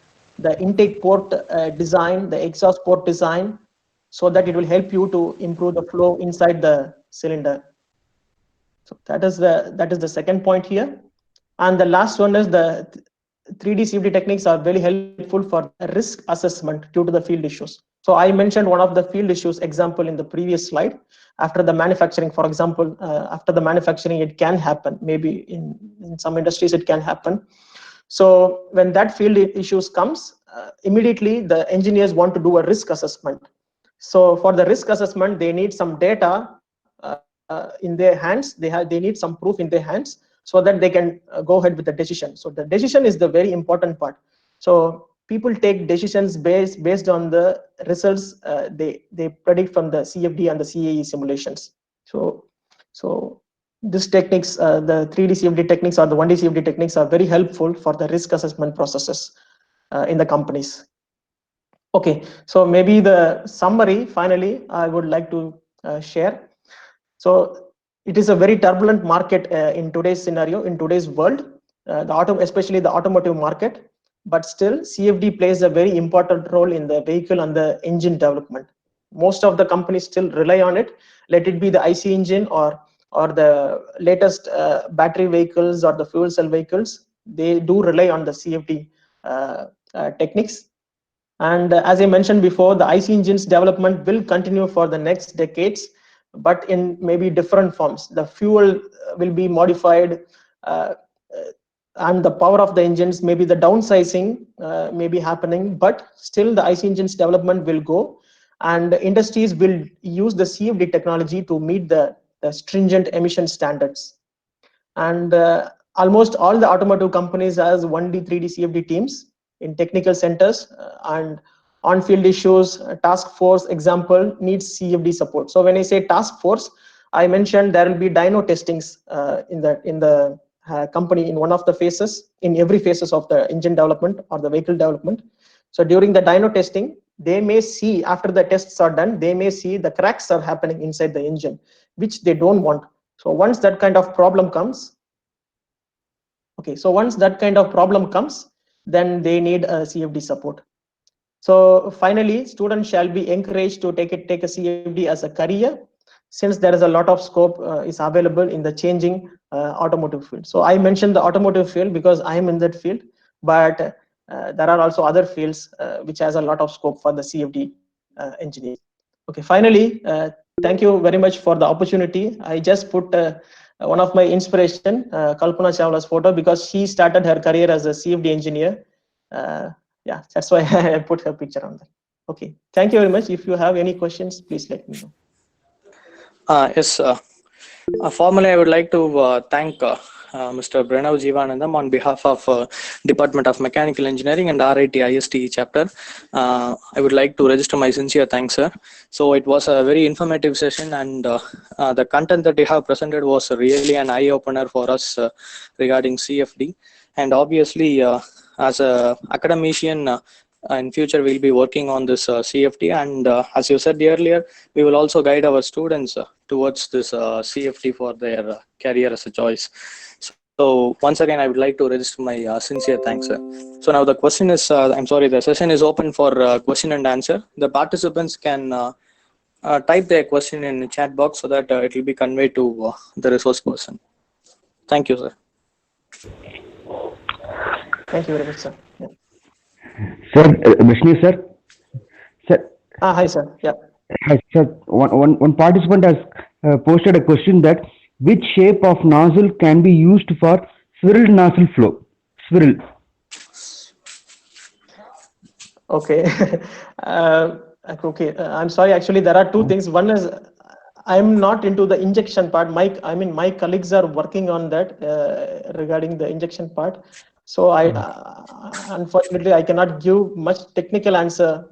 intake port design, the exhaust port design, so that it will help you to improve the flow inside the cylinder. So that is the second point here. And the last one is the 3D CFD techniques are very helpful for risk assessment due to the field issues. So I mentioned one of the field issues example in the previous slide. After the manufacturing, for example, after the manufacturing, it can happen. Maybe in some industries it can happen. So when that field issues comes, immediately the engineers want to do a risk assessment. So for the risk assessment, they need some data in their hands. They need some proof in their hands so that they can go ahead with the decision. So the decision is the very important part. So people take decisions based on the results they predict from the CFD and the CAE simulations. So these techniques, the 3D CFD techniques or the 1D CFD techniques are very helpful for the risk assessment processes in the companies. Okay, so maybe the summary finally I would like to share. So it is a very turbulent market in today's scenario, in today's world, especially the automotive market. But still, CFD plays a very important role in the vehicle and the engine development. Most of the companies still rely on it. Let it be the IC engine or the latest battery vehicles or the fuel cell vehicles. They do rely on the CFD techniques. And as I mentioned before, the IC engines development will continue for the next decades, but in maybe different forms. The fuel will be modified, and the power of the engines, maybe the downsizing may be happening, but still the IC engines development will go, and industries will use the CFD technology to meet the stringent emission standards. And almost all the automotive companies has 1D, 3D CFD teams in technical centers, and on-field issues, task force example needs CFD support. So when I say task force, I mentioned there will be dyno testings in the company in one of the phases, in every phases of the engine development or the vehicle development. So during the dyno testing, they may see, after the tests are done, they may see the cracks are happening inside the engine, which they don't want. So once that kind of problem comes, then they need a CFD support. So finally, students shall be encouraged to take a CFD as a career, since there is a lot of scope is available in the changing automotive field. So I mentioned the automotive field because I am in that field, but there are also other fields which has a lot of scope for the CFD engineers. Okay, finally, thank you very much for the opportunity. I just put one of my inspiration, Kalpana Chawla's photo, because she started her career as a CFD engineer. Yeah, that's why I put her picture on there. Okay, thank you very much. If you have any questions, please let me know. Yes, formally, I would like to thank Mr. Pranav Jeevanandam on behalf of Department of Mechanical Engineering and RIT IST chapter. I would like to register my sincere thanks, sir. So it was a very informative session, and the content that you have presented was really an eye-opener for us regarding CFD. And obviously, as a academician, in future we'll be working on this CFD, and as you said earlier, we will also guide our students towards this CFD for their career as a choice. So once again, I would like to register my sincere thanks, sir. So now the question is, I'm sorry, the session is open for question and answer. The participants can type their question in the chat box so that it will be conveyed to the resource person. Thank you, sir. Thank you very much, sir. Yeah. Sir, Vishnu sir. Sir, Hi, sir. Yeah. hi, sir. One participant has posted a question that which shape of nozzle can be used for swirled nozzle flow? Swirl. Okay. Okay. I'm sorry. Actually, there are two things. One is I'm not into the injection part. My colleagues are working on that regarding the injection part. So unfortunately, I cannot give much technical answer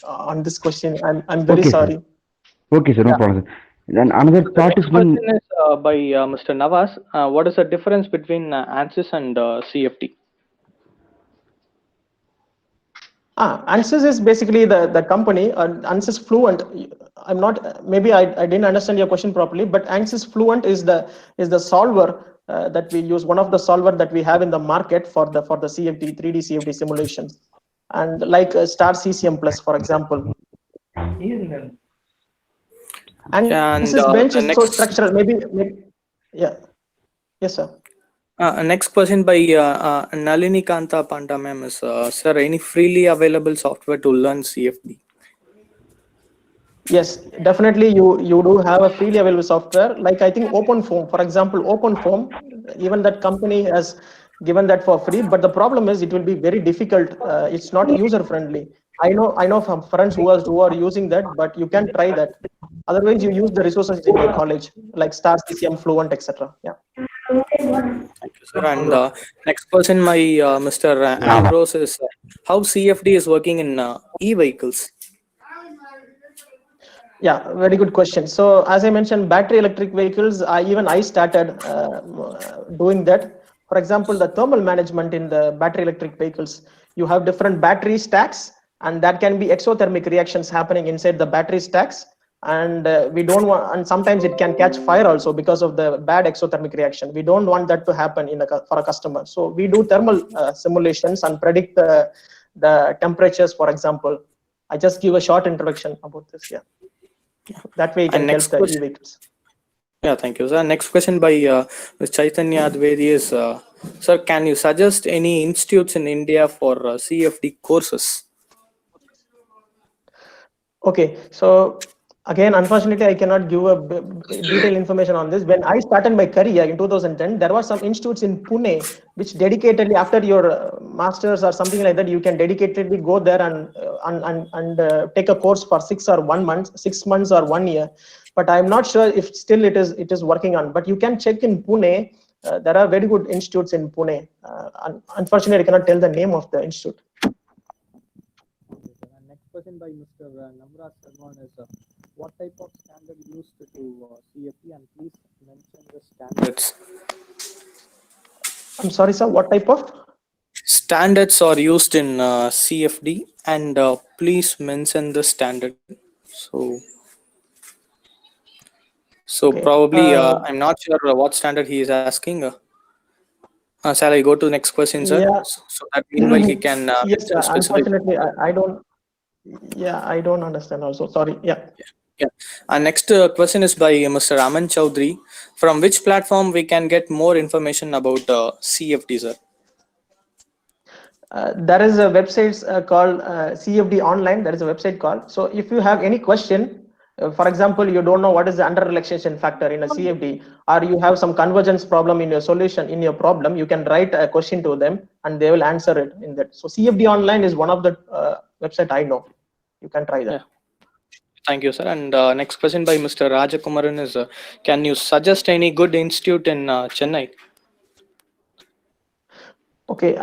on this question. I'm very Okay, sorry. sir. Okay, sir. No Yeah. problem, sir. Then another The next participant. question is by Mr. Nawaz. What is the difference between ANSYS and CFD? ANSYS is basically the company. ANSYS Fluent. I'm not. Maybe I didn't understand your question properly. But ANSYS Fluent is the solver that we use. One of the solver that we have in the market for the CFD 3D CFD simulations, and like Star CCM Plus, for example. And ANSYS Bench the is so next structural. Maybe. Yeah. Yes, sir. next question by Nalini Kanta Panda ma'am is, sir, any freely available software to learn CFD? Yes, definitely. You do have a freely available software. Like I think OpenFOAM, for example, OpenFOAM, even that company has given that for free. But the problem is it will be very difficult. It's not user friendly. I know from friends who are using that, but you can try that. Otherwise, you use the resources in your college, like Star CCM, Fluent, etc. Yeah. Thank you, sir. And next question, my Mr. Ambrose is, how CFD is working in e-vehicles? Yeah, very good question. So as I mentioned, battery electric vehicles, I started doing that. For example, the thermal management in the battery electric vehicles, you have different battery stacks, and that can be exothermic reactions happening inside the battery stacks. And we don't want, and sometimes it can catch fire also because of the bad exothermic reaction. We don't want that to happen for a customer. So we do thermal simulations and predict the temperatures, for example. I just give a short introduction about this. Yeah. That way you can And next help the question. e-vehicles. Yeah, thank you, sir. Next question by Ms. Chaitanya Advedi is, sir, can you suggest any institutes in India for CFD courses? Okay, so again, unfortunately, I cannot give a detailed information on this. When I started my career in 2010, there were some institutes in Pune which dedicatedly, after your masters or something like that, you can dedicatedly go there and take a course for 6 months or 1 year. But I'm not sure if still it is working on. But you can check in Pune. There are very good institutes in Pune. Unfortunately, I cannot tell the name of the institute. Next question by Mr. Namraj Sarwan is, what type of standard used to CFD, and please mention the standards. I'm sorry, sir. What type of? Standards are used in CFD, and please mention the standard. So Okay. probably I'm not sure what standard he is asking. Shall I go to the next question, sir? Yeah. So that meanwhile he can Yes, mention specific. unfortunately, I don't. Yeah, I don't understand. Also, sorry. Yeah. Yeah. Our next question is by Mr. Aman Chowdhury. From which platform we can get more information about CFD, sir? There is a website called CFD Online. There is a website called. So if you have any question, for example, you don't know what is the under relaxation factor in a CFD, or you have some convergence problem in your solution, in your problem, you can write a question to them and they will answer it in that. So CFD Online is one of the website I know. You can try that. Yeah. Thank you, sir. And next question by Mr. Rajakumaran is, can you suggest any good institute in Chennai? Okay.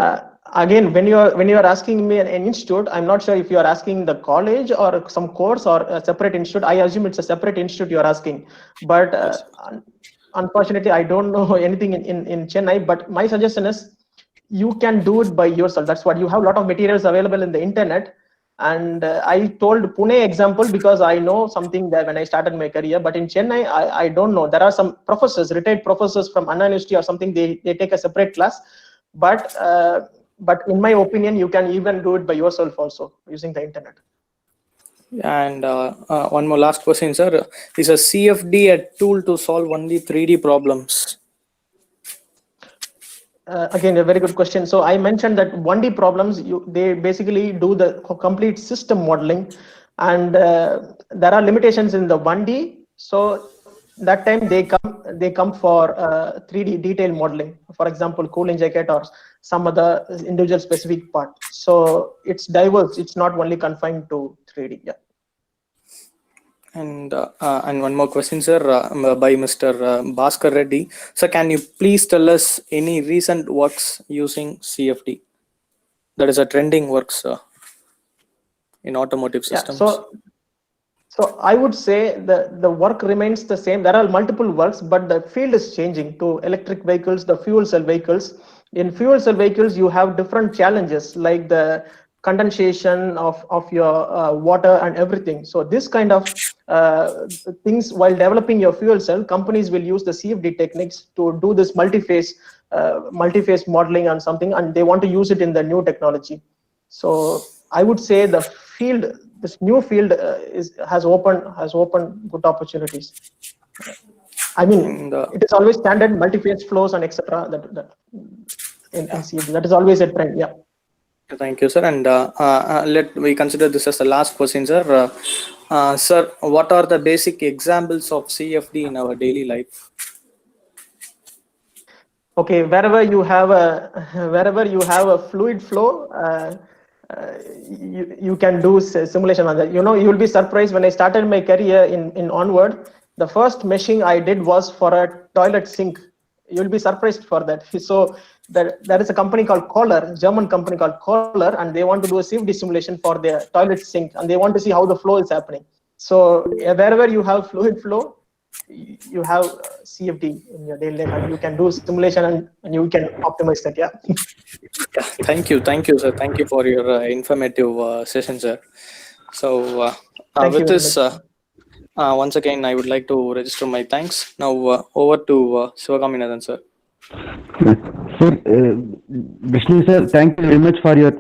Again, when you are asking me an institute, I'm not sure if you are asking the college or some course or a separate institute. I assume it's a separate institute you are asking. But Yes. unfortunately, I don't know anything in Chennai. But my suggestion is you can do it by yourself. That's what you have a lot of materials available in the internet. And I told Pune example because I know something there when I started my career. But in Chennai, I don't know. There are some professors, retired professors from Anna University or something. They take a separate class. But in my opinion, you can even do it by yourself also using the internet. And one more last question, sir. Is a CFD a tool to solve only 3D problems? Again, a very good question. So I mentioned that 1D problems, they basically do the complete system modeling, and there are limitations in the 1D. So that time they come for 3D detail modeling. For example, cooling jacket or some other individual specific part. So it's diverse. It's not only confined to 3D. Yeah. And one more question, sir, by Mr. Bhaskar Reddy. So can you please tell us any recent works using CFD? That is a trending works in automotive systems. Yeah. So I would say the work remains the same. There are multiple works, but the field is changing to electric vehicles, the fuel cell vehicles. In fuel cell vehicles, you have different challenges like the condensation of your water and everything. So this kind of things, while developing your fuel cell, companies will use the CFD techniques to do this multi-phase modeling and something, and they want to use it in the new technology. So I would say the field, this new field has opened good opportunities. I mean, it is always standard multi-phase flows and etc. That in CFD, that is always a trend. Yeah. Thank you, sir. And let we consider this as the last question, sir. Sir, what are the basic examples of CFD in our daily life? Okay, wherever you have a fluid flow, you can do simulation on that. You will be surprised. When I started my career in onward, the first meshing I did was for a toilet sink. You'll be surprised for that. So there is a company called Kohler, German company called Kohler, and they want to do a CFD simulation for their toilet sink, and they want to see how the flow is happening. So wherever you have fluid flow, you have CFD in your daily life, and you can do simulation and you can optimize that. Yeah. Thank you, sir. Thank you for your informative session, sir. So with this, once again, I would like to register my thanks. Now over to Sivagaminathan, sir. Sir, Vishnu sir, thank you very much for your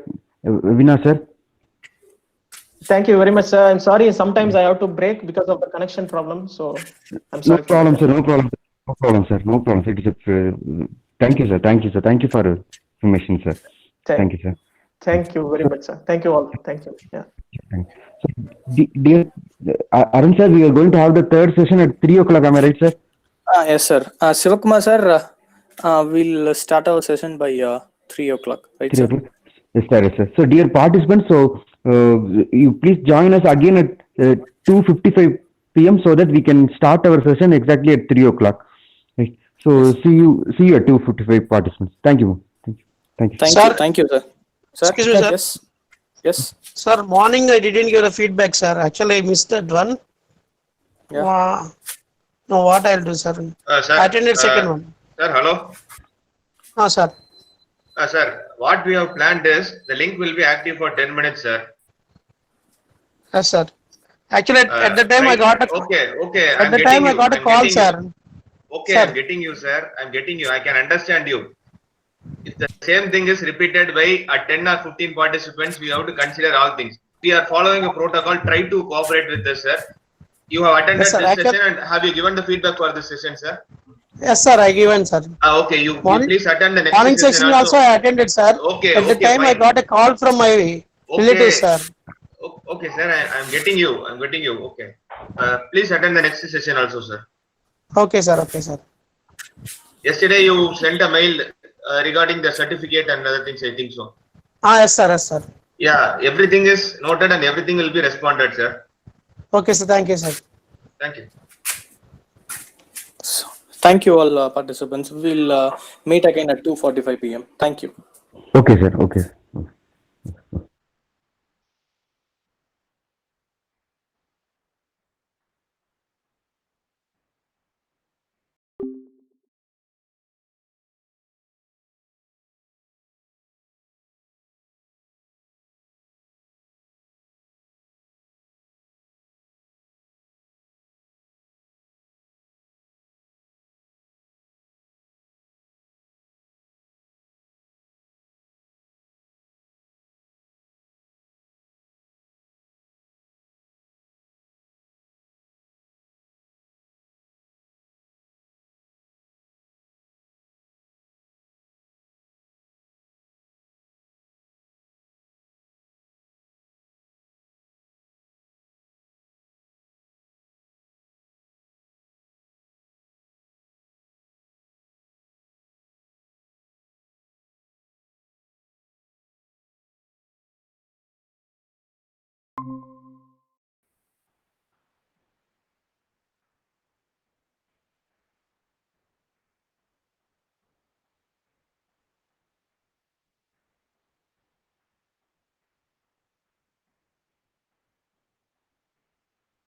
webinar, sir. Thank you very much, sir. I'm sorry, sometimes I have to break because of the connection problem. So I'm sorry. No problem, sir. No problem, sir. No problem, sir. Thank you, sir. Thank you, sir. Thank you for your information, sir. Thank you, sir. Thank you very much, sir. Thank you all. Thank you. Yeah. So, dear Arun sir, we are going to have the third session at 3 o'clock. Am I right, sir? Yes, sir. Sivakumar, sir, we'll start our session by 3 o'clock, right, 3 sir? o'clock. Yes, sir. So, dear participants, so you please join us again at 2:55 p.m. so that we can start our session exactly at 3 o'clock. Right. So, see you at 2:55, participants. Thank you. Thank you. Thank you, sir. Sir? Excuse me, sir. Yes. Sir, morning I didn't give the feedback, sir. Actually, I missed that one. Yeah. No, what I'll do, sir? Sir, I attended second one. Sir, hello. Sir. Sir, what we have planned is the link will be active for 10 minutes, sir. Yes, sir. Actually, at the time I got a Okay. At the time I got a call, sir. Okay, Sir. I'm getting you, sir. I'm getting you. I can understand you. If the same thing is repeated by 10 or 15 participants, we have to consider all things. We are following a protocol. Try to cooperate with this, sir. You have attended Yes, sir. this session, and have you given the feedback for this session, sir? Yes, sir. I given, sir. Okay, you please attend the next Morning session section also I attended, sir. Okay, At the time fine. I got a call from my relative, sir. Okay, sir. I'm getting you. Okay. Please attend the next session also, sir. Okay, sir. Okay, sir. Yesterday you sent a mail regarding the certificate and other things, I think so. Yes, sir. Yes, sir. Yeah, everything is noted and everything will be responded, sir. Okay, sir. Thank you, sir. Thank you. Thank you all participants. We'll meet again at 2:45 p.m. Thank you. Okay, sir. Okay.